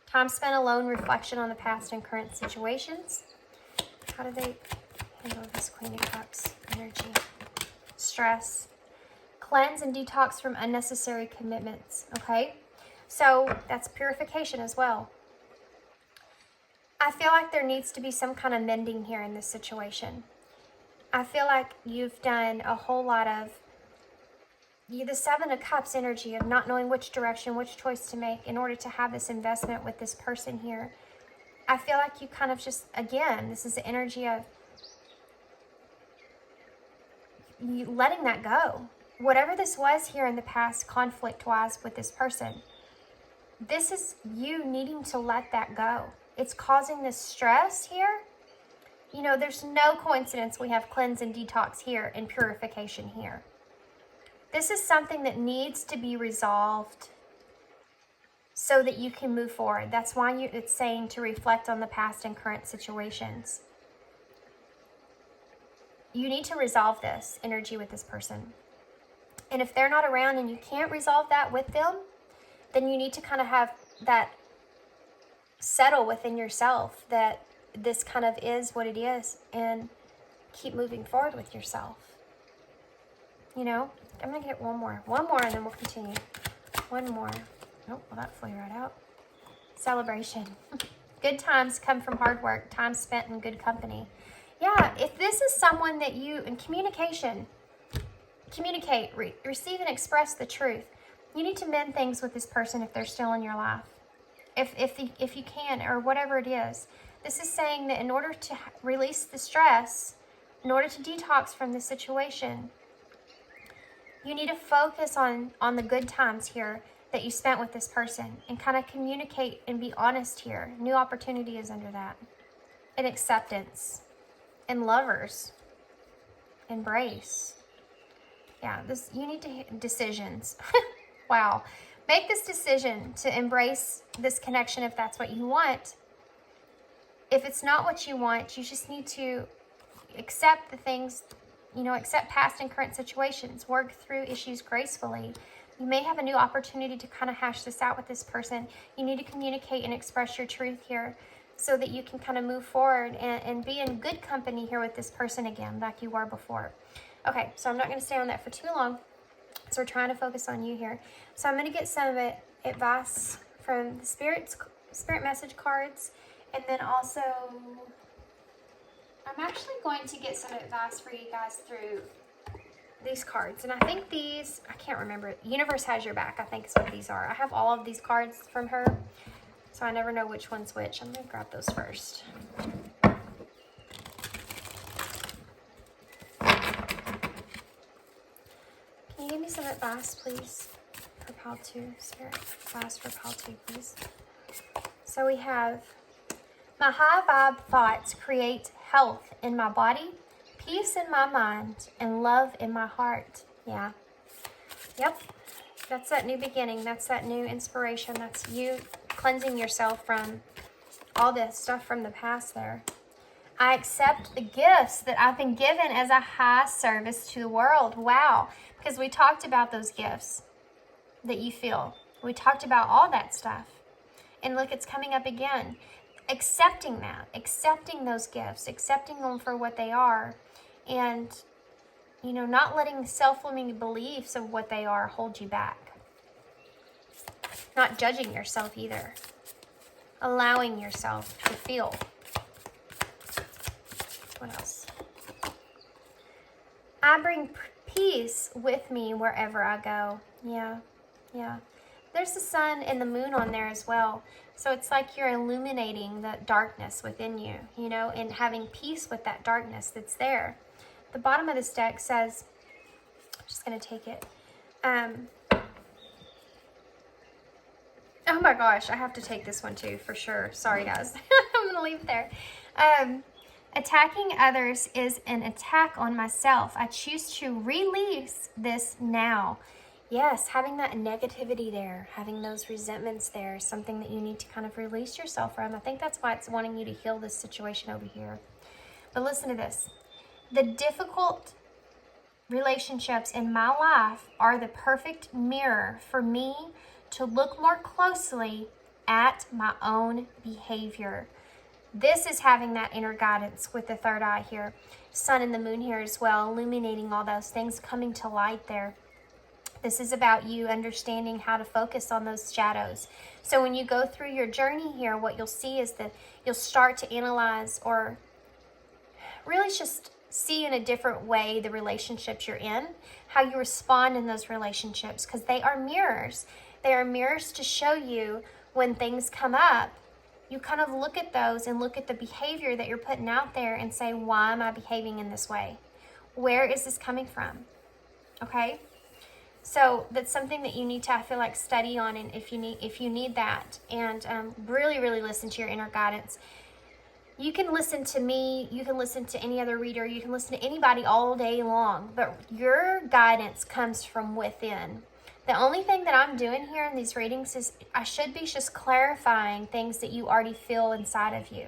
Time spent alone, reflection on the past and current situations. How do they handle this Queen of Cups energy? Stress. Cleanse and detox from unnecessary commitments. Okay? So that's purification as well. I feel like there needs to be some kind of mending here in this situation. I feel like you've done a whole lot of the Seven of Cups energy of not knowing which direction, which choice to make in order to have this investment with this person here. I feel like you kind of just, again, this is the energy of you letting that go. Whatever this was here in the past, conflict-wise with this person, this is you needing to let that go. It's causing this stress here. You know, there's no coincidence we have cleanse and detox here and purification here. This is something that needs to be resolved so that you can move forward. That's why it's saying to reflect on the past and current situations. You need to resolve this energy with this person. And if they're not around and you can't resolve that with them, then you need to kind of have that settle within yourself that this kind of is what it is and keep moving forward with yourself. You know, I'm going to get one more and then we'll continue. One more. Oh, well, that flew right out. Celebration. Good times come from hard work, time spent in good company. Yeah, if this is someone that you, in communication, communicate, receive and express the truth. You need to mend things with this person if they're still in your life. If you can, or whatever it is. This is saying that in order to release the stress, in order to detox from the situation, you need to focus on the good times here that you spent with this person and kind of communicate and be honest here. New opportunity is under that. And acceptance. And lovers. Embrace. Yeah, you need to decisions. Wow. Make this decision to embrace this connection if that's what you want. If it's not what you want, you just need to accept the things, accept past and current situations, work through issues gracefully. You may have a new opportunity to kind of hash this out with this person. You need to communicate and express your truth here so that you can kind of move forward and be in good company here with this person again, like you were before. Okay, so I'm not going to stay on that for too long. So we're trying to focus on you here. So I'm going to get some advice from the spirit message cards. And then also, I'm actually going to get some advice for you guys through these cards. And I think these, I can't remember. Universe Has Your Back, I think is what these are. I have all of these cards from her, so I never know which one's which. I'm going to grab those first. Can you give me some advice, please, for Pile 2? Spirit, advice for Pile 2, please. So we have, my high vibe thoughts create health in my body, peace in my mind, and love in my heart. Yeah. Yep. That's that new beginning. That's that new inspiration. That's you cleansing yourself from all this stuff from the past there. I accept the gifts that I've been given as a high service to the world. Wow. Because we talked about those gifts. that you feel. We talked about all that stuff. And look, it's coming up again. Accepting that, accepting those gifts, accepting them for what they are, and, you know, not letting self-limiting beliefs of what they are hold you back. Not judging yourself either. Allowing yourself to feel. What else? I bring peace with me wherever I go. Yeah. There's the sun and the moon on there as well. So it's like you're illuminating the darkness within you, you know, and having peace with that darkness that's there. The bottom of this deck says, I'm just going to take it. Oh my gosh, I have to take this one too, for sure. Sorry, guys. I'm going to leave it there. Attacking others is an attack on myself. I choose to release this now. Yes, having that negativity there, having those resentments there, something that you need to kind of release yourself from. I think that's why it's wanting you to heal this situation over here. But listen to this. The difficult relationships in my life are the perfect mirror for me to look more closely at my own behavior. This is having that inner guidance with the third eye here. Sun and the moon here as well, illuminating all those things, coming to light there. This is about you understanding how to focus on those shadows. So when you go through your journey here, what you'll see is that you'll start to analyze or really just see in a different way the relationships you're in, how you respond in those relationships, because they are mirrors. They are mirrors to show you when things come up. You kind of look at those and look at the behavior that you're putting out there and say, why am I behaving in this way? Where is this coming from? Okay? So that's something that you need to, I feel like, study on, and if you need that, and really, really listen to your inner guidance. You can listen to me, you can listen to any other reader, you can listen to anybody all day long, but your guidance comes from within. The only thing that I'm doing here in these readings is I should be just clarifying things that you already feel inside of you.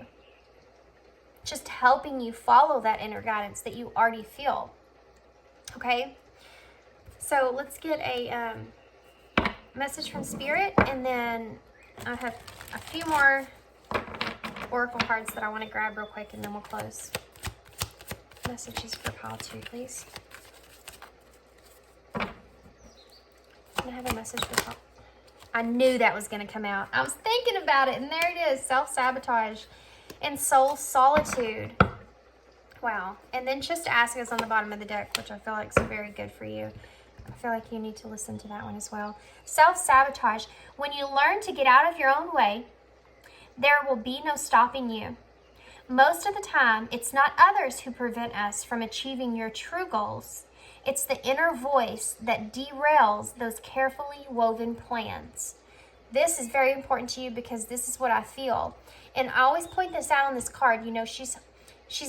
Just helping you follow that inner guidance that you already feel. Okay? So let's get a message from Spirit, and then I have a few more Oracle cards that I want to grab real quick, and then we'll close. Messages for pile 2, please. Can I have a message for pile? I knew that was going to come out. I was thinking about it, and there it is. Self-sabotage and soul solitude. Wow. And then just ask us on the bottom of the deck, which I feel like is very good for you. I feel like you need to listen to that one as well. Self-sabotage. When you learn to get out of your own way, there will be no stopping you. Most of the time, it's not others who prevent us from achieving your true goals. It's the inner voice that derails those carefully woven plans. This is very important to you because this is what I feel. And I always point this out on this card. You know, she's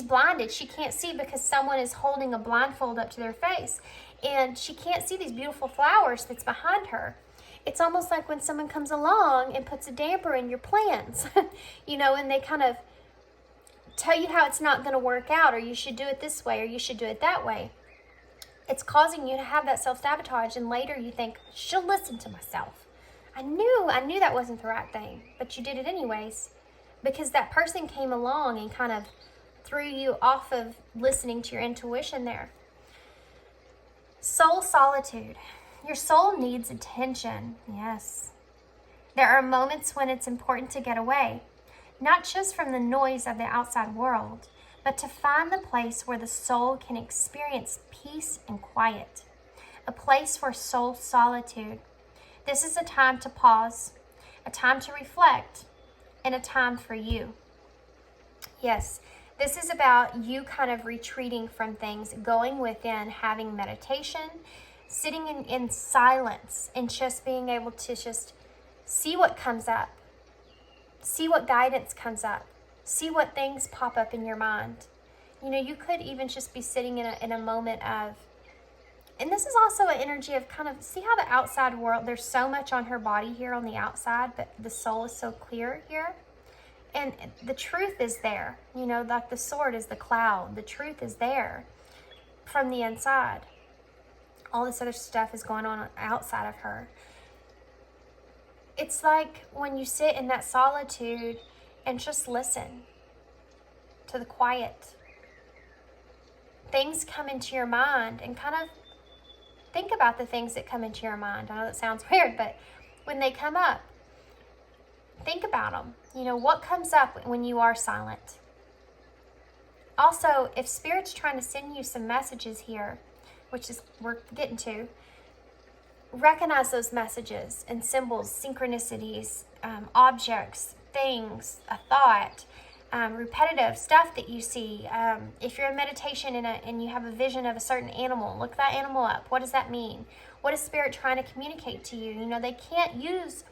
blinded. She can't see because someone is holding a blindfold up to their face. And she can't see these beautiful flowers that's behind her. It's almost like when someone comes along and puts a damper in your plans, you know, and they kind of tell you how it's not going to work out, or you should do it this way, or you should do it that way. It's causing you to have that self-sabotage, and later you think, she'll listen to myself. I knew that wasn't the right thing, but you did it anyways, because that person came along and kind of threw you off of listening to your intuition there. Soul solitude. Your soul needs attention. Yes. There are moments when it's important to get away, not just from the noise of the outside world, but to find the place where the soul can experience peace and quiet. A place for soul solitude. This is a time to pause, a time to reflect, and a time for you. Yes. This is about you kind of retreating from things, going within, having meditation, sitting in silence, and just being able to just see what comes up, see what guidance comes up, see what things pop up in your mind. You know, you could even just be sitting in a moment of, and this is also an energy of kind of, see how the outside world, there's so much on her body here on the outside, but the soul is so clear here. And the truth is there, you know, like the sword is the cloud. The truth is there from the inside. All this other stuff is going on outside of her. it's like when you sit in that solitude and just listen to the quiet. Things come into your mind, and kind of think about the things that come into your mind. I know that sounds weird, but when they come up, think about them. You know, what comes up when you are silent? Also, if Spirit's trying to send you some messages here, which is we're getting to, recognize those messages and symbols, synchronicities, objects, things, a thought, repetitive stuff that you see. If you're in meditation and you have a vision of a certain animal, look that animal up. What does that mean? What is Spirit trying to communicate to you? You know, they can't use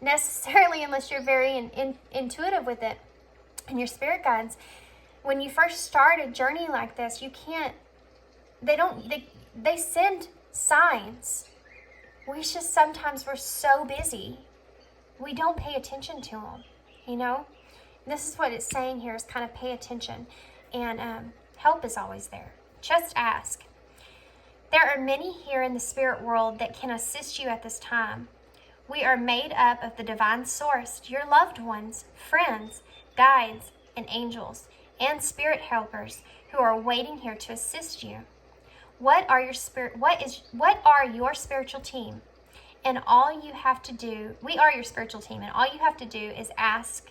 necessarily, unless you're very intuitive with it and your spirit guides. When you first start a journey like this, you can't, they send signs. We just sometimes we're so busy, we don't pay attention to them, you know? This is what it's saying here, is kind of pay attention. And help is always there. Just ask. There are many here in the spirit world that can assist you at this time. We are made up of the divine source, your loved ones, friends, guides, and angels, and spirit helpers who are waiting here to assist you. What are your spiritual team? And all you have to do, we are your spiritual team, and all you have to do is ask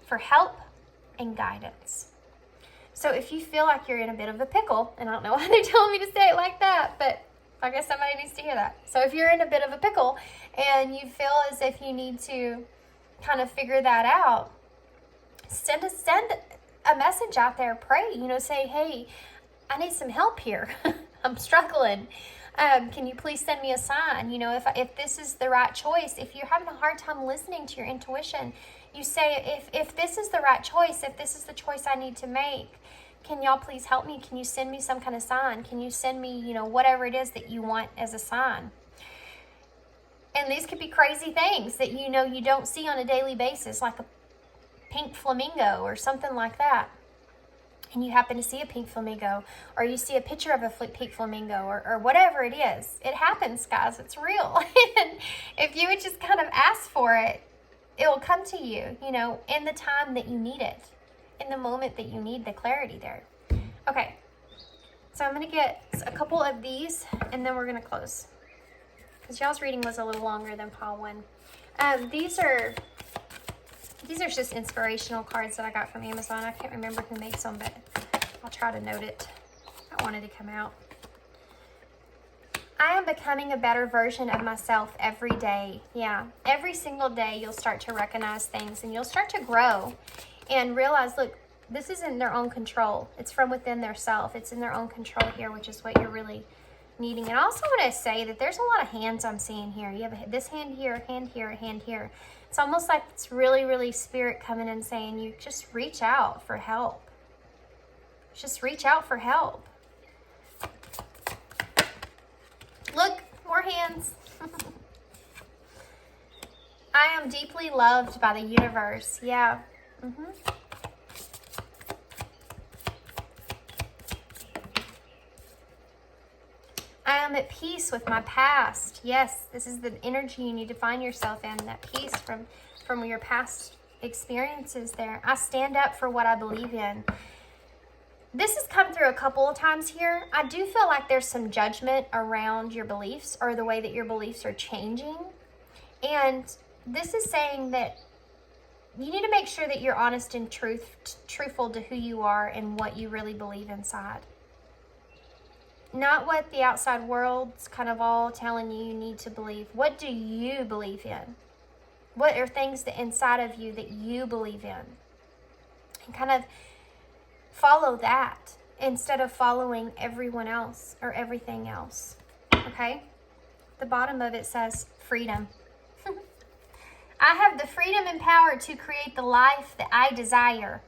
for help and guidance. So if you feel like you're in a bit of a pickle, and I don't know why they're telling me to say it like that, but I guess somebody needs to hear that. So if you're in a bit of a pickle and you feel as if you need to kind of figure that out, send a message out there, pray, you know, say, hey, I need some help here. I'm struggling. Can you please send me a sign? You know, if this is the right choice, if you're having a hard time listening to your intuition, you say, if this is the right choice, if this is the choice I need to make, can y'all please help me? Can you send me some kind of sign? Can you send me, you know, whatever it is that you want as a sign? And these could be crazy things that, you know, you don't see on a daily basis, like a pink flamingo or something like that. And you happen to see a pink flamingo, or you see a picture of a pink flamingo, or whatever it is. It happens, guys. It's real. And if you would just kind of ask for it, it will come to you, you know, in the time that you need it, in the moment that you need the clarity there. Okay, so I'm going to get a couple of these, and then we're going to close, because y'all's reading was a little longer than Paul 1. These are just inspirational cards that I got from Amazon. I can't remember who makes them, but I'll try to note it. I wanted to come out. I am becoming a better version of myself every day. Yeah, every single day you'll start to recognize things, and you'll start to grow and realize, look, this is in their own control. It's from within their self. It's in their own control here, which is what you're really needing. And I also want to say that there's a lot of hands I'm seeing here. You have this hand here, a hand here, a hand here. It's almost like it's really, really Spirit coming and saying, you just reach out for help. Just reach out for help. Look, more hands. I am deeply loved by the universe. Yeah. I am at peace with my past. Yes, this is the energy you need to find yourself in, that peace from your past experiences there. I stand up for what I believe in. This has come through a couple of times here. I do feel like there's some judgment around your beliefs, or the way that your beliefs are changing. And this is saying that you need to make sure that you're honest and truthful to who you are and what you really believe inside. Not what the outside world's kind of all telling you need to believe. What do you believe in? What are things that inside of you that you believe in? And kind of follow that instead of following everyone else or everything else. Okay? The bottom of it says freedom. I have the freedom and power to create the life that I desire.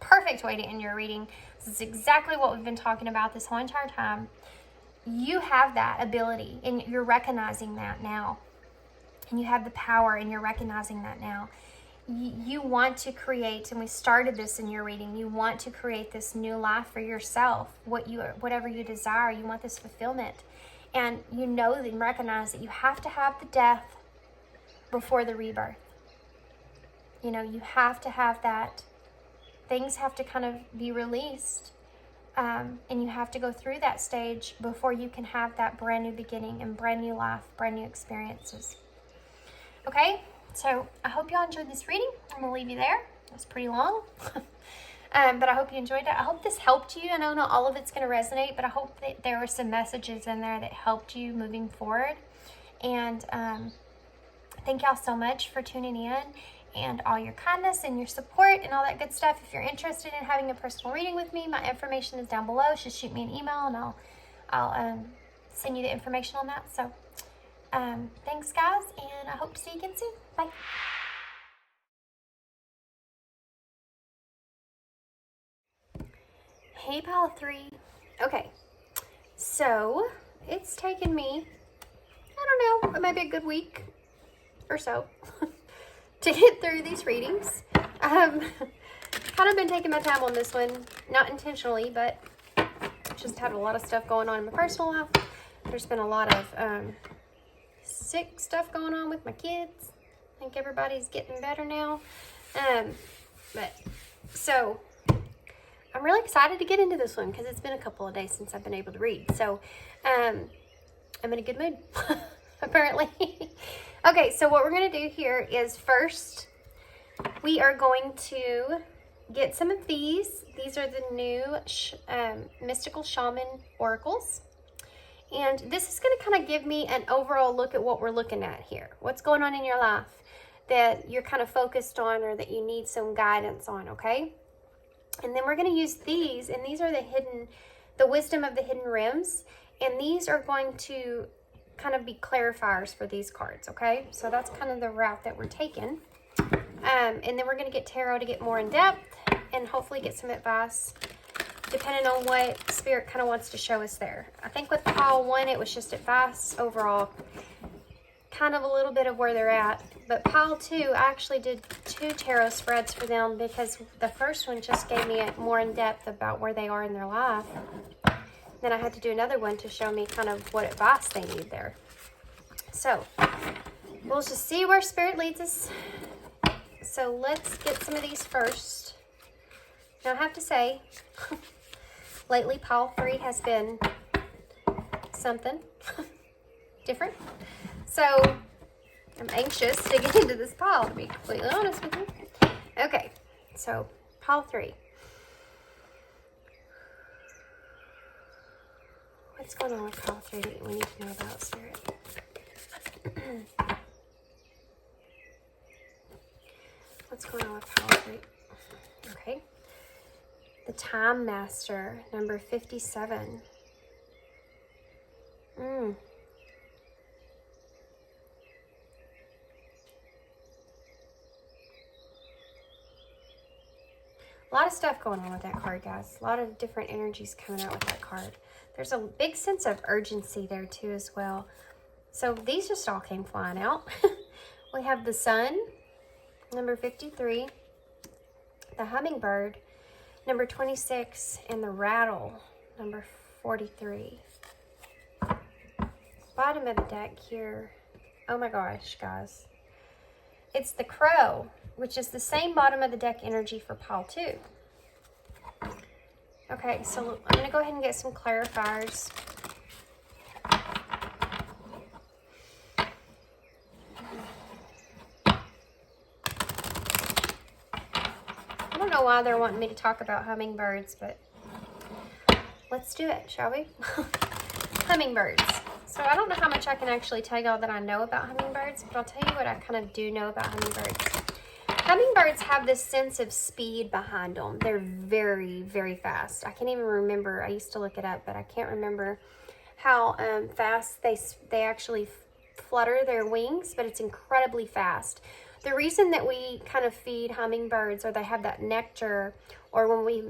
Perfect way to end your reading. This is exactly what we've been talking about this whole entire time. You have that ability, and you're recognizing that now. And you have the power, and you're recognizing that now. You want to create, and we started this in your reading, you want to create this new life for yourself, whatever you desire. You want this fulfillment. And you know and recognize that you have to have the death before the rebirth. You know, you have to have that. Things have to kind of be released. And you have to go through that stage before you can have that brand new beginning and brand new life, brand new experiences. Okay, so I hope y'all enjoyed this reading. I'm going to leave you there. It was pretty long. But I hope you enjoyed it. I hope this helped you. I know not all of it's going to resonate, but I hope that there were some messages in there that helped you moving forward. And thank y'all so much for tuning in and all your kindness and your support and all that good stuff. If you're interested in having a personal reading with me, my information is down below. Just shoot me an email and I'll send you the information on that. So thanks, guys, and I hope to see you again soon. Bye. Hey, pile 3. Okay, so it's taken me, I don't know, maybe a good week or so to get through these readings. Kind of been taking my time on this one, not intentionally, but just had a lot of stuff going on in my personal life. There's been a lot of sick stuff going on with my kids. I think everybody's getting better now. But so I'm really excited to get into this one because it's been a couple of days since I've been able to read. So I'm in a good mood, apparently. Okay, so what we're going to do here is first we are going to get some of these. These are the new Mystical Shaman Oracles. And this is going to kind of give me an overall look at what we're looking at here. What's going on in your life that you're kind of focused on or that you need some guidance on, okay? And then we're going to use these, and these are the wisdom of the hidden rims. And these are going to kind of be clarifiers for these cards, okay? So that's kind of the route that we're taking. And then we're going to get tarot to get more in depth and hopefully get some advice depending on what Spirit kind of wants to show us there. I think with pile 1, it was just advice overall, kind of a little bit of where they're at. But pile 2, I actually did 2 tarot spreads for them because the first one just gave me more in depth about where they are in their life. Then I had to do another one to show me kind of what advice they need there. So we'll just see where Spirit leads us. So let's get some of these first. Now I have to say, lately pile 3 has been something different. So I'm anxious to get into this pile, to be completely honest with you. Okay, so pile 3. What's going on with pile 3 that we need to know about, Spirit? What's going on with pile 3? Okay. The Time Master, number 57. A lot of stuff going on with that card, guys. A lot of different energies coming out with that card. There's a big sense of urgency there, too, as well. So these just all came flying out. We have the Sun, number 53. The Hummingbird, number 26. And the Rattle, number 43. Bottom of the deck here. Oh my gosh, guys. It's the Crow, which is the same bottom of the deck energy for pile 2. Okay, so I'm going to go ahead and get some clarifiers. I don't know why they're wanting me to talk about hummingbirds, but let's do it, shall we? Hummingbirds. So I don't know how much I can actually tell y'all that I know about hummingbirds, but I'll tell you what I kind of do know about hummingbirds. Hummingbirds have this sense of speed behind them. They're very, very fast. I can't even remember. I used to look it up, but I can't remember how fast they actually flutter their wings, but it's incredibly fast. The reason that we kind of feed hummingbirds, or they have that nectar, or when we,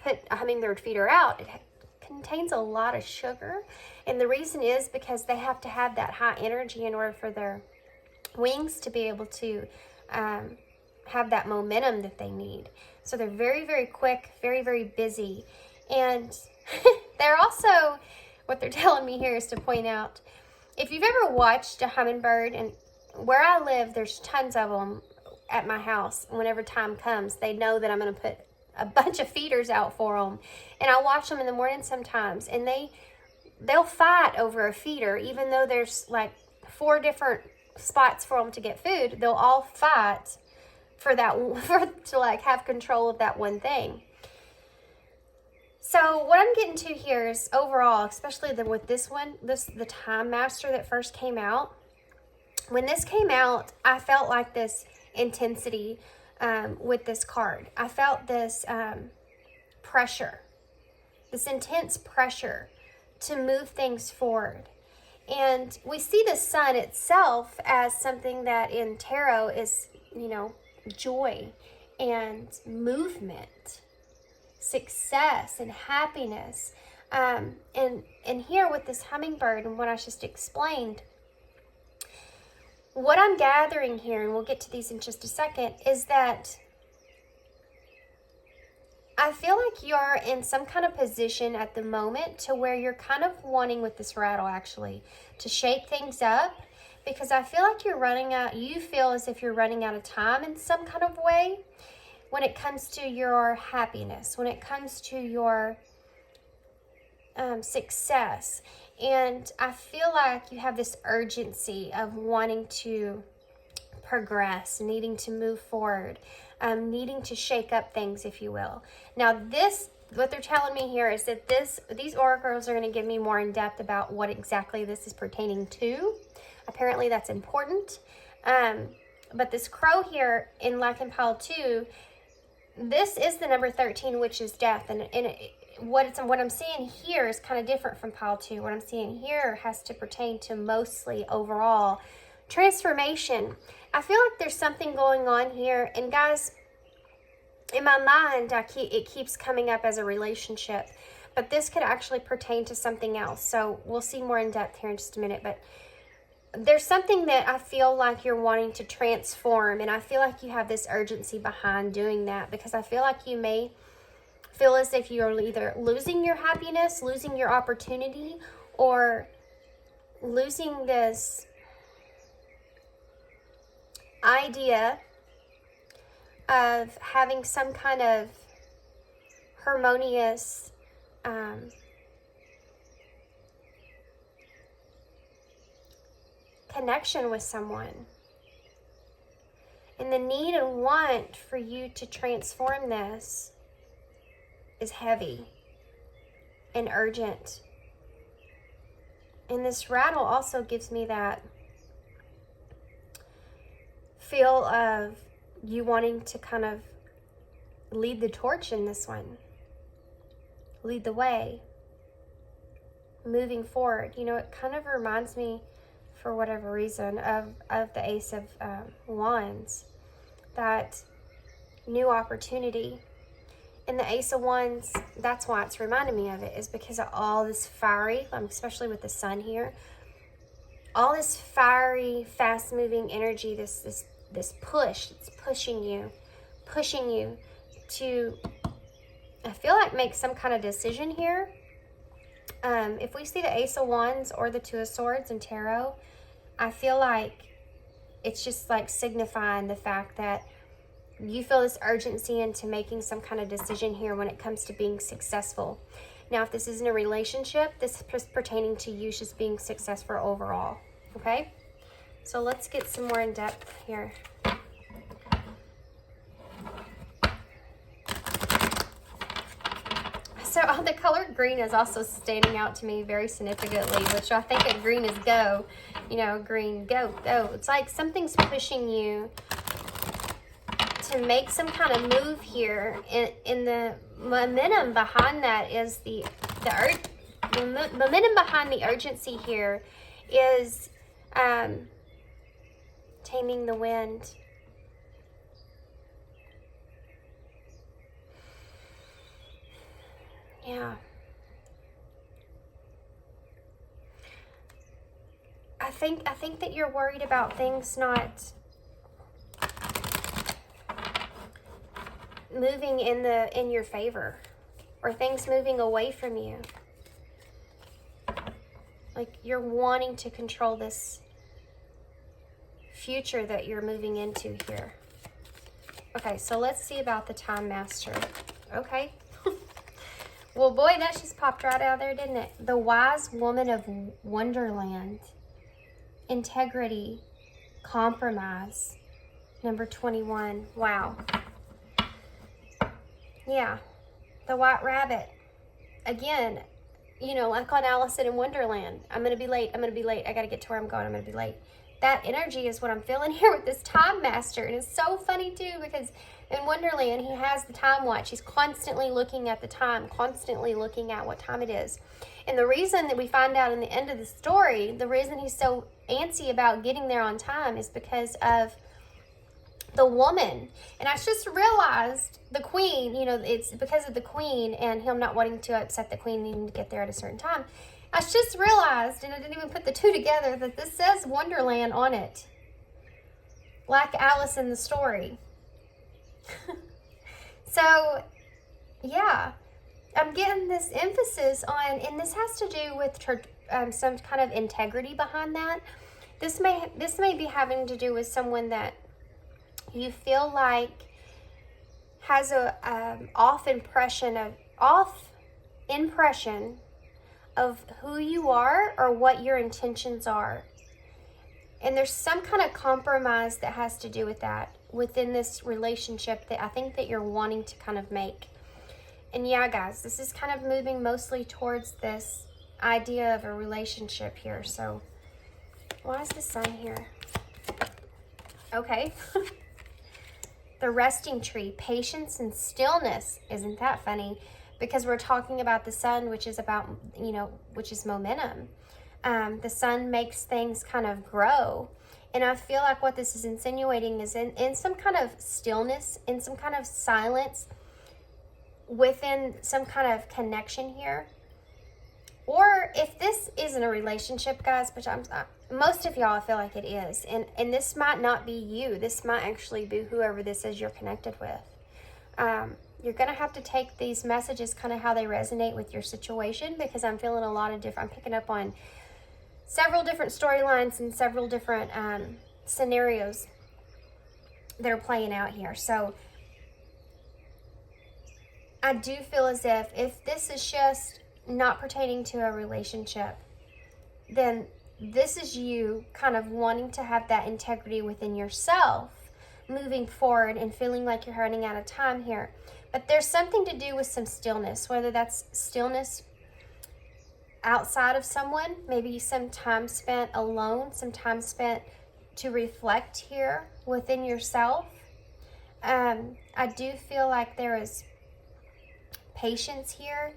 put a hummingbird feeder out, it contains a lot of sugar. And the reason is because they have to have that high energy in order for their wings to be able to have that momentum that they need. So they're very, very quick, very, very busy. And they're also, what they're telling me here is to point out, if you've ever watched a hummingbird, and where I live, there's tons of them at my house. Whenever time comes, they know that I'm going to put a bunch of feeders out for them. And I watch them in the morning sometimes, and they'll fight over a feeder, even though there's like 4 different spots for them to get food. They'll all fight for that, to like have control of that one thing. So what I'm getting to here is overall, especially with this one, the Time Master that first came out. When this came out, I felt like this intensity with this card. I felt this pressure, this intense pressure to move things forward. And we see the sun itself as something that in tarot is, joy and movement, success and happiness. And here with this hummingbird and what I just explained, what I'm gathering here, and we'll get to these in just a second, is that I feel like you're in some kind of position at the moment to where you're kind of wanting, with this rattle actually, to shake things up, because I feel like you feel as if you're running out of time in some kind of way when it comes to your happiness, when it comes to your success. And I feel like you have this urgency of wanting to progress, needing to move forward, needing to shake up things, if you will. Now what they're telling me here is that these oracles are going to give me more in depth about what exactly this is pertaining to. Apparently that's important. But this crow here in Latin Pile 2, this is the number 13, which is death. And what I'm seeing here is kind of different from Pile 2. What I'm seeing here has to pertain to mostly overall transformation. I feel like there's something going on here. And guys, in my mind, it keeps coming up as a relationship. But this could actually pertain to something else. So we'll see more in depth here in just a minute. But there's something that I feel like you're wanting to transform. And I feel like you have this urgency behind doing that. Because I feel like you may feel as if you're either losing your happiness, losing your opportunity, or losing this idea of having some kind of harmonious connection with someone. And the need and want for you to transform this is heavy and urgent. And this rattle also gives me that feel of you wanting to kind of lead the torch in this one. Lead the way. Moving forward. It kind of reminds me, for whatever reason, of the Ace of Wands. That new opportunity. And the Ace of Wands, that's why it's reminding me of it, is because of all this fiery, especially with the sun here, all this fiery, fast-moving energy, this push, it's pushing you to, I feel like, make some kind of decision here. If we see the Ace of Wands or the Two of Swords in tarot, I feel like it's just like signifying the fact that you feel this urgency into making some kind of decision here when it comes to being successful. Now, if this isn't a relationship, this is pertaining to you just being successful overall, okay? So let's get some more in depth here. So the color green is also standing out to me very significantly, which I think of green is go. Green, go. It's like something's pushing you to make some kind of move here. In the momentum behind that is the momentum behind the urgency here is taming the wind. Yeah. I think that you're worried about things not moving in your favor, or things moving away from you. Like you're wanting to control this future that you're moving into here. Okay, so let's see about the Time Master. Okay. Well, boy, that just popped right out there, didn't it? The Wise Woman of Wonderland. Integrity. Compromise. Number 21. Wow. Yeah. The White Rabbit. Again, you know, like on Alice in Wonderland. I'm going to be late. I'm going to be late. I got to get to where I'm going. I'm going to be late. That energy is what I'm feeling here with this Time Master. And it's so funny, too, because in Wonderland, he has the time watch. He's constantly looking at the time, constantly looking at what time it is. And the reason that we find out in the end of the story, the reason he's so antsy about getting there on time is because of the woman. And I just realized the queen, you know, it's because of the queen and him not wanting to upset the queen, needing to get there at a certain time. I just realized, and I didn't even put the two together, that this says Wonderland on it. Like Alice in the story. So, yeah. I'm getting this emphasis on, and this has to do with some kind of integrity behind that. This may be having to do with someone that you feel like has a off impression of who you are or what your intentions are. And there's some kind of compromise that has to do with that within this relationship that I think that you're wanting to kind of make. And yeah, guys, this is kind of moving mostly towards this idea of a relationship here. So why is the Sun here? Okay. The Resting Tree, patience and stillness. Isn't that funny? Because we're talking about the Sun, which is about, you know, which is momentum. The Sun makes things kind of grow. And I feel like what this is insinuating is in some kind of stillness, in some kind of silence, within some kind of connection here. Or if this isn't a relationship, guys, which most of y'all feel like it is, and this might not be you. This might actually be whoever this is you're connected with. You're going to have to take these messages kind of how they resonate with your situation, because I'm feeling a lot of different, I'm picking up on several different storylines and several different scenarios that are playing out here. So I do feel as if this is just not pertaining to a relationship, then this is you kind of wanting to have that integrity within yourself moving forward and feeling like you're running out of time here. But there's something to do with some stillness, whether that's stillness outside of someone, maybe some time spent alone, some time spent to reflect here within yourself. I do feel like there is patience here.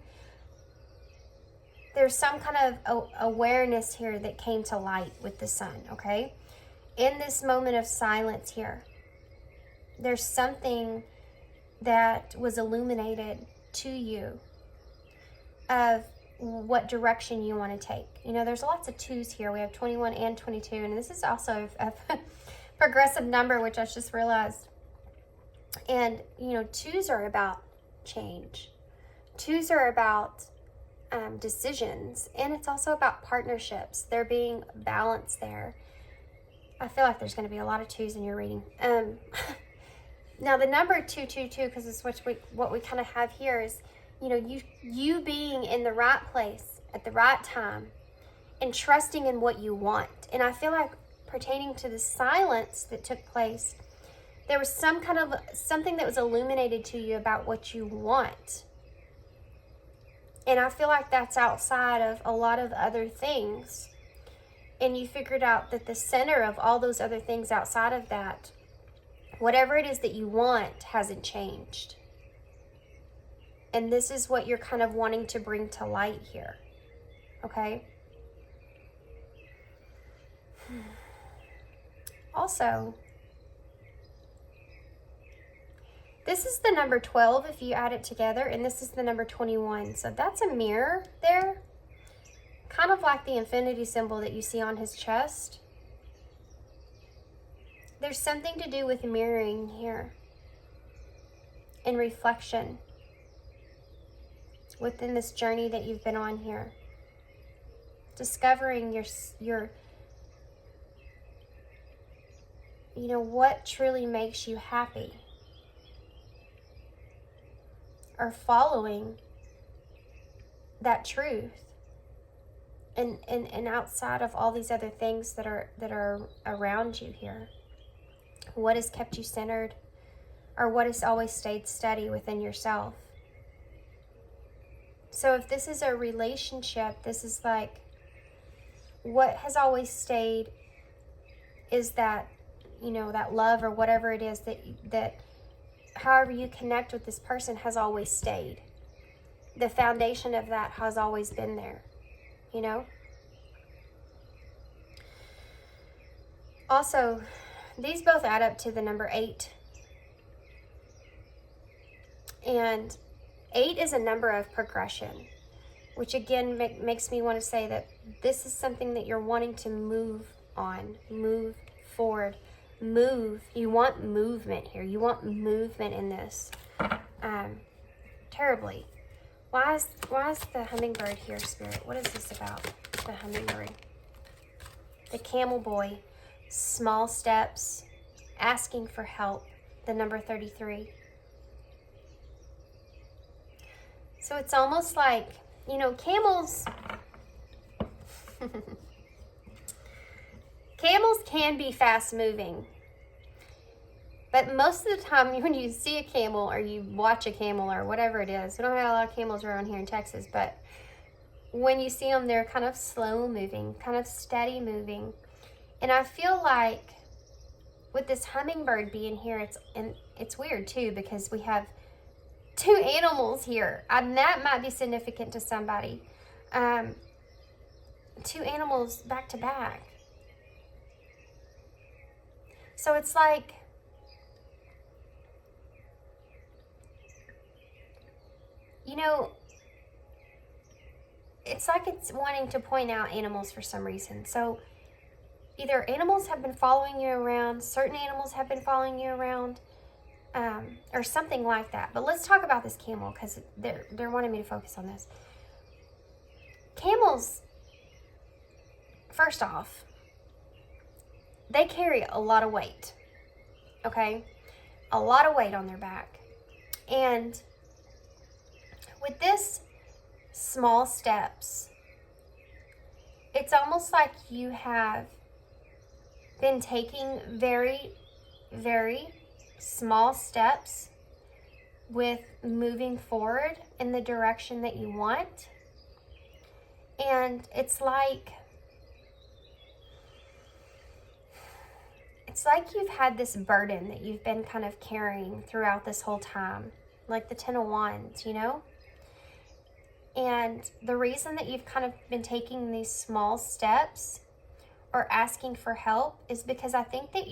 There's some kind of awareness here that came to light with the Sun, okay? In this moment of silence here, there's something that was illuminated to you of what direction you want to take. You know, there's lots of twos here. We have 21 and 22, and this is also a progressive number, which I just realized. And, you know, twos are about change. Twos are about decisions, and it's also about partnerships. There being balance there. I feel like there's going to be a lot of twos in your reading. Now the number 222, because it's what we kind of have here is, you know, you being in the right place at the right time and trusting in what you want. And I feel like pertaining to the silence that took place, there was some kind of something that was illuminated to you about what you want. And I feel like that's outside of a lot of other things. And you figured out that the center of all those other things outside of that, whatever it is that you want, hasn't changed. And this is what you're kind of wanting to bring to light here. Okay? Also, this is the number 12 if you add it together, and this is the number 21. So that's a mirror there. Kind of like the infinity symbol that you see on his chest. There's something to do with mirroring here. And reflection. Within this journey that you've been on here. Discovering your you know, what truly makes you happy, or following that truth, and outside of all these other things that are around you here. What has kept you centered, or what has always stayed steady within yourself? So if this is a relationship, this is like, what has always stayed is that, you know, that love, or whatever it is that however you connect with this person has always stayed. The foundation of that has always been there, you know? Also, these both add up to the number 8. And 8 is a number of progression, which again makes me want to say that this is something that you're wanting to move on, move forward, move. You want movement here. You want movement in this. Terribly. Why is the hummingbird here, Spirit? What is this about? The hummingbird. The camel boy. Small steps. Asking for help. The number 33. So it's almost like, you know, camels can be fast moving. But most of the time when you see a camel, or you watch a camel, or whatever it is, we don't have a lot of camels around here in Texas, but when you see them, they're kind of slow moving, kind of steady moving. And I feel like with this hummingbird being here, it's weird too, because we have 2 animals here, and that might be significant to somebody. 2 animals back to back. So it's like, you know, it's like it's wanting to point out animals for some reason. So either animals have been following you around, certain animals have been following you around, or something like that. But let's talk about this camel, because they're wanting me to focus on this. Camels, first off, they carry a lot of weight, okay? A lot of weight on their back. And with this small steps, it's almost like you have been taking very, very small steps with moving forward in the direction that you want. And it's like you've had this burden that you've been kind of carrying throughout this whole time, like the 10 of Wands, you know? And the reason that you've kind of been taking these small steps or asking for help is because I think that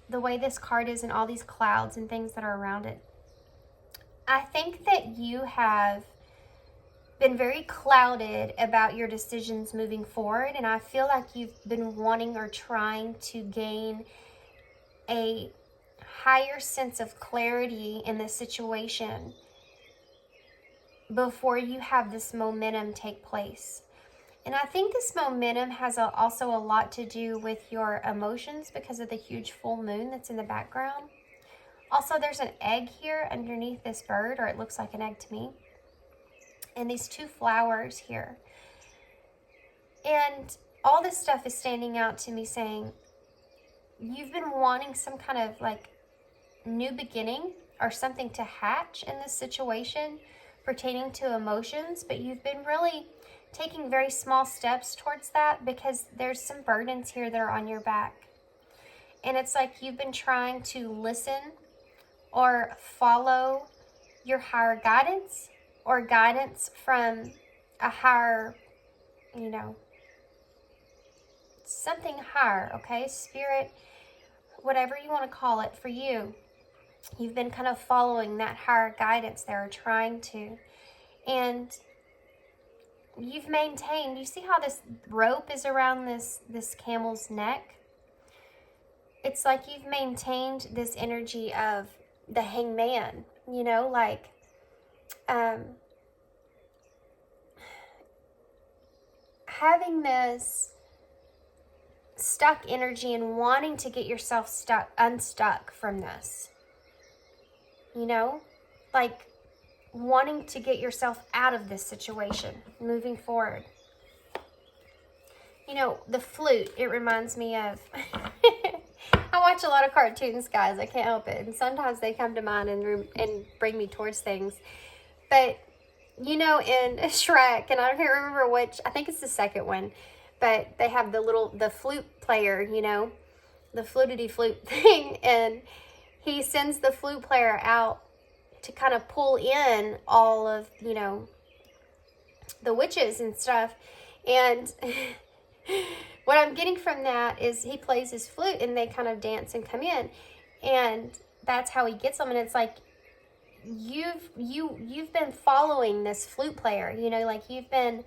the way this card is and all these clouds and things that are around it, I think that you have been very clouded about your decisions moving forward, and I feel like you've been wanting or trying to gain a higher sense of clarity in the situation before you have this momentum take place. And I think this momentum has also a lot to do with your emotions because of the huge full moon that's in the background. Also, there's an egg here underneath this bird, or it looks like an egg to me. And these 2 flowers here. And all this stuff is standing out to me, saying you've been wanting some kind of like new beginning or something to hatch in this situation pertaining to emotions, but you've been really taking very small steps towards that because there's some burdens here that are on your back. And it's like you've been trying to listen or follow your higher guidance, or guidance from a higher, you know, something higher, okay? Spirit, whatever you want to call it for you. You've been kind of following that higher guidance there, or trying to. And you've maintained, you see how this rope is around this camel's neck? It's like you've maintained this energy of the hangman, you know, like, having this stuck energy and wanting to get yourself unstuck from this. You know, like wanting to get yourself out of this situation, moving forward. You know, the flute, it reminds me of, I watch a lot of cartoons, guys, I can't help it. And sometimes they come to mind and bring me towards things. But, you know, in Shrek, and I can't remember which, I think it's the second one, but they have the flute player, you know, the flutity flute thing, and he sends the flute player out to kind of pull in all of, you know, the witches and stuff. And what I'm getting from that is he plays his flute and they kind of dance and come in. And that's how he gets them. And it's like, you've been following this flute player, you know, like you've been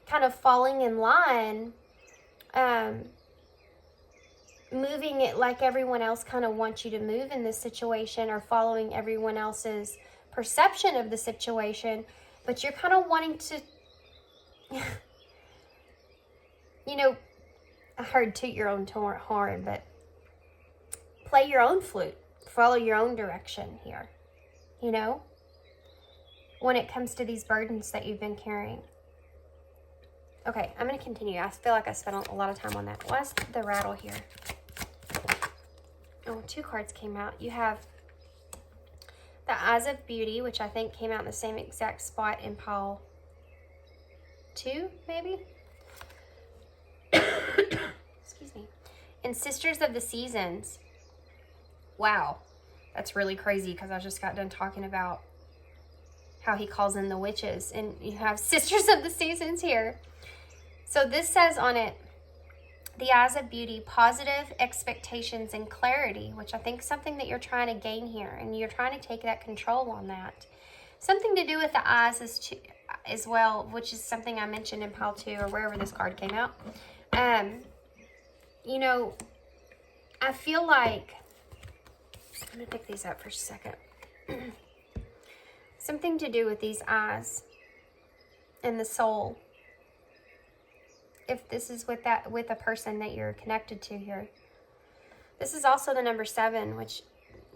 kind of falling in line, moving it like everyone else kind of wants you to move in this situation, or following everyone else's perception of the situation, but you're kind of wanting to, you know, I heard toot your own horn, but play your own flute, follow your own direction here, you know, when it comes to these burdens that you've been carrying. Okay, I'm going to continue. I feel like I spent a lot of time on that. What's the rattle here? Oh, 2 cards came out. You have the Eyes of Beauty, which I think came out in the same exact spot in pile 2, maybe? Excuse me. And Sisters of the Seasons. Wow. That's really crazy because I just got done talking about how he calls in the witches. And you have Sisters of the Seasons here. So this says on it, the Eyes of Beauty, positive expectations and clarity, which I think is something that you're trying to gain here, and you're trying to take that control on that. Something to do with the eyes as well, which is something I mentioned in pile 2 or wherever this card came out. You know, I feel like, I'm going to pick these up for a second. Something to do with these eyes and the soul. If this is with a person that you're connected to here. This is also the number 7, which,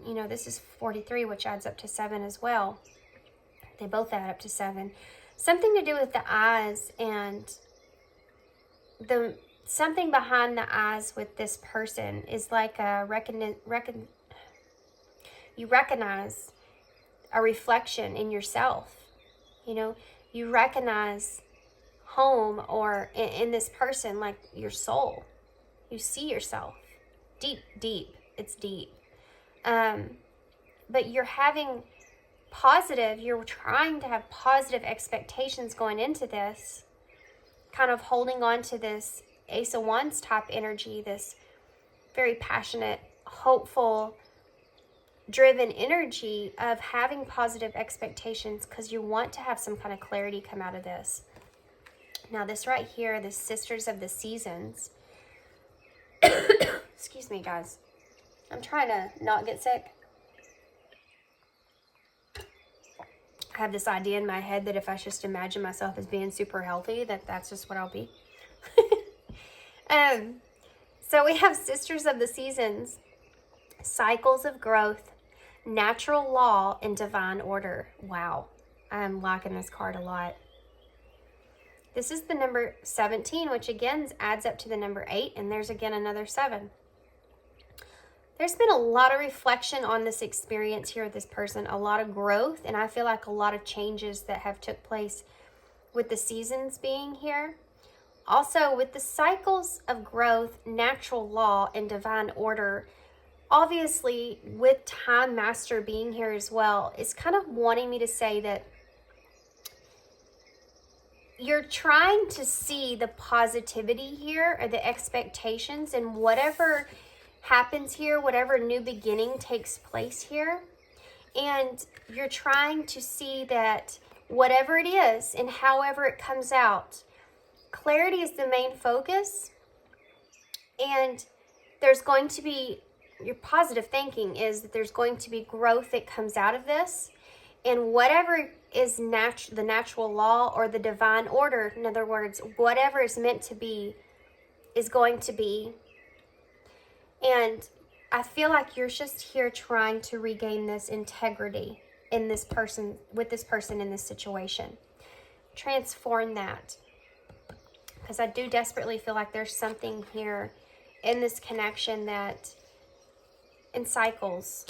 you know, this is 43, which adds up to 7 as well. They both add up to 7. Something to do with the eyes and something behind the eyes with this person is like you recognize a reflection in yourself. You know, you recognize home or in this person, like your soul. You see yourself deep. It's deep. But you're trying to have positive expectations going into this, kind of holding on to this Ace of Wands type energy, this very passionate, hopeful, driven energy of having positive expectations because you want to have some kind of clarity come out of this. Now this right here, the Sisters of the Seasons. Excuse me, guys. I'm trying to not get sick. I have this idea in my head that if I just imagine myself as being super healthy, that's just what I'll be. So we have Sisters of the Seasons, cycles of growth, natural law, and divine order. Wow. I'm liking this card a lot. This is the number 17, which again adds up to the number 8, and there's again another 7. There's been a lot of reflection on this experience here with this person, a lot of growth, and I feel like a lot of changes that have took place with the seasons being here. Also, with the cycles of growth, natural law, and divine order, obviously with Time Master being here as well, it's kind of wanting me to say that you're trying to see the positivity here or the expectations and whatever happens here, whatever new beginning takes place here. And you're trying to see that whatever it is and however it comes out, clarity is the main focus. And there's going to be, your positive thinking is that there's going to be growth that comes out of this. And whatever is the natural law or the divine order, in other words, whatever is meant to be is going to be, And I feel like you're just here trying to regain this integrity in this person, with this person in this situation. Transform that. Because I do desperately feel like there's something here in this connection that, in cycles,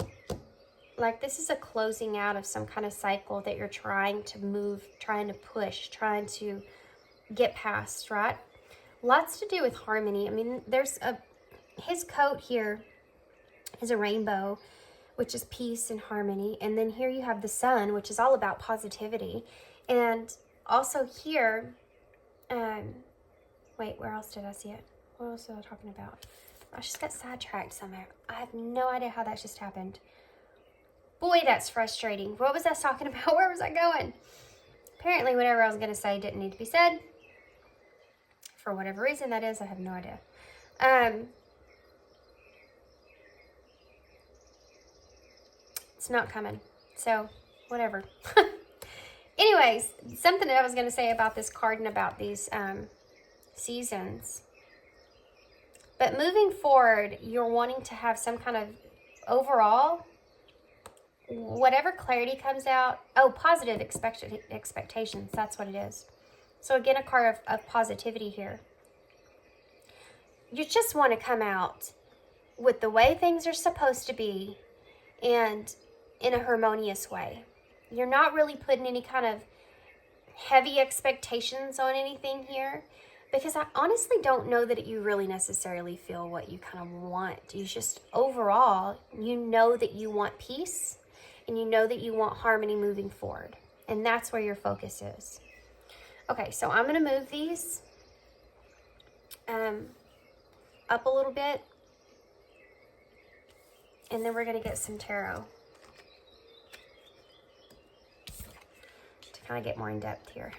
like this is a closing out of some kind of cycle that you're trying to move, trying to push, trying to get past, right? Lots to do with harmony. I mean, his coat here is a rainbow, which is peace and harmony. And then here you have the sun, which is all about positivity. And also here, wait, where else did I see it? What else was I talking about? I just got sidetracked somewhere. I have no idea how that just happened. Boy, that's frustrating. What was I talking about? Where was I going? Apparently, whatever I was going to say didn't need to be said. For whatever reason that is, I have no idea. It's not coming. So, whatever. Anyways, something that I was going to say about this card and about these seasons. But moving forward, you're wanting to have some kind of overall, whatever clarity comes out. Oh, positive expectations. That's what it is. So again, a card of positivity here. You just want to come out with the way things are supposed to be and in a harmonious way. You're not really putting any kind of heavy expectations on anything here, because I honestly don't know that you really necessarily feel what you kind of want. You just, overall, you know that you want peace and you know that you want harmony moving forward. And that's where your focus is. Okay, so I'm going to move these up a little bit. And then we're going to get some tarot to kind of get more in depth here.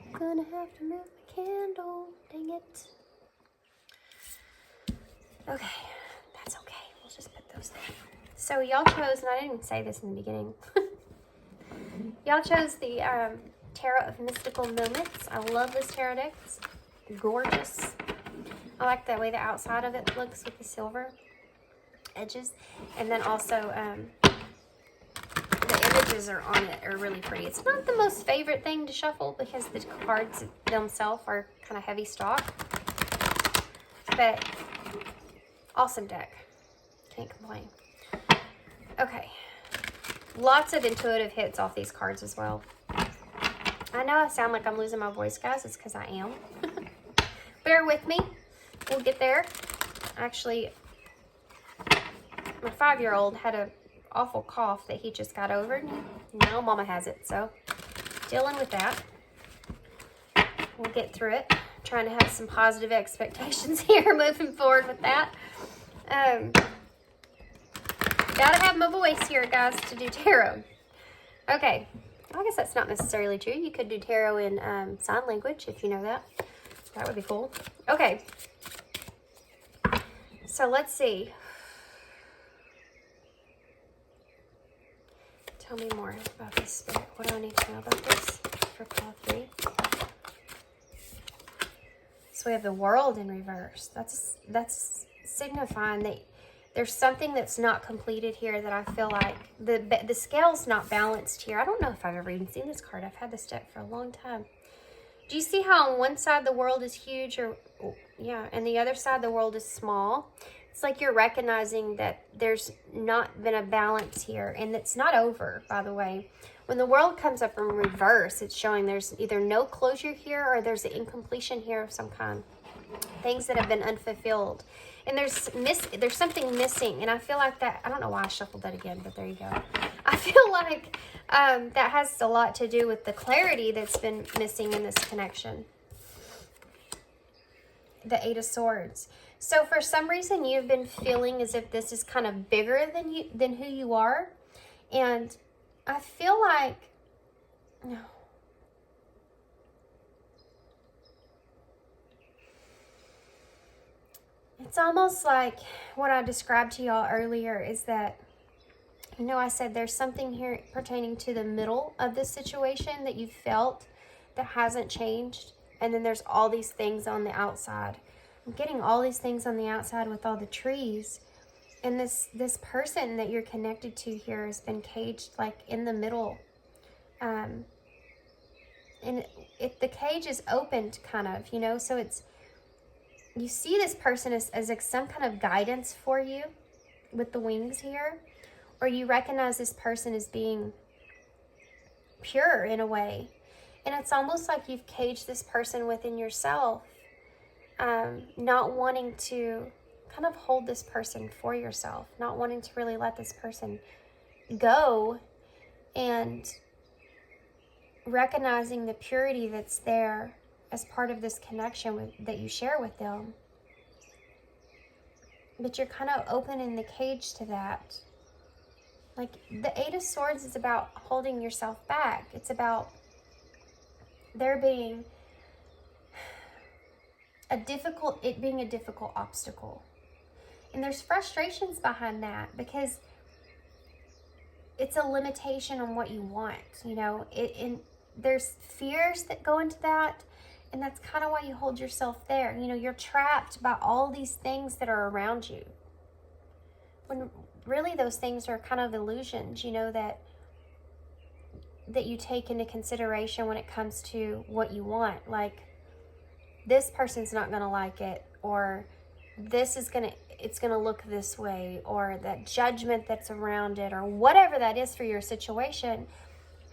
I'm going to have to move my candle. Dang it. Okay, that's okay. We'll just put those there. So y'all chose, and I didn't even say this in the beginning. Y'all chose the Tarot of Mystical Moments. I love this tarot deck. It's gorgeous. I like the way the outside of it looks with the silver edges. And then also the images on it are really pretty. It's not the most favorite thing to shuffle because the cards themselves are kind of heavy stock. But awesome deck. Can't complain. Okay. Lots of intuitive hits off these cards as well. I know I sound like I'm losing my voice, guys. It's because I am. Bear with me. We'll get there. Actually, my 5-year-old had an awful cough that he just got over. Now Mama has it, so dealing with that. We'll get through it. Trying to have some positive expectations here moving forward with that. Gotta have my voice here, guys, to do tarot. Okay. I guess that's not necessarily true. You could do tarot in sign language if you know that. That would be cool. Okay. So let's see. Tell me more about this spirit. What do I need to know about this for call 3? So we have the World in reverse. That's signifying that there's something that's not completed here that I feel like the scale's not balanced here. I don't know if I've ever even seen this card. I've had this deck for a long time. Do you see how on one side the world is huge, and the other side the world is small? It's like you're recognizing that there's not been a balance here, and it's not over, by the way. When the world comes up in reverse, it's showing there's either no closure here or there's an incompletion here of some kind. Things that have been unfulfilled. And there's something missing, and I feel like that, I don't know why I shuffled that again, but there you go. I feel like that has a lot to do with the clarity that's been missing in this connection. The 8 of Swords. So for some reason, you've been feeling as if this is kind of bigger than who you are. And I feel like, no. It's almost like what I described to y'all earlier is that, you know, I said there's something here pertaining to the middle of this situation that you felt that hasn't changed. And then there's all these things on the outside. I'm getting all these things on the outside with all the trees. And this person that you're connected to here has been caged like in the middle. And the cage is opened kind of, you know, so you see this person as like some kind of guidance for you with the wings here, or you recognize this person as being pure in a way. And it's almost like you've caged this person within yourself, not wanting to kind of hold this person for yourself, not wanting to really let this person go, and recognizing the purity that's there as part of this connection that you share with them. But you're kind of opening the cage to that. Like the Eight of Swords is about holding yourself back. It's about there being it being a difficult obstacle. And there's frustrations behind that because it's a limitation on what you want, you know. There's fears that go into that, and that's kind of why you hold yourself there. You know, you're trapped by all these things that are around you. When really those things are kind of illusions, you know, that you take into consideration when it comes to what you want. Like, this person's not going to like it, or it's going to look this way, or that judgment that's around it, or whatever that is for your situation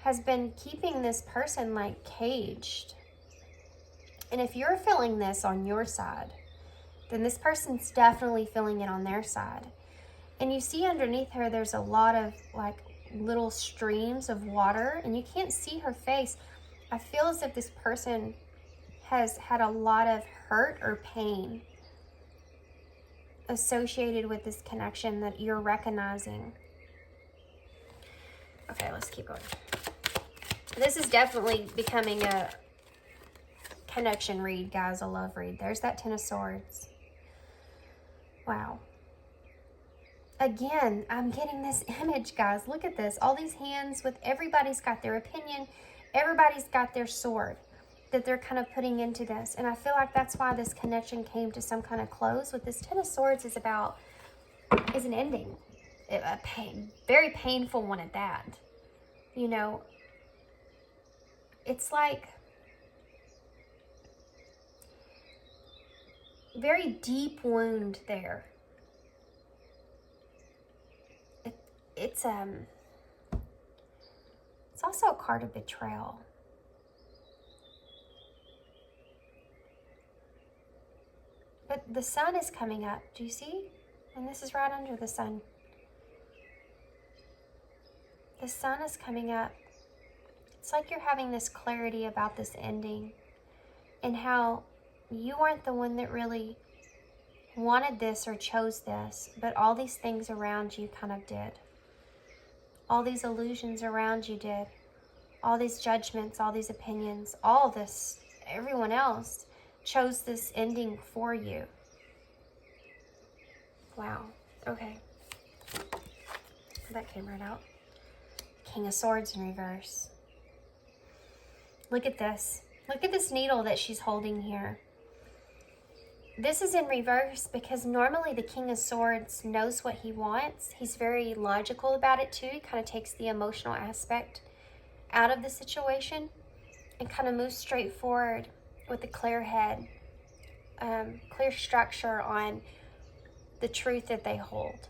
has been keeping this person like caged. And if you're feeling this on your side, then this person's definitely feeling it on their side. And you see underneath her, there's a lot of like little streams of water, and you can't see her face. I feel as if this person has had a lot of hurt or pain associated with this connection that you're recognizing. Okay, let's keep going. This is definitely becoming a connection read, guys, a love read. There's that Ten of Swords. Wow. Again, I'm getting this image, guys. Look at this. All these hands with everybody's got their opinion. Everybody's got their sword that they're kind of putting into this. And I feel like that's why this connection came to some kind of close. With this Ten of Swords is an ending. A very painful one at that. You know, it's like very deep wound there. It's also a card of betrayal. But the sun is coming up. Do you see? And this is right under the sun. The sun is coming up. It's like you're having this clarity about this ending and how you weren't the one that really wanted this or chose this, but all these things around you kind of did. All these illusions around you did. All these judgments, all these opinions, all this, everyone else chose this ending for you. Wow. Okay. That came right out. King of Swords in reverse. Look at this. Look at this needle that she's holding here. This is in reverse because normally the King of Swords knows what he wants. He's very logical about it too. He kind of takes the emotional aspect out of the situation and kind of moves straight forward with a clear head, clear structure on the truth that they hold.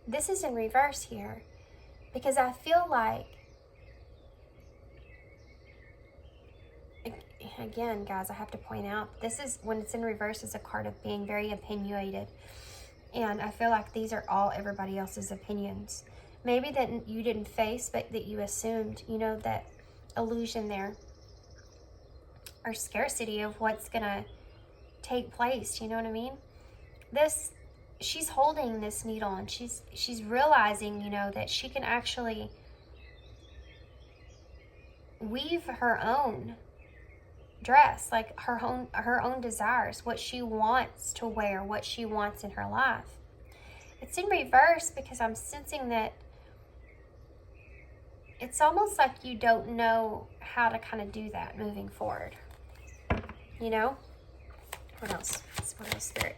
This is in reverse here because I feel like, again, guys, I have to point out, this is, when it's in reverse, is a card of being very opinionated. And I feel like these are all everybody else's opinions. Maybe that you didn't face, but that you assumed, you know, that illusion there. Or scarcity of what's going to take place, you know what I mean? She's holding this needle and she's realizing, you know, that she can actually weave her own dress, like her own desires, what she wants to wear, what she wants in her life. It's in reverse because I'm sensing that it's almost like you don't know how to kind of do that moving forward, you know? What else? What else, Spirit?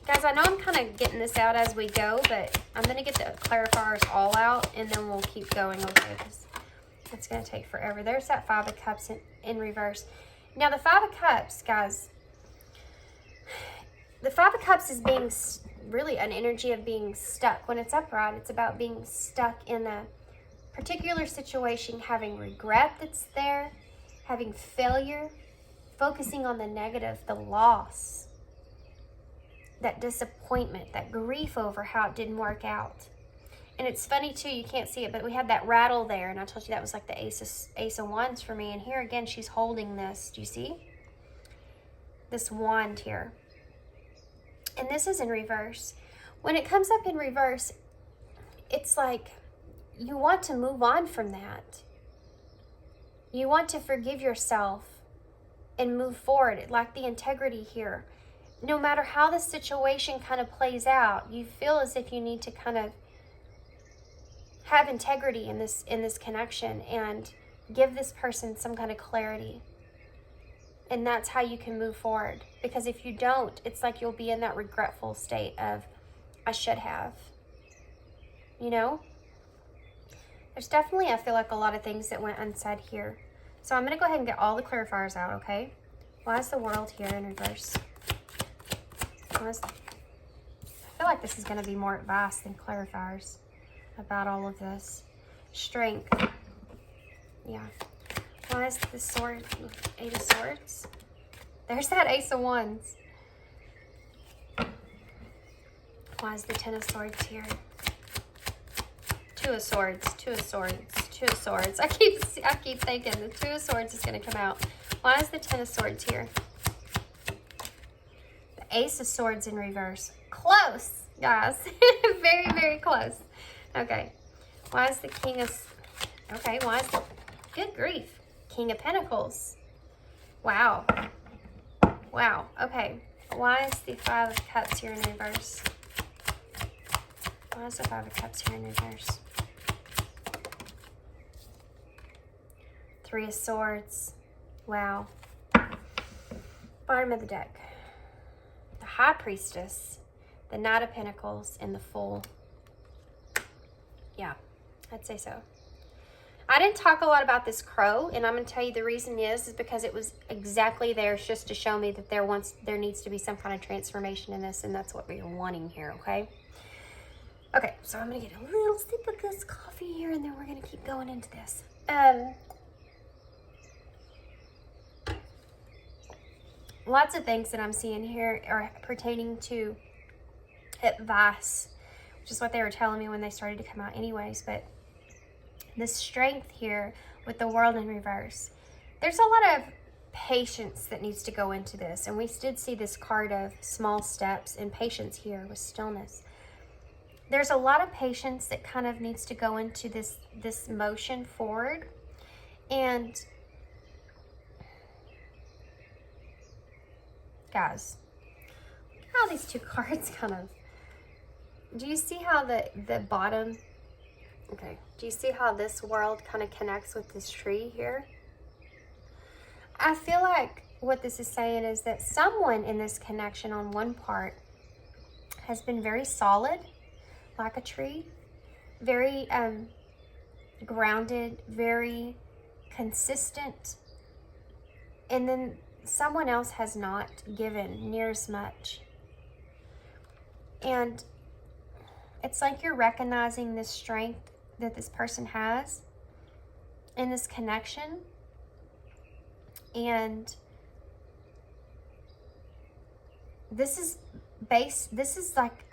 Guys, I know I'm kind of getting this out as we go, but I'm going to get the clarifiers all out, and then we'll keep going, okay? Because it's going to take forever. There's that Five of Cups in reverse. Now, the Five of Cups, guys, the Five of Cups is being really an energy of being stuck. When it's upright, it's about being stuck in a particular situation, having regret that's there, having failure, focusing on the negative, the loss, that disappointment, that grief over how it didn't work out. And it's funny too, you can't see it, but we had that rattle there, and I told you that was like the Ace of Wands for me. And here again, she's holding this. Do you see? This wand here. And this is in reverse. When it comes up in reverse, it's like you want to move on from that. You want to forgive yourself and move forward, like the integrity here. No matter how the situation kind of plays out, you feel as if you need to kind of have integrity in this connection and give this person some kind of clarity. And that's how you can move forward. Because if you don't, it's like you'll be in that regretful state of, I should have. You know? There's definitely, I feel like, a lot of things that went unsaid here. So I'm going to go ahead and get all the clarifiers out, okay? Why is the World here in reverse? I feel like this is going to be more advice than clarifiers about all of this. Strength. Yeah. Why is the sword, Eight of Swords? There's that Ace of Wands. Why is the Ten of Swords here? Two of Swords, Two of Swords, Two of Swords. I keep thinking the Two of Swords is going to come out. Why is the Ten of Swords here? Ace of Swords in reverse. Close, guys. Very, very close. Okay. Why is the King of... Okay, why is the... Good grief. King of Pentacles. Wow. Wow. Okay. Why is the Five of Cups here in reverse? Why is the Five of Cups here in reverse? Three of Swords. Wow. Bottom of the deck. High Priestess, the Knight of Pentacles, and the Fool. Yeah, I'd say so. I didn't talk a lot about this crow, and I'm going to tell you the reason is because it was exactly there just to show me that there needs to be some kind of transformation in this, and that's what we're wanting here, okay? Okay, so I'm going to get a little sip of this coffee here, and then we're going to keep going into this. Lots of things that I'm seeing here are pertaining to advice, which is what they were telling me when they started to come out anyways. But the strength here with the World in reverse, there's a lot of patience that needs to go into this. And we did see this card of small steps and patience here with stillness. There's a lot of patience that kind of needs to go into this motion forward. And guys, look how these two cards kind of, do you see how the bottom, okay, do you see how this world kind of connects with this tree here? I feel like what this is saying is that someone in this connection on one part has been very solid, like a tree, very grounded, very consistent, and then someone else has not given near as much. And it's like you're recognizing the strength that this person has in this connection. And this is like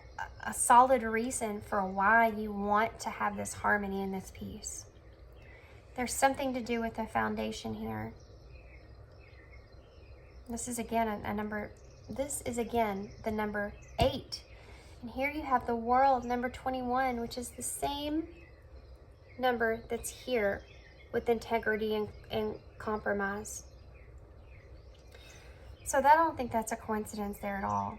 a solid reason for why you want to have this harmony and this peace. There's something to do with the foundation here. This is again the number 8. And here you have the World, number 21, which is the same number that's here with integrity and compromise. So I don't think that's a coincidence there at all.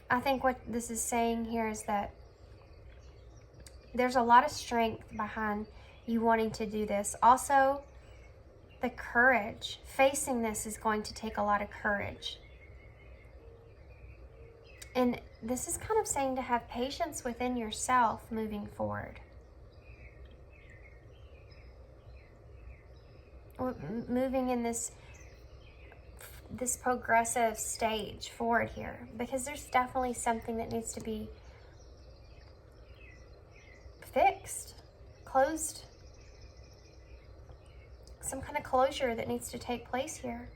I think what this is saying here is that there's a lot of strength behind you wanting to do this. Also, the courage. Facing this is going to take a lot of courage. And this is kind of saying to have patience within yourself moving forward. Moving in this progressive stage forward here, because there's definitely something that needs to be fixed, closed, some kind of closure that needs to take place here.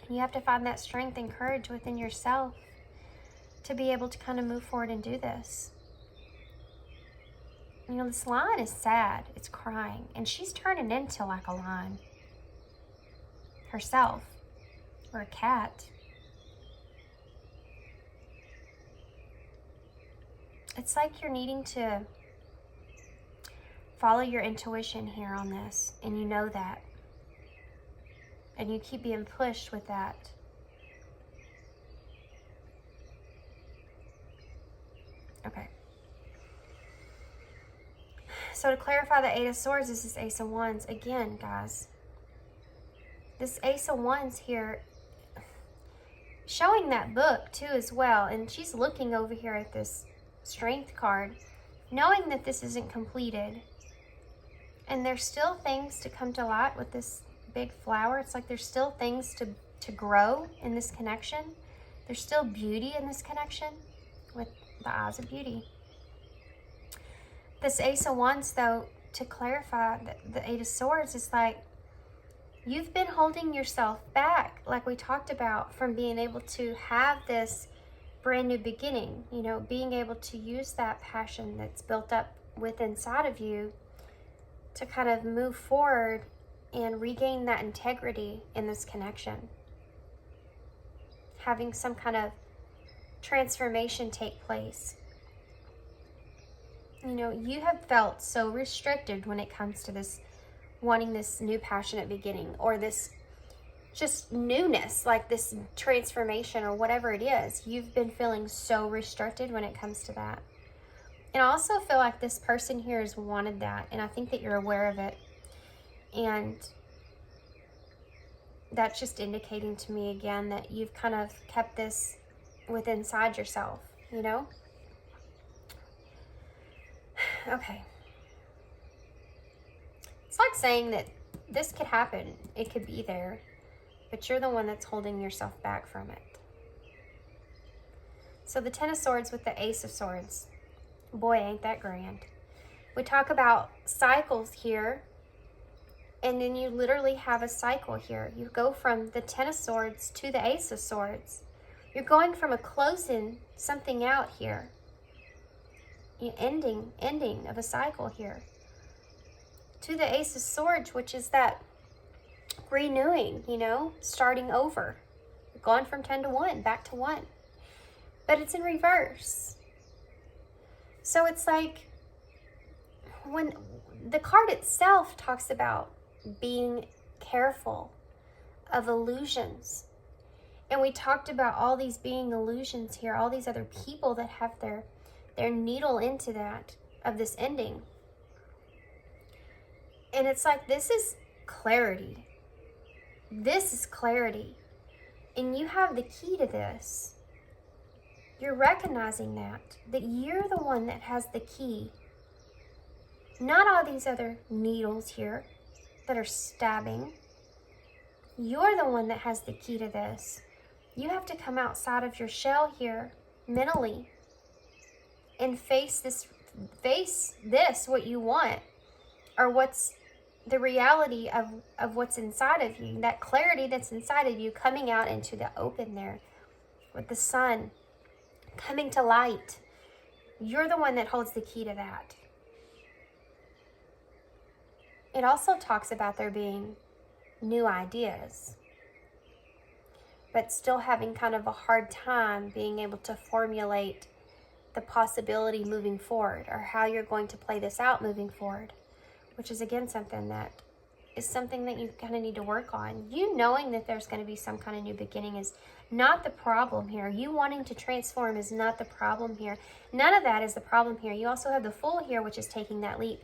And you have to find that strength and courage within yourself to be able to kind of move forward and do this. You know, this lion is sad. It's crying. And she's turning into like a lion herself, or a cat. It's like you're needing to follow your intuition here on this, and you know that. And you keep being pushed with that. Okay. So to clarify the Eight of Swords, this is Ace of Wands. Again, guys, this Ace of Wands here, showing that book too as well. And she's looking over here at this Strength card, knowing that this isn't completed. And there's still things to come to light with this big flower. It's like there's still things to grow in this connection. There's still beauty in this connection with the eyes of beauty. This Ace of Wands, though, to clarify, the Eight of Swords is like you've been holding yourself back, like we talked about, from being able to have this brand new beginning, you know, being able to use that passion that's built up within inside of you to kind of move forward and regain that integrity in this connection. Having some kind of transformation take place. You know, you have felt so restricted when it comes to this, wanting this new passionate beginning, or this just newness, like this transformation or whatever it is. You've been feeling so restricted when it comes to that. And I also feel like this person here has wanted that, and I think that you're aware of it. And that's just indicating to me again that you've kind of kept this within inside yourself, you know? Okay. It's like saying that this could happen. It could be there, but you're the one that's holding yourself back from it. So the Ten of Swords with the Ace of Swords. Boy, ain't that grand. We talk about cycles here, and then you literally have a cycle here. You go from the Ten of Swords to the Ace of Swords. You're going from a closing something out here. Ending of a cycle here, to the Ace of Swords, which is that renewing, you know, starting over, going from 10 to 1, back to 1, but it's in reverse. So it's like when the card itself talks about being careful of illusions, and we talked about all these being illusions here, all these other people that have their needle into that, of this ending. And it's like, this is clarity. This is clarity. And you have the key to this. You're recognizing that you're the one that has the key. Not all these other needles here that are stabbing. You're the one that has the key to this. You have to come outside of your shell here mentally and face this, what you want, or what's the reality of what's inside of you, that clarity that's inside of you coming out into the open there with the sun coming to light. You're the one that holds the key to that. It also talks about there being new ideas, but still having kind of a hard time being able to formulate the possibility moving forward, or how you're going to play this out moving forward, which is again something that you kind of need to work on. You knowing that there's going to be some kind of new beginning is not the problem here. You wanting to transform is not the problem here. None of that is the problem here. You also have the Fool here, which is taking that leap.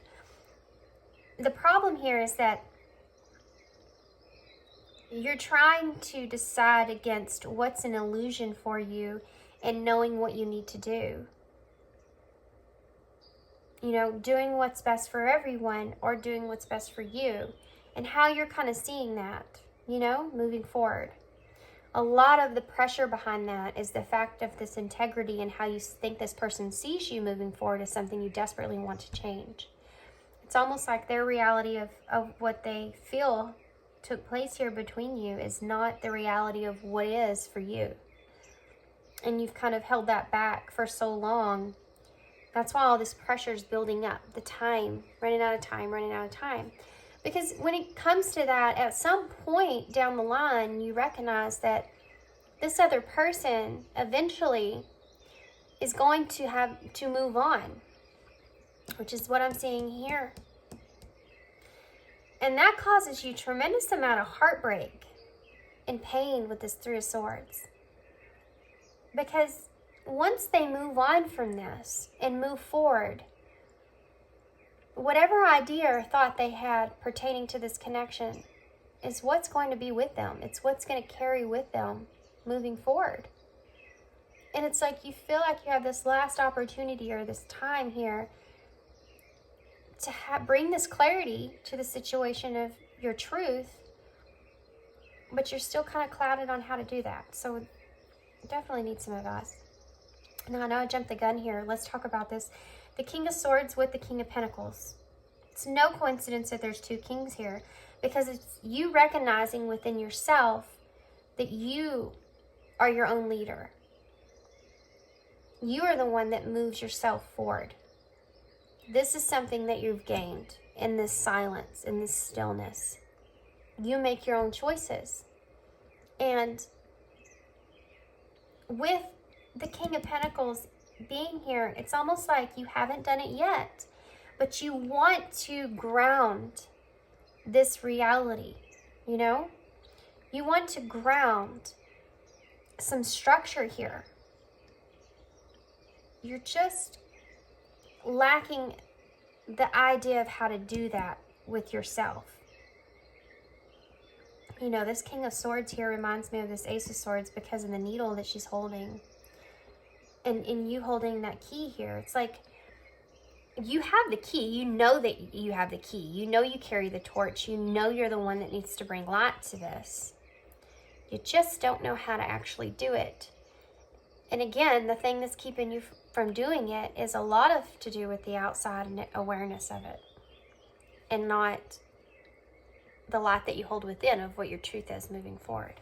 The problem here is that You're trying to decide against what's an illusion for you and knowing what you need to do. You know, doing what's best for everyone or doing what's best for you, and how you're kind of seeing that, you know, moving forward. A lot of the pressure behind that is the fact of this integrity and how you think this person sees you moving forward is something you desperately want to change. It's almost like their reality of what they feel took place here between you is not the reality of what is for you. And you've kind of held that back for so long. That's why all this pressure is building up. The time, running out of time. Because when it comes to that, at some point down the line, you recognize that this other person eventually is going to have to move on, which is what I'm seeing here. And that causes you tremendous amount of heartbreak and pain with this Three of Swords. Because once they move on from this and move forward, whatever idea or thought they had pertaining to this connection is what's going to be with them. It's what's going to carry with them moving forward. And it's like you feel like you have this last opportunity or this time here to bring this clarity to the situation of your truth, but you're still kind of clouded on how to do that. So you definitely need some advice. Now, I know I jumped the gun here. Let's talk about this. The King of Swords with the King of Pentacles. It's no coincidence that there's two kings here, because it's you recognizing within yourself that you are your own leader. You are the one that moves yourself forward. This is something that you've gained in this silence, in this stillness. You make your own choices. And with the King of Pentacles being here, it's almost like you haven't done it yet, but you want to ground this reality, you know? You want to ground some structure here. You're just lacking the idea of how to do that with yourself. You know, this King of Swords here reminds me of this Ace of Swords because of the needle that she's holding. And in you holding that key here, it's like you have the key. You know that you have the key. You know you carry the torch. You know you're the one that needs to bring light to this. You just don't know how to actually do it. And again, the thing that's keeping you from doing it is a lot of to do with the outside and awareness of it, and not the light that you hold within of what your truth is moving forward.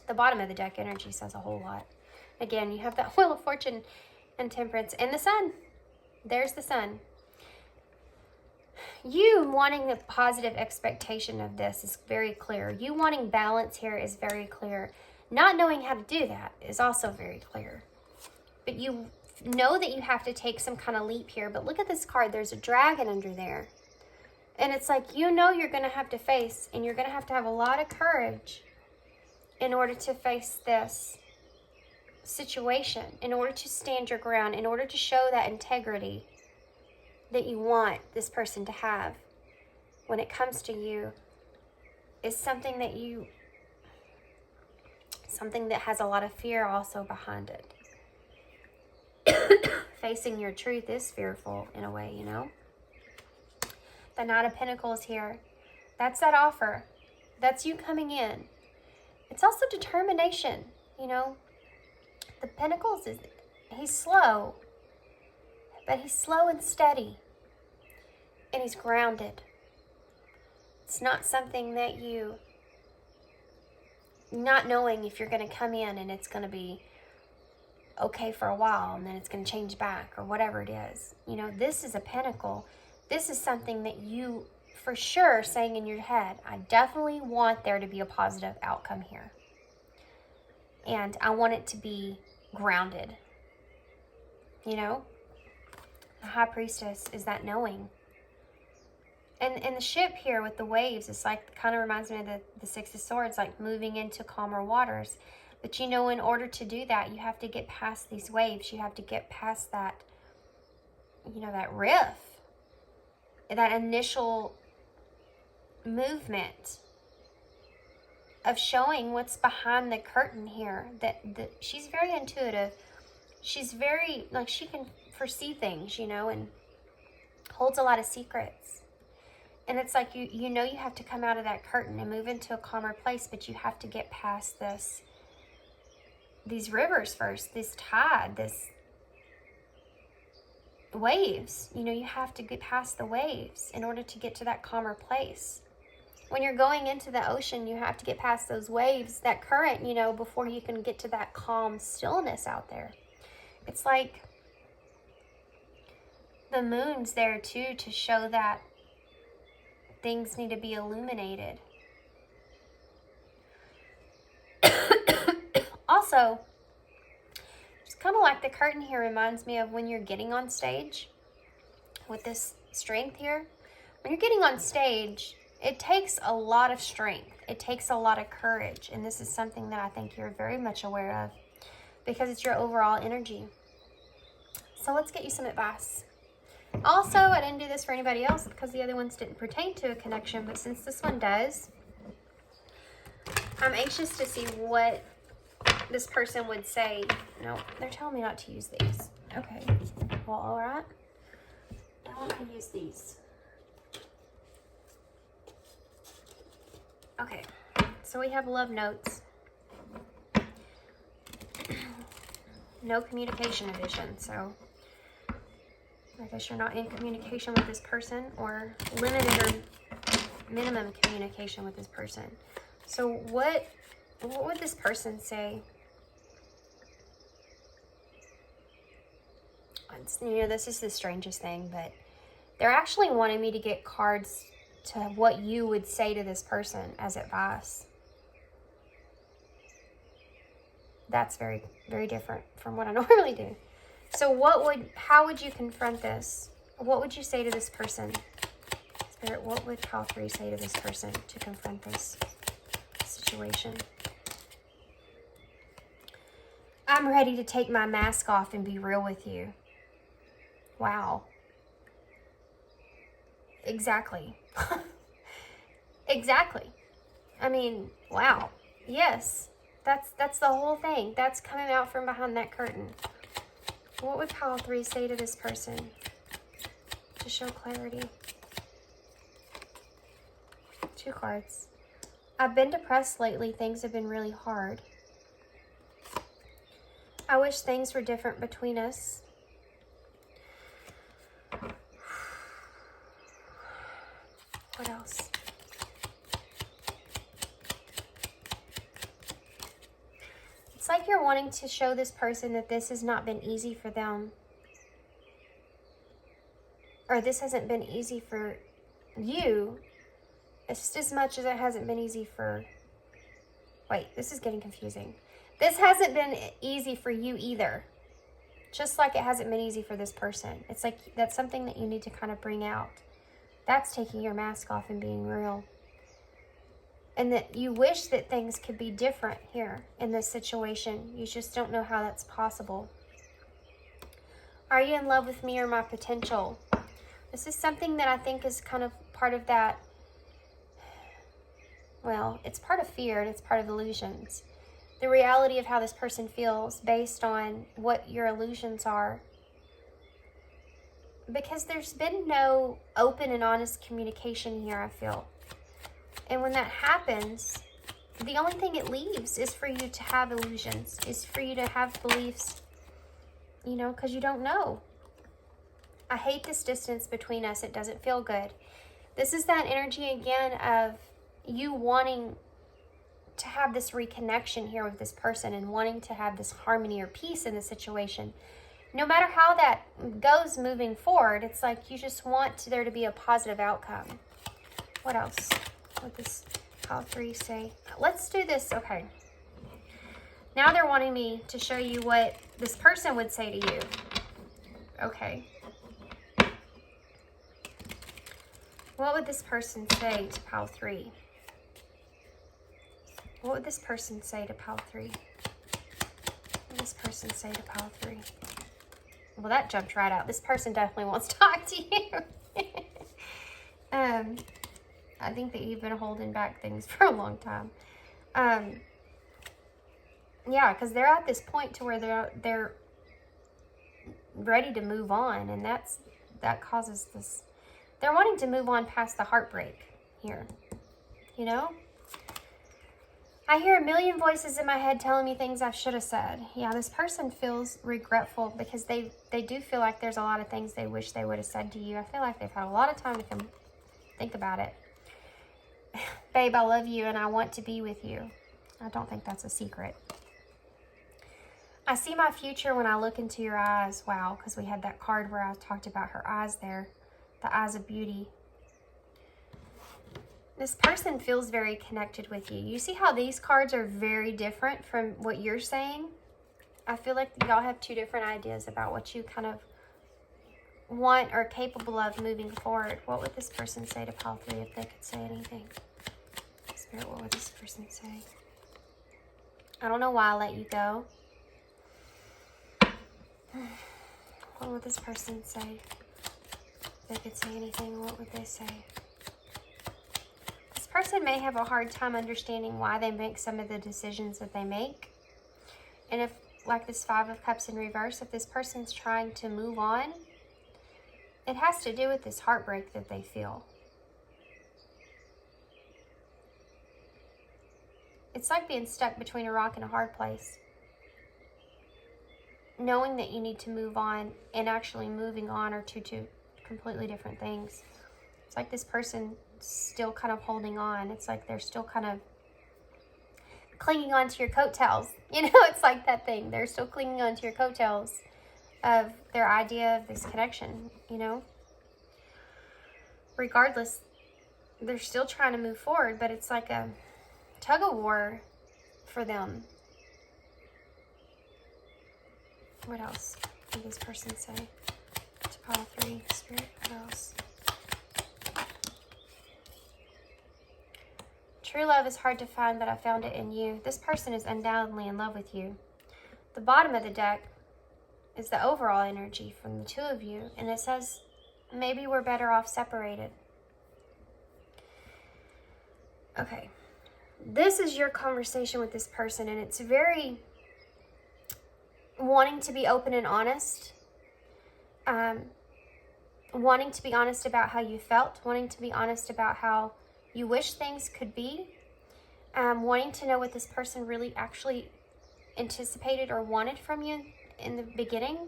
The bottom of the deck energy says a whole lot. Again, you have that Wheel of Fortune and Temperance and the Sun. There's the Sun. You wanting a positive expectation of this is very clear. You wanting balance here is very clear. Not knowing how to do that is also very clear. But you know that you have to take some kind of leap here. But look at this card. There's a dragon under there. And it's like, you know you're going to have to face, and you're going to have a lot of courage in order to face this situation, in order to stand your ground, in order to show that integrity that you want this person to have when it comes to you is something that has a lot of fear also behind it. Facing your truth is fearful in a way, you know. The Knight of Pentacles here, that's that offer. That's you coming in. It's also determination, you know. The Pentacles he's slow, but he's slow and steady, and he's grounded. It's not something that you, not knowing if you're going to come in and it's going to be okay for a while and then it's going to change back or whatever it is. You know, this is a pentacle. This is something that you for sure saying in your head, I definitely want there to be a positive outcome here. And I want it to be grounded. You know, the High Priestess is that knowing. And the ship here with the waves, it's like, kind of reminds me of the Six of Swords, like moving into calmer waters. But you know, in order to do that, you have to get past these waves. You have to get past that, you know, that riff, that initial movement of showing what's behind the curtain here. That she's very intuitive. She's very, like, she can foresee things, you know, and holds a lot of secrets. And it's like you know you have to come out of that curtain and move into a calmer place, but you have to get past these rivers first, this tide, this waves. You know, you have to get past the waves in order to get to that calmer place. When you're going into the ocean, you have to get past those waves, that current, you know, before you can get to that calm stillness out there. It's like the moon's there too to show that things need to be illuminated. Also, it's kind of like the curtain here reminds me of when you're getting on stage with this strength here. When you're getting on stage, it takes a lot of strength. It takes a lot of courage. And this is something that I think you're very much aware of because it's your overall energy. So let's get you some advice. Also, I didn't do this for anybody else because the other ones didn't pertain to a connection, but since this one does, I'm anxious to see what this person would say. No, they're telling me not to use these. Okay, well, all right. I want to use these. Okay, so we have love notes. No communication edition, so I guess you're not in communication with this person, or limited or minimum communication with this person. So what would this person say? You know, this is the strangest thing, but they're actually wanting me to get cards to what you would say to this person as advice. That's very, very different from what I normally do. So how would you confront this? What would you say to this person? Spirit, what would pile 3 say to this person to confront this situation? I'm ready to take my mask off and be real with you. Wow. Exactly. Exactly. I mean, wow. Yes. That's the whole thing. That's coming out from behind that curtain. What would pile 3 say to this person to show clarity? 2 cards. I've been depressed lately. Things have been really hard. I wish things were different between us. What else? It's like you're wanting to show this person that this has not been easy for them. Or this hasn't been easy for you just as much as it hasn't been easy for... Wait, this is getting confusing. This hasn't been easy for you either. Just like it hasn't been easy for this person. It's like that's something that you need to kind of bring out. That's taking your mask off and being real. And that you wish that things could be different here in this situation. You just don't know how that's possible. Are you in love with me or my potential? This is something that I think is kind of part of that. Well, it's part of fear and it's part of illusions. The reality of how this person feels based on what your illusions are. Because there's been no open and honest communication here, I feel. And when that happens, the only thing it leaves is for you to have illusions, is for you to have beliefs, you know, because you don't know. I hate this distance between us. It doesn't feel good. This is that energy again of you wanting to have this reconnection here with this person and wanting to have this harmony or peace in the situation. No matter how that goes moving forward, it's like you just want there to be a positive outcome. What else? What does pile 3 say? Let's do this. Okay. Now they're wanting me to show you what this person would say to you. Okay. What would this person say to pile 3? What would this person say to pile 3? What would this person say to pile 3? Well, that jumped right out. This person definitely wants to talk to you. I think that you've been holding back things for a long time. Yeah, because they're at this point to where they're ready to move on, and that causes this. They're wanting to move on past the heartbreak here, you know? I hear a million voices in my head telling me things I should have said. Yeah, this person feels regretful because they do feel like there's a lot of things they wish they would have said to you. I feel like they've had a lot of time to think about it. Babe, I love you and I want to be with you. I don't think that's a secret. I see my future when I look into your eyes. Wow, because we had that card where I talked about her eyes there. The eyes of beauty. This person feels very connected with you. You see how these cards are very different from what you're saying? I feel like y'all have two different ideas about what you kind of want or capable of moving forward. What would this person say to pile 3 if they could say anything? Spirit, what would this person say? I don't know why I let you go. What would this person say? If they could say anything, what would they say? This person may have a hard time understanding why they make some of the decisions that they make. And if, like this 5 of Cups in reverse, if this person's trying to move on, it has to do with this heartbreak that they feel. It's like being stuck between a rock and a hard place. Knowing that you need to move on and actually moving on are two completely different things. It's like this person still kind of holding on. It's like they're still kind of clinging on to your coattails. You know, it's like that thing. They're still clinging on to your coattails of their idea of this connection, you know. Regardless, they're still trying to move forward, but it's like a tug of war for them. What else did this person say? To pile 3, Spirit, what else? True love is hard to find, but I found it in you. This person is undoubtedly in love with you. The bottom of the deck is the overall energy from the 2 of you, and it says, maybe we're better off separated. Okay. This is your conversation with this person, and it's very wanting to be open and honest, wanting to be honest about how you felt, wanting to be honest about how you wish things could be, wanting to know what this person really actually anticipated or wanted from you in the beginning,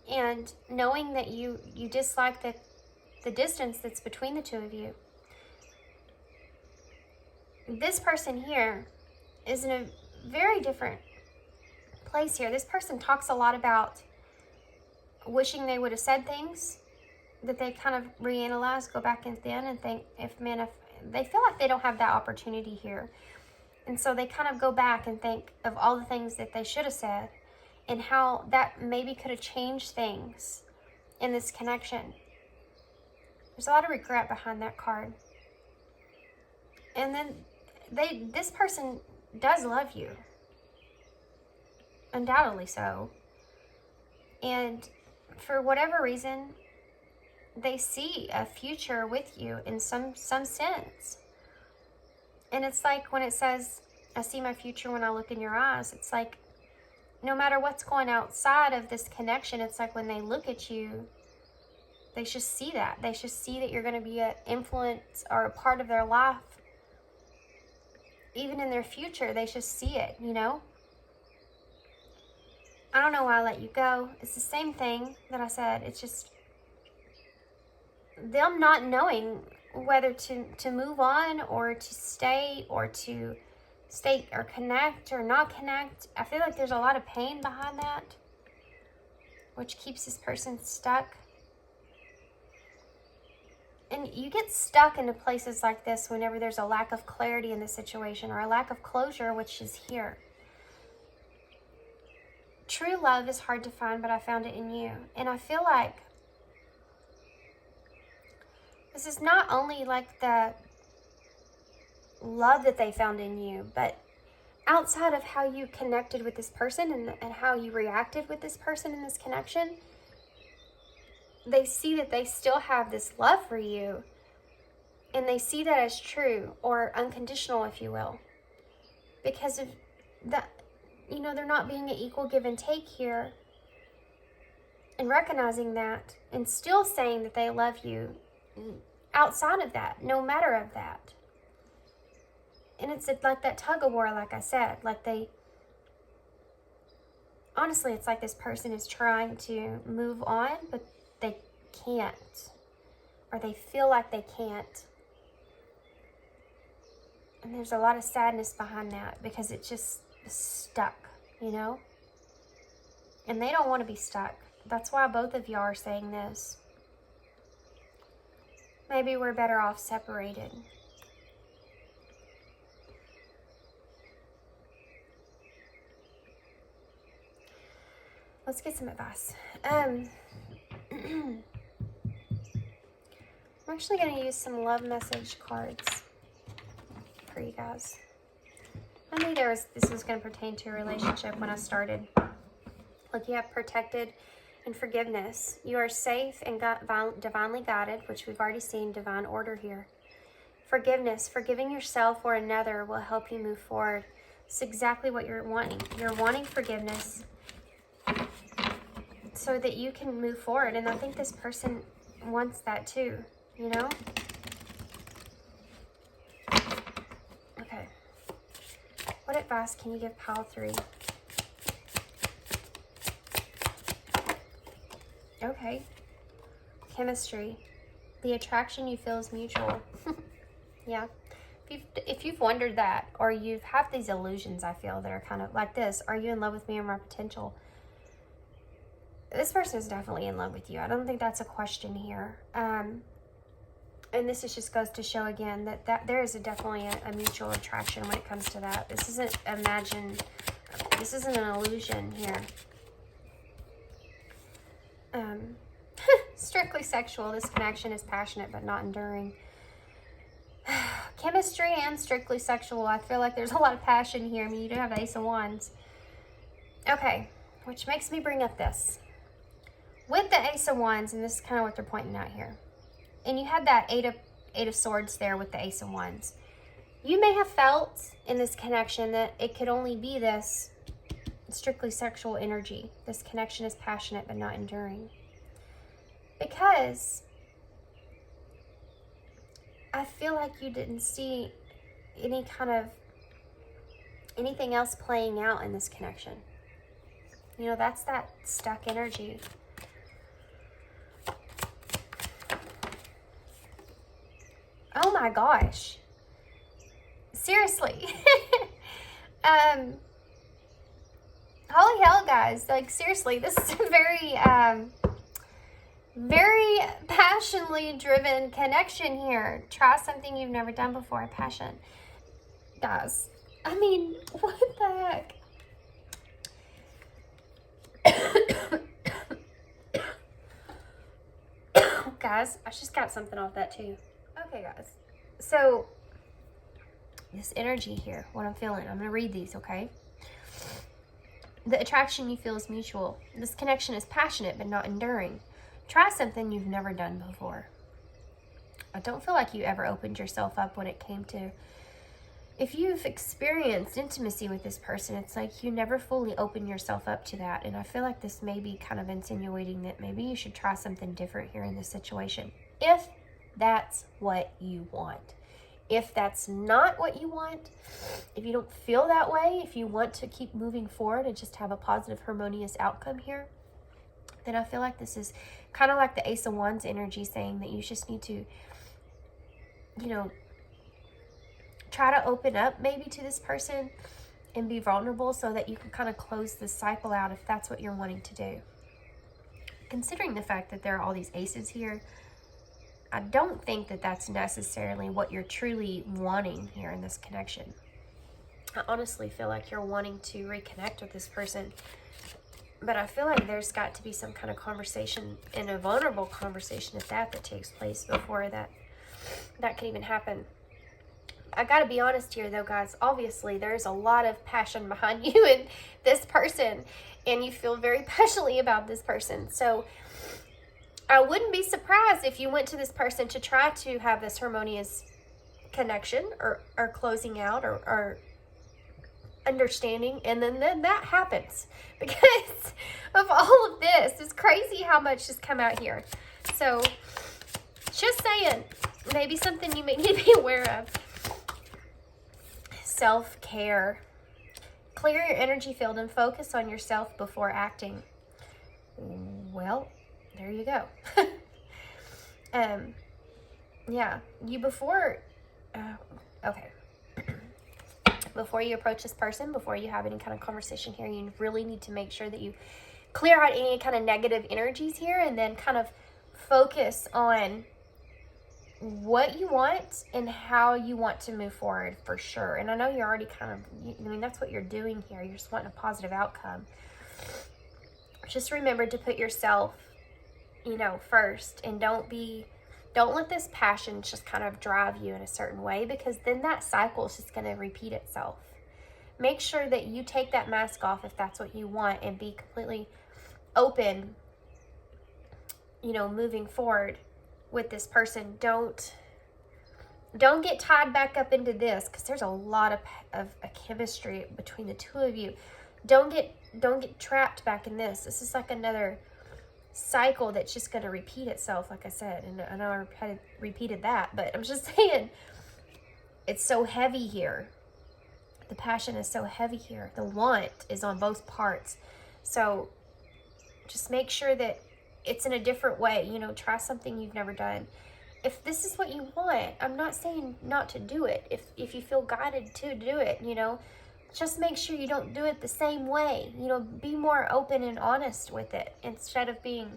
and knowing that you dislike the distance that's between the 2 of you. This person here is in a very different place here. This person talks a lot about wishing they would have said things that they kind of reanalyze, go back within and think, if they feel like they don't have that opportunity here. And so they kind of go back and think of all the things that they should have said and how that maybe could have changed things in this connection. There's a lot of regret behind that card. And then this person does love you. Undoubtedly so. And for whatever reason, they see a future with you in some sense. And it's like when it says, I see my future when I look in your eyes, it's like no matter what's going outside of this connection, it's like when they look at you, they just see that. They just see that you're going to be an influence or a part of their life. Even in their future, they just see it, you know? I don't know why I let you go. It's the same thing that I said. It's just them not knowing whether to move on or to stay or to stay or connect or not connect. I feel like there's a lot of pain behind that, which keeps this person stuck. And you get stuck into places like this whenever there's a lack of clarity in the situation or a lack of closure, which is here. True love is hard to find, but I found it in you. And I feel like this is not only like the love that they found in you, but outside of how you connected with this person and how you reacted with this person in this connection, they see that they still have this love for you, and they see that as true or unconditional, if you will. because of that, you know, they're not being an equal give and take here, and recognizing that, and still saying that they love you outside of that, no matter of that. And it's like that tug of war, like I said, like they, honestly, it's like this person is trying to move on, but they can't, or they feel like they can't. And there's a lot of sadness behind that, because it's just stuck, you know? And they don't want to be stuck. That's why both of you are saying this. Maybe we're better off separated. Let's get some advice. I'm actually going to use some love message cards for you guys. I knew this was going to pertain to a relationship when I started. Look, you have protected and forgiveness. You are safe and divinely guided, which we've already seen, divine order here. Forgiveness, forgiving yourself or another will help you move forward. It's exactly what you're wanting. You're wanting forgiveness so that you can move forward. And I think this person wants that too, you know? Okay. What advice can you give pile 3? Okay. Chemistry. The attraction you feel is mutual. Yeah. If you've wondered that, or you've had these illusions, I feel, that are kind of like this, are you in love with me or my potential? This person is definitely in love with you. I don't think that's a question here. And this just goes to show again that there is definitely a mutual attraction when it comes to that. This isn't this isn't an illusion here. Strictly sexual. This connection is passionate but not enduring. Chemistry and strictly sexual. I feel like there's a lot of passion here. I mean, you do have the Ace of Wands. Okay, which makes me bring up this. With the Ace of Wands, and this is kind of what they're pointing out here, and you had that Eight of Swords there with the Ace of Wands. You may have felt in this connection that it could only be this strictly sexual energy. This connection is passionate but not enduring. Because I feel like you didn't see anything else playing out in this connection. You know, that's that stuck energy. Oh my gosh. Seriously. Holy hell, guys. Like, seriously, this is a very passionately driven connection here. Try something you've never done before. Passion. Guys, I mean, what the heck? Guys, I just got something off that too. Okay, guys. So, this energy here, what I'm feeling, I'm going to read these, okay? The attraction you feel is mutual. This connection is passionate but not enduring. Try something you've never done before. I don't feel like you ever opened yourself up when it came to, if you've experienced intimacy with this person, it's like you never fully open yourself up to that. And I feel like this may be kind of insinuating that maybe you should try something different here in this situation, if that's what you want. If that's not what you want, if you don't feel that way, if you want to keep moving forward and just have a positive, harmonious outcome here, then I feel like this is kind of like the Ace of Wands energy, saying that you just need to, you know, try to open up maybe to this person and be vulnerable so that you can kind of close this cycle out if that's what you're wanting to do. Considering the fact that there are all these aces here, I don't think that that's necessarily what you're truly wanting here in this connection. I honestly feel like you're wanting to reconnect with this person, but I feel like there's got to be some kind of conversation, and a vulnerable conversation at that takes place before that can even happen. I gotta be honest here though, guys. Obviously, there's a lot of passion behind you and this person, and you feel very passionately about this person. So I wouldn't be surprised if you went to this person to try to have this harmonious connection or closing out or understanding, and then that happens because of all of this. It's crazy how much has come out here. So just saying, maybe something you may need to be aware of. Self-care. Clear your energy field and focus on yourself before acting. Well, there you go. Yeah, okay. Before you approach this person, before you have any kind of conversation here, you really need to make sure that you clear out any kind of negative energies here, and then kind of focus on what you want and how you want to move forward for sure. And I know you're already that's what you're doing here. You're just wanting a positive outcome. Just remember to put yourself, first, and don't let this passion just kind of drive you in a certain way, because then that cycle is just going to repeat itself. Make sure that you take that mask off if that's what you want, and be completely open, moving forward with this person. Don't get tied back up into this, because there's a lot of a chemistry between the two of you. Don't get trapped back in this. This is like another cycle that's just going to repeat itself, like I said. And I know I repeated that, but I'm just saying, it's so heavy here. The passion is so heavy here. The want is on both parts. So just make sure that it's in a different way. Try something you've never done. If this is what you want, I'm not saying not to do it. If you feel guided to do it, just make sure you don't do it the same way. Be more open and honest with it instead of being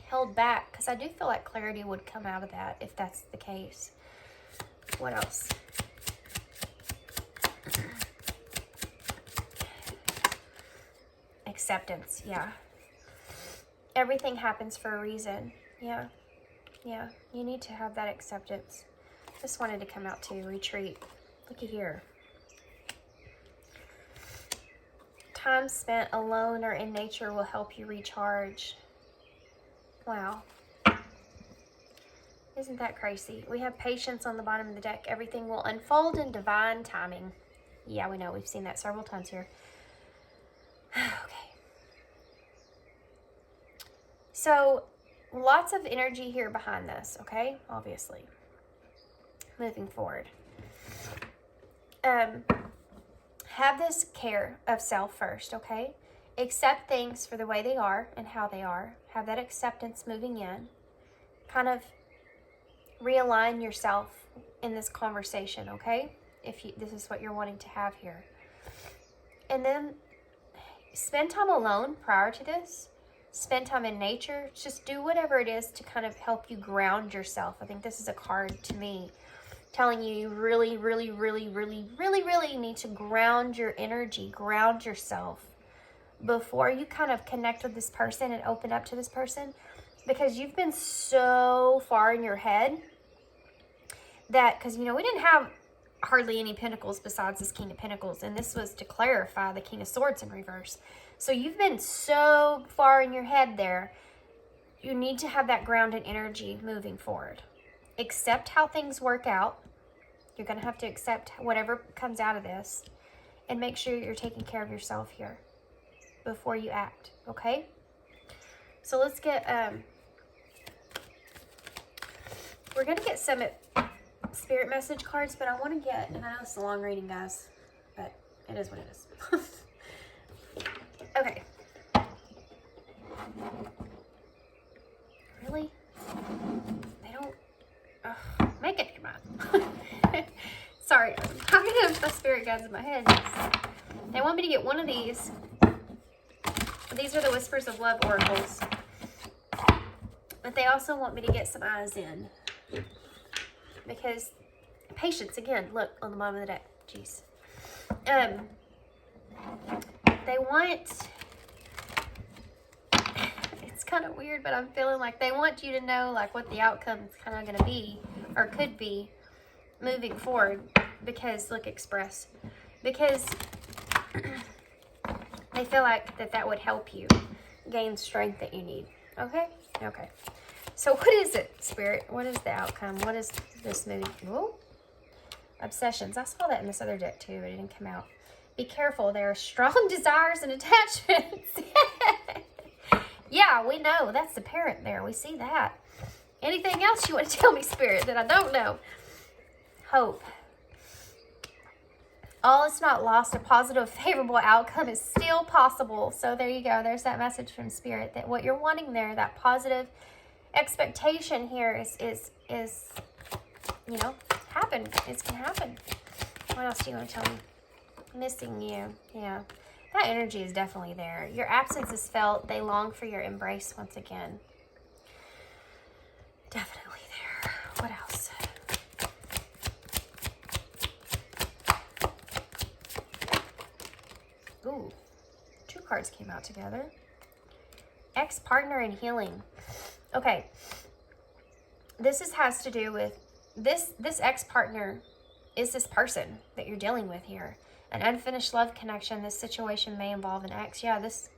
held back, because I do feel like clarity would come out of that if that's the case. What else? Acceptance, yeah. Everything happens for a reason. Yeah. You need to have that acceptance. Just wanted to come out to retreat. Looky here. Time spent alone or in nature will help you recharge. Wow. Isn't that crazy? We have patience on the bottom of the deck. Everything will unfold in divine timing. Yeah, we know. We've seen that several times here. Okay. So, lots of energy here behind this, okay? Obviously. Moving forward. Have this care of self first, okay? Accept things for the way they are and how they are. Have that acceptance moving in. Kind of realign yourself in this conversation, okay? This is what you're wanting to have here. And then spend time alone prior to this. Spend time in nature. Just do whatever it is to kind of help you ground yourself. I think this is a card to me telling you really, really, really, really, really, really need to ground your energy, ground yourself before you kind of connect with this person and open up to this person, because you've been so far in your head that, because, we didn't have hardly any pentacles besides this King of Pentacles, and this was to clarify the King of Swords in reverse. So you've been so far in your head there. You need to have that grounded energy moving forward. Accept how things work out. You're going to have to accept whatever comes out of this, and make sure you're taking care of yourself here before you act, okay? So let's get, we're going to get some spirit message cards, but I want to get, and I know it's a long reading, guys, but it is what it is. Okay. Really? They don't, make it, come on. Sorry, I'm talking to my spirit guides in my head. They want me to get one of these. These are the Whispers of Love Oracles. But they also want me to get some eyes in. Because patience, again, look on the bottom of the deck. Jeez. They want, it's kind of weird, but I'm feeling like they want you to know like what the outcome is kind of going to be, or could be, moving forward. Because, look, Express. Because they feel like that would help you gain strength that you need. Okay? Okay. So what is it, Spirit? What is the outcome? What is this movie? Whoa. Obsessions. I saw that in this other deck too, but it didn't come out. Be careful. There are strong desires and attachments. Yeah, we know. That's the parent there. We see that. Anything else you want to tell me, Spirit, that I don't know? Hope. All is not lost. A positive, favorable outcome is still possible. So there you go. There's that message from Spirit that what you're wanting there, that positive expectation here is you know, happen. It's going to happen. What else do you want to tell me? Missing you. Yeah. That energy is definitely there. Your absence is felt. They long for your embrace once again. Definitely there. What else? Ooh, 2 cards came out together. Ex-partner and healing. Okay. Has to do with this ex-partner is this person that you're dealing with here. An unfinished love connection. This situation may involve an ex. Yeah, this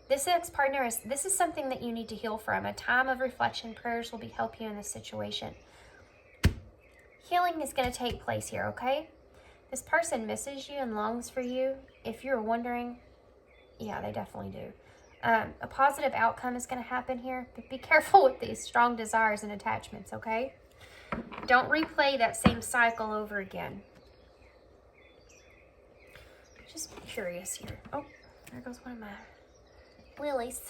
ex-partner this is something that you need to heal from. A time of reflection. Prayers will help you in this situation. Healing is going to take place here, okay? This person misses you and longs for you. If you're wondering, yeah, they definitely do. A positive outcome is going to happen here, but be careful with these strong desires and attachments, okay? Don't replay that same cycle over again. Just curious here. Oh, there goes one of my lilies.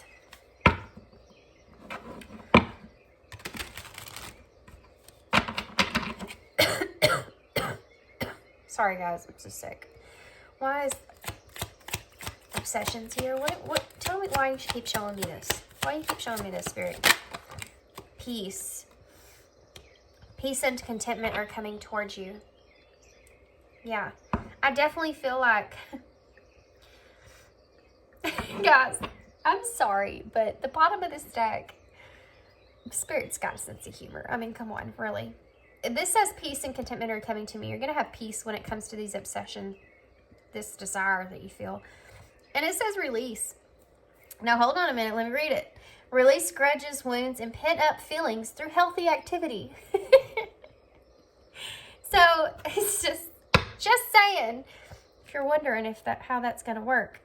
Sorry guys, I'm so sick. Why is obsessions here? What tell me why you keep showing me this. Why you keep showing me this, Spirit? Peace. Peace and contentment are coming towards you. Yeah. I definitely feel like guys, I'm sorry, but the bottom of this deck, Spirit's got a sense of humor. I mean, come on, really. This says peace and contentment are coming to me. You're going to have peace when it comes to these obsessions, this desire that you feel. And it says release. Now, hold on a minute. Let me read it. Release grudges, wounds, and pent-up feelings through healthy activity. So, it's just saying, if you're wondering how that's going to work.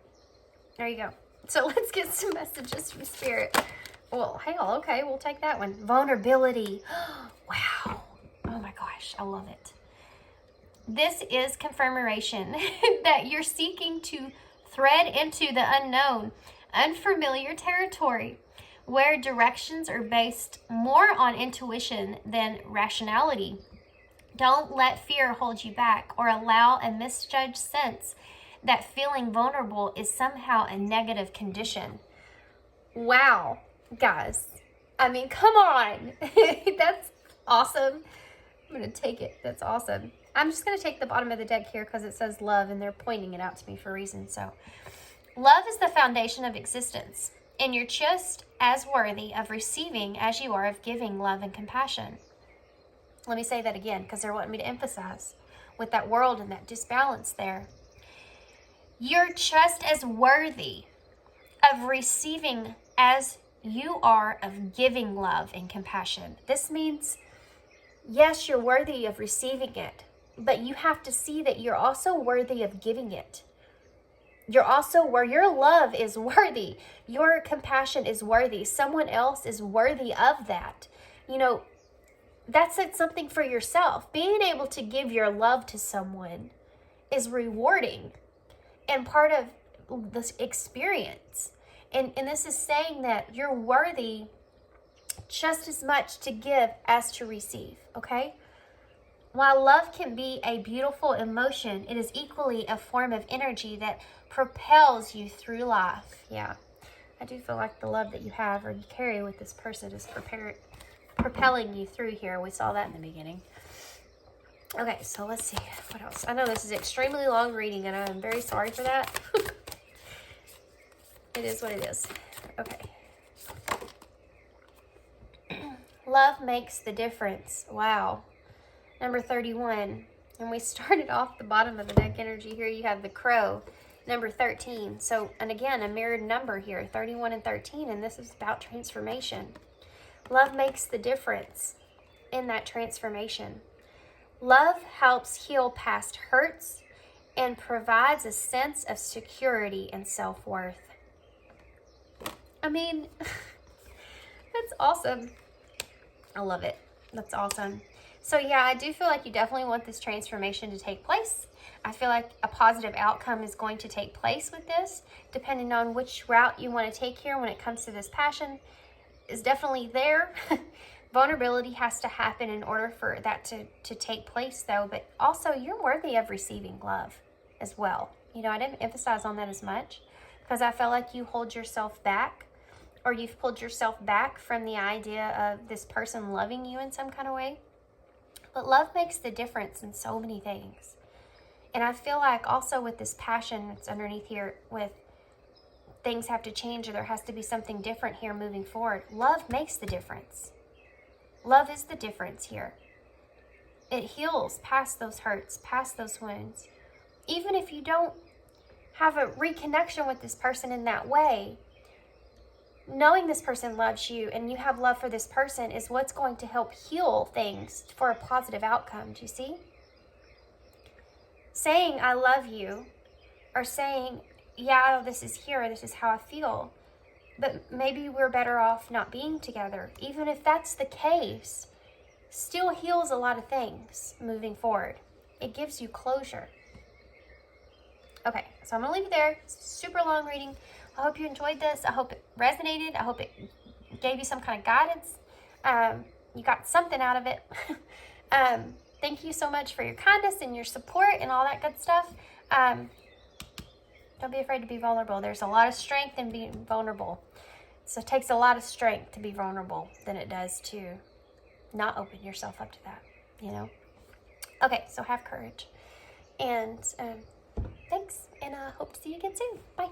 There you go. So, let's get some messages from Spirit. Well, hell, okay, we'll take that one. Vulnerability. Wow. Oh my gosh, I love it. This is confirmation that you're seeking to thread into the unknown, unfamiliar territory, where directions are based more on intuition than rationality. Don't let fear hold you back or allow a misjudged sense that feeling vulnerable is somehow a negative condition. Wow, guys. I mean, come on. That's awesome. I'm going to take it. That's awesome. I'm just going to take the bottom of the deck here because it says love and they're pointing it out to me for a reason. So, love is the foundation of existence, and you're just as worthy of receiving as you are of giving love and compassion. Let me say that again because they're wanting me to emphasize with that world and that disbalance there. You're just as worthy of receiving as you are of giving love and compassion. This means, yes, you're worthy of receiving it, but you have to see that you're also worthy of giving it. You're also where your love is worthy. Your compassion is worthy. Someone else is worthy of that. You know, that's something for yourself. Being able to give your love to someone is rewarding and part of this experience. And this is saying that you're worthy just as much to give as to receive, okay? While love can be a beautiful emotion, it is equally a form of energy that propels you through life. Yeah, I do feel like the love that you have or you carry with this person is propelling you through here. We saw that in the beginning. Okay, so let's see. What else? I know this is extremely long reading, and I'm very sorry for that. It is what it is. Okay. Love makes the difference. Wow. Number 31. And we started off the bottom of the deck energy here. You have the crow. Number 13. So, and again, a mirrored number here. 31 and 13. And this is about transformation. Love makes the difference in that transformation. Love helps heal past hurts and provides a sense of security and self-worth. I mean, that's awesome. I love it. That's awesome. So yeah, I do feel like you definitely want this transformation to take place. I feel like a positive outcome is going to take place with this, depending on which route you want to take here when it comes to this passion is definitely there. Vulnerability has to happen in order for that to take place though, but also you're worthy of receiving love as well. You know, I didn't emphasize on that as much because I felt like you hold yourself back, or you've pulled yourself back from the idea of this person loving you in some kind of way. But love makes the difference in so many things. And I feel like also with this passion that's underneath here, with things have to change or there has to be something different here moving forward, love makes the difference. Love is the difference here. It heals past those hurts, past those wounds. Even if you don't have a reconnection with this person in that way, knowing this person loves you and you have love for this person is what's going to help heal things for a positive outcome. Do you see? Saying I love you, or saying, yeah, this is here, this is how I feel, but maybe we're better off not being together. Even if that's the case, still heals a lot of things moving forward. It gives you closure. Okay, so I'm gonna leave it there. Super long reading. I hope you enjoyed this. I hope it resonated. I hope it gave you some kind of guidance. You got something out of it. Thank you so much for your kindness and your support and all that good stuff. Don't be afraid to be vulnerable. There's a lot of strength in being vulnerable. So it takes a lot of strength to be vulnerable than it does to not open yourself up to that, you know? Okay, so have courage. And thanks, and I hope to see you again soon. Bye.